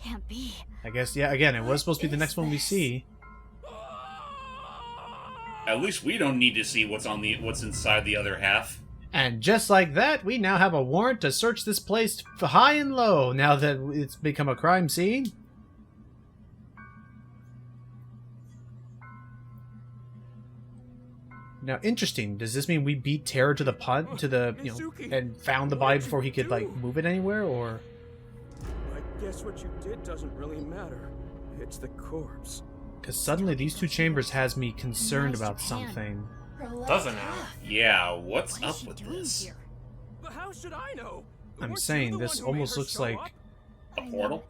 Can't be. I guess, yeah, again, it was supposed to be the next one we see. At least we don't need to see what's inside the other half. And just like that, we now have a warrant to search this place high and low, now that it's become a crime scene. Now, interesting. Does this mean we beat Terror to the and found the body before he could, like, move it anywhere, or? I guess what you did doesn't really matter. It's the corpse. Because suddenly these two chambers has me concerned about something. Doesn't it? Yeah, what's up with this? But how should I know? I'm saying this almost looks like a portal.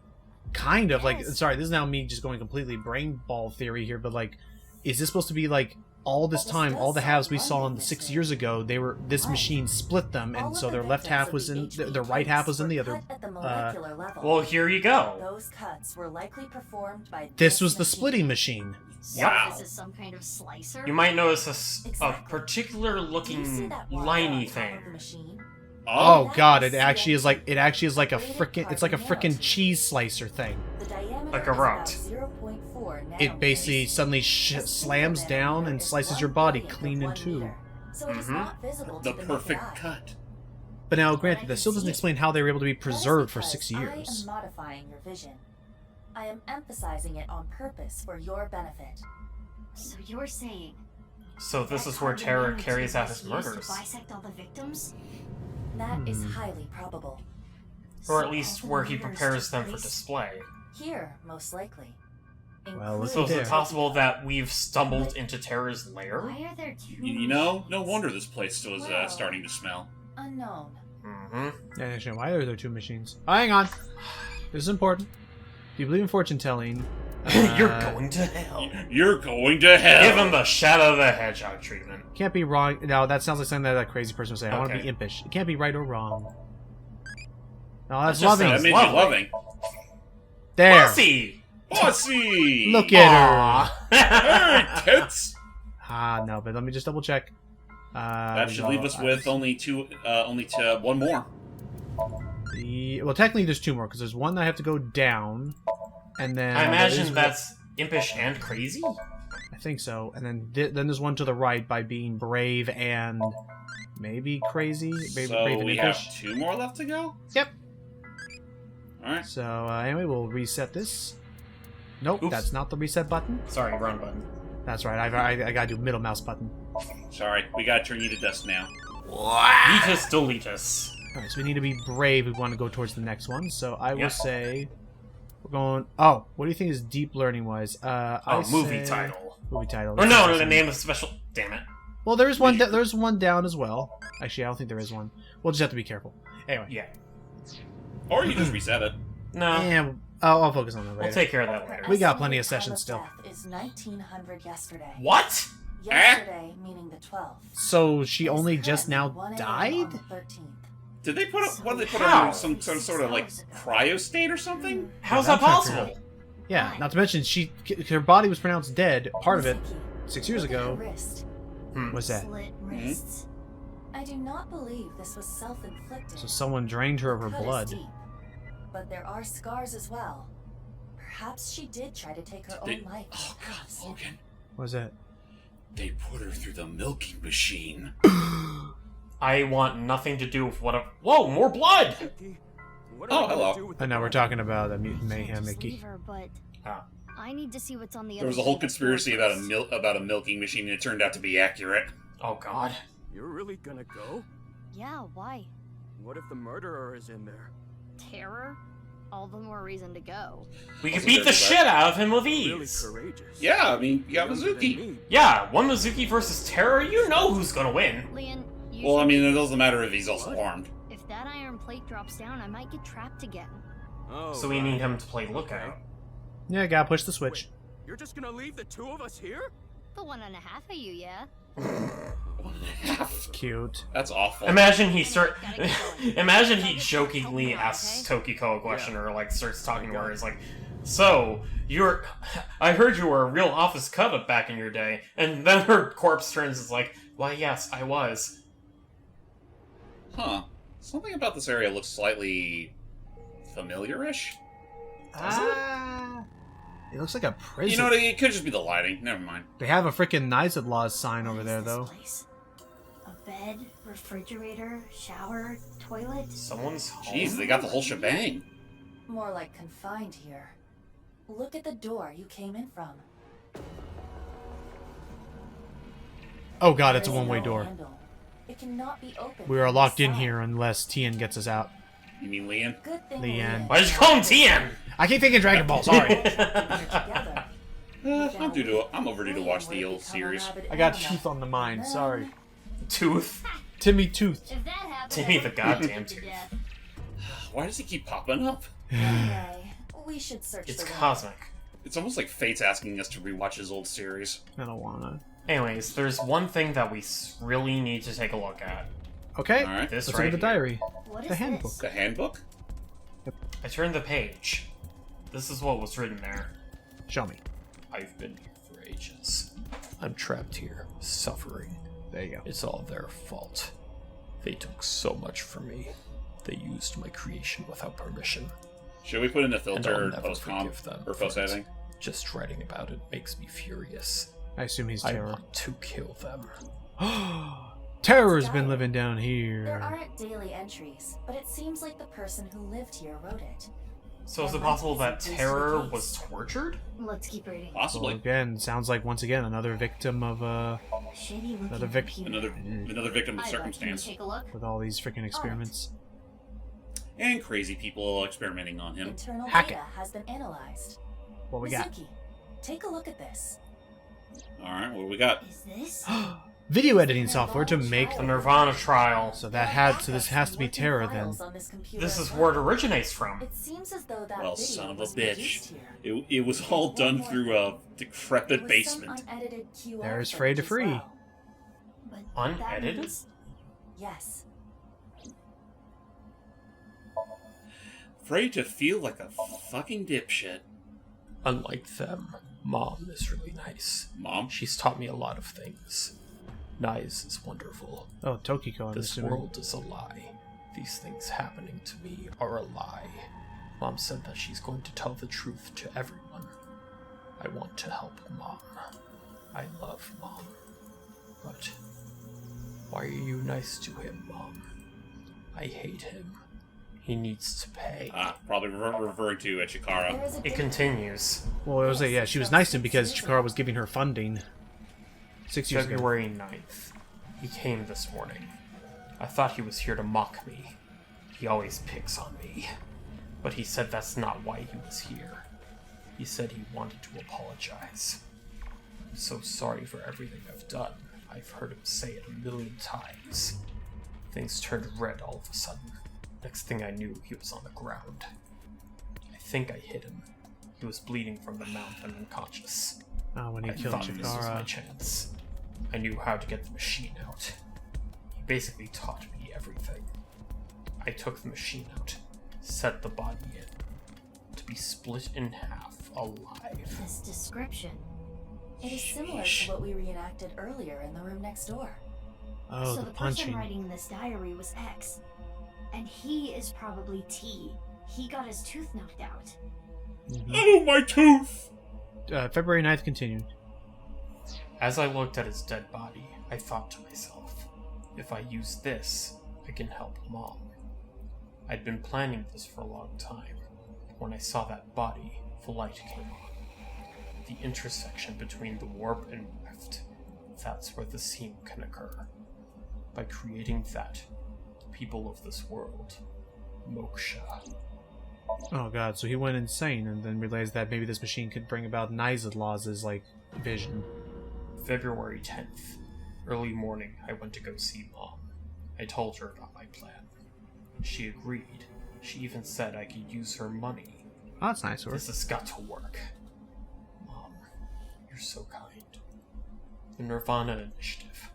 Kind of like. Sorry, this is now me just going completely brain ball theory here, but like, is this supposed to be like all this time, all the halves we saw in the 6 years ago? This machine split them, and so their left half was in, their right half was in the other. Well, here you go. Those cuts were likely performed by This was the splitting machine. Wow. This is some kind of slicer? You might notice a particular looking liney thing. Oh god, it actually is like a frickin' cheese slicer thing. Like a route. It basically suddenly slams down and slices your body clean in two. The perfect cut. But now, granted, that still doesn't explain how they were able to be preserved for 6 years. I am modifying your vision. I am emphasizing it on purpose for your benefit. So you're saying... So this is where Terror carries out his was used murders. to bisect all the victims? That is highly probable. Or at least where he prepares them for display. Here, most likely. Well, So is it possible that we've stumbled into Terror's lair? Why are there two You know, no wonder this place was starting to smell. Unknown. Yeah, actually, why are there two machines? Oh, hang on. This is important. If you believe in fortune telling, You're going to hell. You're going to hell. Give him the Shadow the Hedgehog treatment. Can't be wrong. No, that sounds like something that crazy person would say. I want to Okay. be impish. It can't be right or wrong. No, that's That just loving. sounds That means you're loving. There. Pussy! Pussy! Look at her. Hey, tits! Ah, no, but let me just double check. That should leave us with only one more. Well, technically, there's two more because there's one that I have to go down, and then I there is imagine one- that's impish and crazy? I think so. And then then there's one to the right by being brave and maybe crazy. Brave So and we impish. have 2 more left to go? Yep. Alright. So anyway, we'll reset this. Nope, Oops. that's not the reset button. Sorry, wrong button. That's right. I gotta do middle mouse button. Sorry, we gotta turn you to dust now. Deletus, deletus. All right, so we need to be brave. We want to go towards the next one. So I will Yeah. say we're going. Oh, what do you think is deep learning wise? Movie say- title. movie title. Or no, the name of special. Damn it. Well, there's one. There's one down as well. Actually, I don't think there is one. We'll just have to be careful. Anyway. Yeah. Or you just reset it. No. Yeah, I'll focus on that later. We'll take care of that later. We got plenty of sessions still. Is 1900 yesterday. What? Yesterday, meaning the 12th. So she only just now 1 a.m. died? on the 13th. Did they put up? What did they put her in some sort of like cryo state or something? How's that possible? Yeah, not to mention her body was pronounced dead. Part of it 6 years ago. What's that? Slit wrists. I do not believe this was self-inflicted. So someone drained her of her Cut is blood. deep, but there are scars as well. Perhaps she did try to take her own life. Oh God, Logan. What's that? They put her through the milking machine. I want nothing to do with whatever. Whoa, more blood! Oh, hello. And now we're talking about the mutant mayhem, Ikki. But I need to see what's on the There was a whole conspiracy about a milking machine, and it turned out to be accurate. Oh God. You're really gonna go? Yeah, why? What if the murderer is in there? Terror? All the more reason to go. We can beat the shit out of him with ease. Really courageous. Yeah, I mean, you got Mizuki. Yeah, one Mizuki versus Terror, you know who's gonna win. Leon, Well, I mean, it doesn't matter if he's also armed. if that iron plate drops down, I might get trapped again. Oh, So we need him to play lookout. Yeah, gotta push the switch. You're just gonna leave the two of us here? The 1.5 of you, yeah. Cute. That's awful. Imagine he Imagine he jokingly asks Tokiko a question or like starts talking to her. He's like, "So I heard you were a real office cut-up back in your day," and then her corpse turns and is like, "Why, yes, I was." Huh. Something about this area looks slightly familiar-ish. It looks like a prison. You know what? It could just be the lighting. Never mind. They have a freaking Knights of Laws sign over there, though. A bed, refrigerator, shower, toilet. Someone's home. Jeez, they got the whole shebang. More like confined here. Look at the door you came in from. Oh god, it's a There is one-way no door. handle. It cannot be opened We are from locked in inside. here unless Tien gets us out. You mean Leon? Good thing Leon. Why'd you call him Tien? I keep thinking Dragon Ball, sorry. I'm overdue to watch the old series. I got Tooth on the mind, sorry. Tooth? Timmy Tooth. If that happens, Timmy the goddamn to Tooth. death. Why does he keep popping up? Anyway, we should search It's the room. cosmic. It's almost like Fate's asking us to rewatch his old series. I don't wanna. Anyways, there's one thing that we really need to take a look at. Okay, Alright. This let's right look at the here. diary. What The is handbook. this? The handbook? I turned the page. This is what was written there. Show me. I've been here for ages. I'm trapped here, suffering. There you go. It's all their fault. They took so much from me. They used my creation without permission. Should we put in a And filter I'll or never post-comp forgive them or for it. post-editing? Just writing about it makes me furious. I assume he's I Terror. want to kill them. Terror's been living down There here. aren't daily entries, but it seems like the person who lived here wrote it. So is it There might possible be that some Terror case. was tortured? Let's keep reading. Well, Possibly. again, sounds like once again another victim of Shady looking another computer. Another victim of I'd like you to circumstance. take a look. with all these freaking experiments. And crazy people experimenting on him. Internal Hack data has been analyzed. What we got? Mizuki, take a look at this. Alright, what do we got? Is this? Video editing software to make The nirvanA trial. So this has to be Terror then. This is where it originates from. It seems as though that Well, video son of a was bitch. produced here. It was all done through a decrepit There was basement. some unedited QR There's footage Frey to as Free. well. But Unedited? that means- Yes. Afraid to feel like a fucking dipshit. Unlike them, Mom is really nice. Mom? She's taught me a lot of things. Nice is wonderful. Oh, Tokiko, I'm This assuming. world is a lie. These things happening to me are a lie. Mom said that she's going to tell the truth to everyone. I want to help Mom. I love Mom. But why are you nice to him, Mom? I hate him. He needs to pay. Probably referring to Chikara. It continues. Well, it was yeah, she was nice to him because Chikara was giving her funding 6 years ago. February 9th. He came this morning. I thought he was here to mock me. He always picks on me. But he said that's not why he was here. He said he wanted to apologize. I'm so sorry for everything I've done. I've heard him say it 1,000,000 times. Things turned red all of a sudden. Next thing I knew, he was on the ground. I think I hit him. He was bleeding from the mouth and unconscious. Oh, when he killed thought this was my Chikara. chance. I knew how to get the machine out. He basically taught me everything. I took the machine out, set the body in, to be split in half, alive. This description. It is similar to what we reenacted earlier in the room next door. Oh, So the the punching. person writing this diary was X. And he is probably T. He got his tooth knocked out. Oh, my tooth! February 9th continued. As I looked at his dead body, I thought to myself, if I use this, I can help Mom. I'd been planning this for a long time. When I saw that body, the light came on. The intersection between the warp and rift, that's where the seam can occur. By creating that, the people of this world, moksha. Oh god, so he went insane and then realized that maybe this machine could bring about Nizad Laws' like vision. February 10th. Early morning, I went to go see Mom. I told her about my plan. She agreed. She even said I could use her money. Oh, that's nice of her. This has got to work. Mom, you're so kind. The nirvanA Initiative.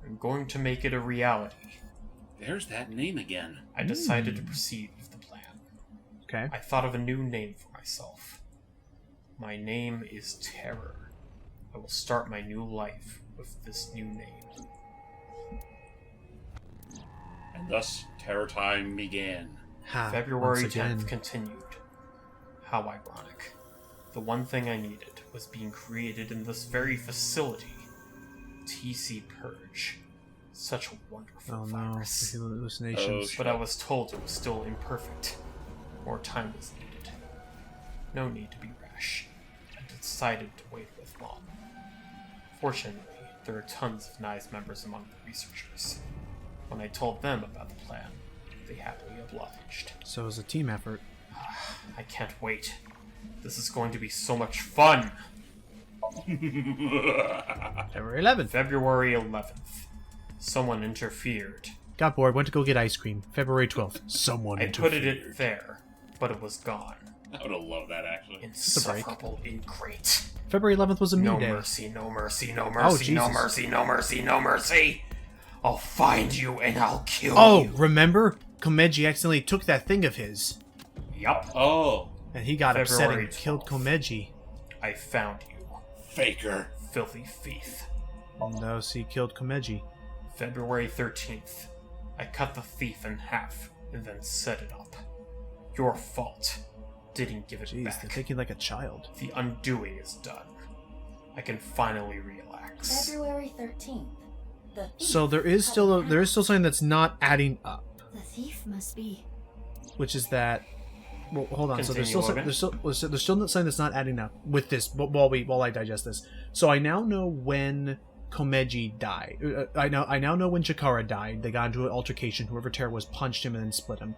I'm going to make it a reality. There's that name again. I decided to proceed with the plan. Okay. I thought of a new name for myself. My name is Terror. I will start my new life with this new name. And thus, Terror Time began. February once again. 10th continued. How ironic. The one thing I needed was being created in this very facility. TC Purge. Such a wonderful Oh no, virus. the hallucinations. But I was told it was still imperfect. More time was needed. No need to be rash. I decided to wait with Mom. Fortunately, there are tons of nice members among the researchers. When I told them about the plan, they happily obliged. So it was a team effort. I can't wait. This is going to be so much fun! February 11th. February 11th. Someone interfered. Got bored, went to go get ice cream. February 12th. Someone I put interfered. it there, but it was gone. I would have loved that, actually. Insufferable ingrate. February 11th was a No new day. mercy, no mercy, no Oh, mercy, no Jesus. mercy, no mercy, no mercy! I'll find you and I'll kill Oh, you. remember? Komeji accidentally took that thing of his. Yup. Oh. And he got upset February and killed 12th. Komeji. I found you. Faker. Filthy thief. No, so he killed Komeji. February 13th. I cut the thief in half and then set it up. Your fault. Didn't give it Jeez, back. they're thinking like a child. The undoing is done. I can finally relax. February 13th. The thief So there is still something that's not adding up, The thief must be. which is that. Well, hold on. So there's Continue, still Logan. there's still something that's not adding up with this. While I digest this, so I now know when Komeji died. I now know when Chikara died. They got into an altercation. Whoever Terra was punched him and then split him.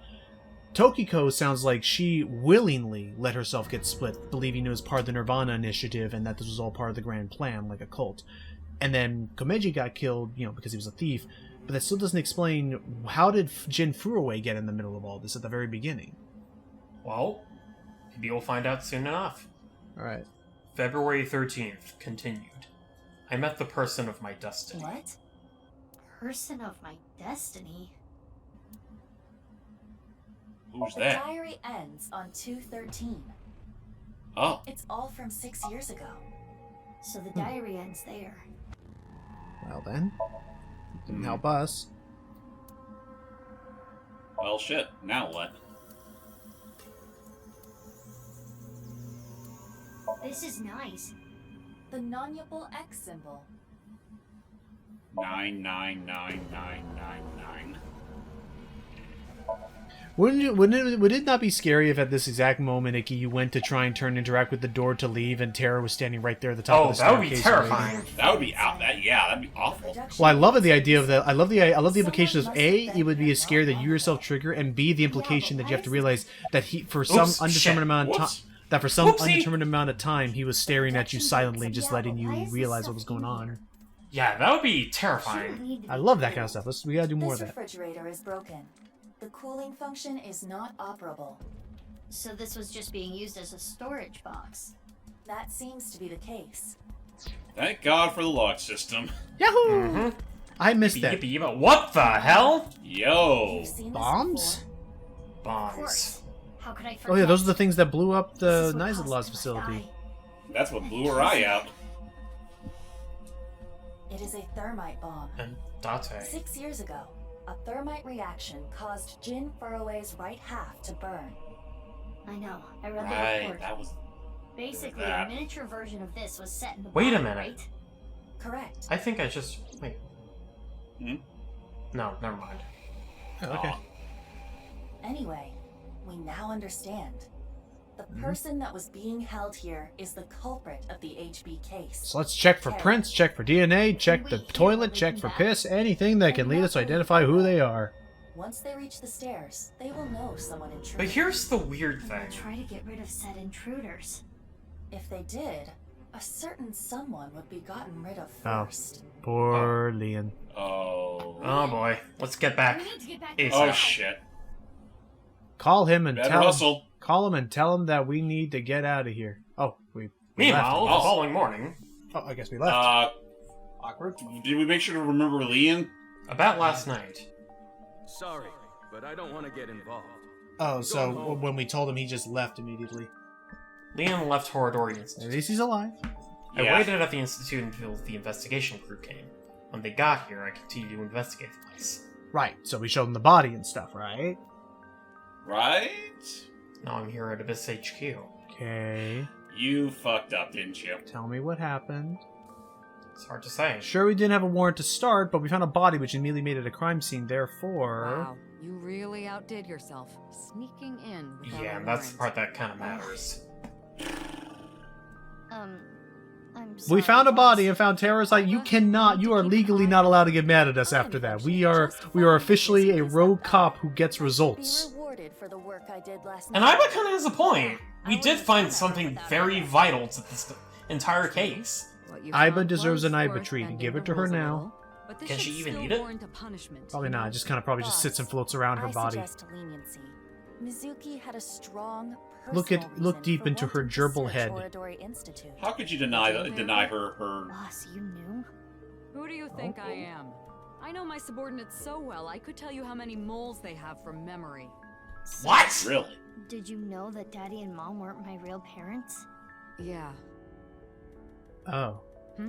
Tokiko sounds like she willingly let herself get split, believing it was part of the nirvanA Initiative and that this was all part of the grand plan, like a cult. And then Komeji got killed, because he was a thief. But that still doesn't explain how did Jin Furuwe get in the middle of all this at the very beginning. Well, maybe we'll find out soon enough. Alright. February 13th continued. I met the person of my destiny. What? Person of my destiny? Who's The that? diary ends on 2/13. Oh. It's all from 6 years ago. So the diary ends there. Well then. Didn't help us. Well, shit. Now what? This is nice. The non-nuple X symbol. 999999. Would it not be scary if at this exact moment, Ikki, you went to try and interact with the door to leave, and Terra was standing right there at the top of the that would be staircase terrifying. waiting? That would be out. That'd be awful. Well, I love the idea of that. I love the implication of A, it would be a scare that you yourself trigger, and B, the implication that you have to realize that he, for some Oops, undetermined shit, amount of time. whoops. That for some Whoopsie. undetermined amount of time, he was staring at you silently, just letting you realize what was going on. Yeah, that would be terrifying. I love that kind of stuff. We gotta do more of This that. refrigerator is broken. The cooling function is not operable. So this was just being used as a storage box. That seems to be the case. Thank God for the lock system. Yahoo! Mm-hmm. I missed that. Yippee, but what the hell? Yo. Bombs? Bombs. How could I forget? Oh yeah, those are the things that blew up the Nizadlaw's facility. That's what blew her eye out. It is a thermite bomb. And Date. 6 years ago, a thermite reaction caused Jin Furroway's right half to burn. I know. I read the Right, report. that was... Basically, that. a miniature version of this was set in the Wait a bottom, minute. right? Correct. I think I just... Wait. Hmm? No, never mind. Oh, okay. Anyway, we now understand. The person that was being held here is the culprit of the HB case. So let's check for prints, check for DNA, check the toilet, check for piss, anything that can lead us to identify who they are. Once they reach the stairs, they will know someone intruded. But here's the weird thing. Try to get rid of said intruders. If they did, a certain someone would be gotten rid of Oh, first. poor Leon. Oh. Oh boy. Let's get back. ASAP. Oh shit. Call him and Better tell hustle. him. Call him and tell him that we need to get out of here. Oh, we Meanwhile, the left. following morning. Oh, I guess we left. Awkward. Did we make sure to remember Leon? About last night. Sorry, but I don't want to get involved. Oh, so when we told him, he just left immediately. Leon left Horadori Institute. At least he's alive. I Yeah. waited at the Institute until the investigation crew came. When they got here, I continued to investigate the place. Right, so we showed him the body and stuff, right? Right? Now I'm here at Abyss HQ. Okay. You fucked up, didn't you? Tell me what happened. It's hard to say. Sure, we didn't have a warrant to start, but we found a body which immediately made it a crime scene, therefore... Wow, you really outdid yourself, sneaking in without Yeah, a and that's the warrant. part that kind of matters. I'm We found a body and found Tara's like, you are legally not allowed to get mad at us after that. We are officially a rogue cop who gets results. Rewarded for the work I did last And night. Iba kind of has a point. We did find something very vital to this entire case. Iba deserves an Iba treat. Give it to her now. But this Can should she even still eat it? warrant a punishment. Probably not. Just kind of probably just sits and floats around her I body. suggest leniency. Mizuki had a strong Look personal deep reason into for her wanting to gerbil search head. Horadori Institute. How could you deny her? Boss, you knew? Who do you think I am? I know my subordinates so well, I could tell you how many moles they have from memory. What? Really? Did you know that Daddy and Mom weren't my real parents? Yeah. Oh.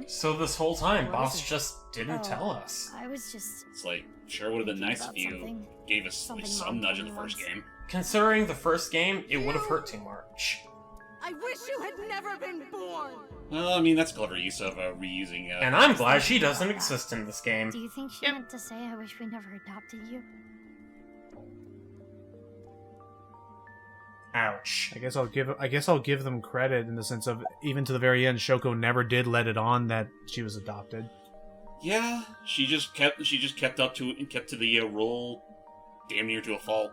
So this whole time, What Boss is it? just didn't tell us. I was just... It's like, sure would have been nice if About you something. gave us at least some nudge in the first game. Considering the first game, it would have hurt too much. I wish you had never been born! Well, I mean, that's clever use of reusing... And I'm glad she doesn't exist in this game. Do you think she meant to say I wish we never adopted you? Ouch. I guess I'll give them credit in the sense of even to the very end, Shoko never did let it on that she was adopted. Yeah, she just kept up to it and kept to the role damn near to a fault.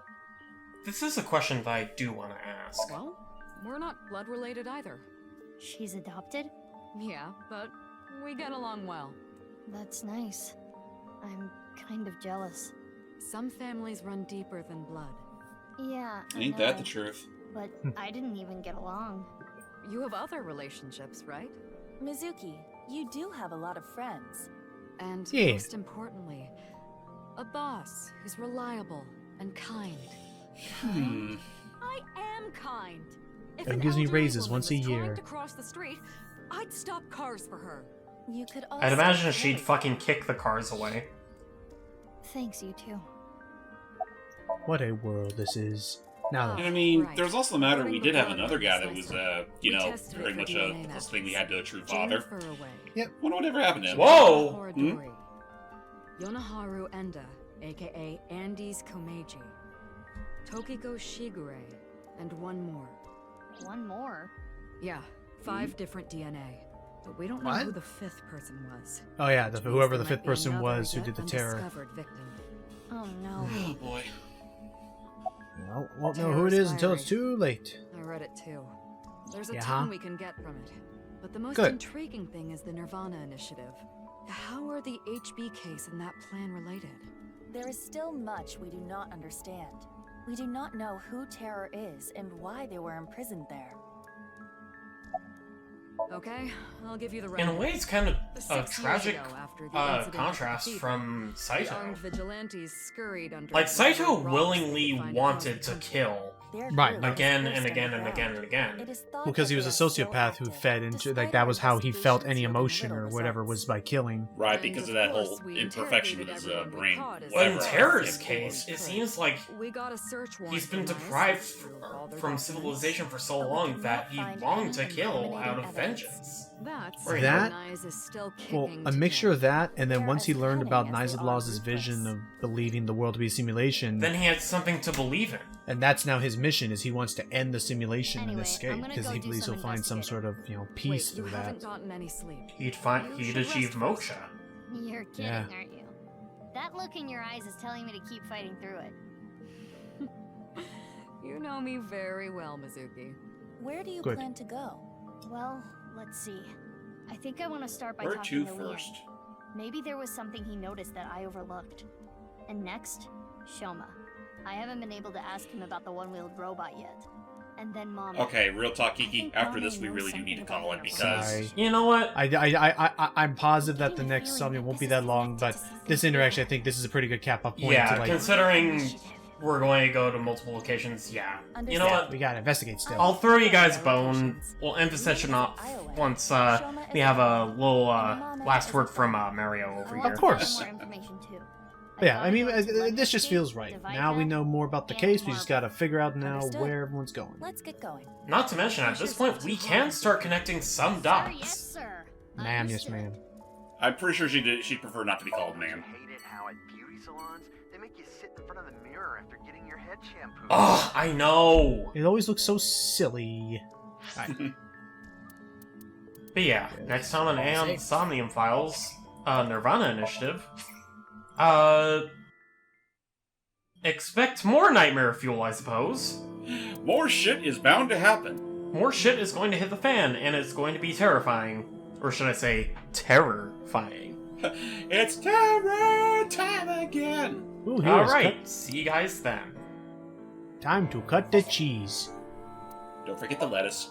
This is a question that I do want to ask. Well, we're not blood related either. She's adopted? Yeah, but we get along well. That's nice. I'm kind of jealous. Some families run deeper than blood. Yeah, I Ain't that know, the truth? But I didn't even get along. You have other relationships, right? Mizuki, you do have a lot of friends. And Yeah. most importantly, a boss who's reliable and kind. I am kind. If And an gives me elderly raises woman once a was trying year. to cross the street, I'd stop cars for her. You could also I'd imagine she'd really fucking kick the cars away. Thanks, you too. What a world this is. Now And I mean, Right. there's also the matter we did have Putting the another guy that blood was, in the you We know, tested very it much for a DNA this thing we had to a true Jane father. Furroway. Wonder whatever happened to him. Whoa! Horadori. Yonaharu Enda, aka Andes Komeiji. Tokiko Shigure, and one more. One more? Yeah, 5 different DNA. But we don't know What? who the 5th person was. Oh yeah, Which whoever means the there 5th might be person another was who yet did the terror. undiscovered victim. Oh no. Oh boy. Well, won't know who it is until it's too late. I read it too. There's a Yeah. ton we can get from it. But the most Good. intriguing thing is the nirvanA initiative. How are the HB case and that plan related? There is still much we do not understand. We do not know who Terror is and why they were imprisoned there. Okay, I'll give you the In a way, it's kind of a 6 years tragic ago, after the incident at the contrast cathedral, from the Saito. armed vigilantes scurried under Like, Saito rocks willingly they find wanted across to the kill. Right. Again and again and again and again. Because he was a sociopath who fed into, like, that was how he felt any emotion or whatever was by killing. Right, because of that whole imperfection with his brain. In Whatever. Terror's case, it seems like We got a search warrant he's been for Nyes deprived through all their from documents. civilization for so long that he longed to kill out of vengeance. That's Or, you That- why Nyes is still Well, kicking a mixture of that, and then They're once he as learned about cunning as they are Nyzadlaw's vision of believing the world to be a simulation, Then he had something to believe in. and that's now his mission, is he wants to end the simulation and Anyway, escape, I'm gonna because go he do believes some he'll find some sort of, peace Wait, through you that. haven't gotten any sleep. He'd achieve moksha. You're kidding, Yeah. aren't you? That look in your eyes is telling me to keep fighting through it. You know me very well, Mizuki. Where do you Good. plan to go? Well, let's see. I think I want to start by Where talking to to Leon. first? Maybe there was something he noticed that I overlooked. And next, Shoma. I haven't been able to ask him about the one-wheeled robot yet. And then Mom. Okay, real talk, Ikki. think After Mom this, we knows really do need to something call about it her because Sorry. You know what? I'm positive that the next summon won't be that long, but this interaction, I think this is a pretty good cap-off point Yeah, to, like, considering we're going to go to multiple locations, yeah. You know what? we gotta investigate still. I'll throw you guys a bone. We'll end the session off once we have a little last word from Mario over here. Of course. More information too. Yeah, I mean, this just feels right. Now we know more about the case, we just gotta figure out now where everyone's going. Let's get going. Not to mention, at this point, we can start connecting some dots. Sir. Ma'am, yes ma'am. I'm pretty sure she'd prefer not to be called ma'am. Hate it how at beauty salons they make you sit in front of the mirror after getting your head shampooed. Oh, I know! It always looks so silly. But yeah, next time on Aeon Somnium Files, nirvanA Initiative, expect more nightmare fuel, I suppose. More shit is bound to happen. More shit is going to hit the fan, and it's going to be terrifying. Or should I say, terror-fying. It's terror time again! Ooh, here is Alright, see you guys then. time to cut the cheese. Don't forget the lettuce.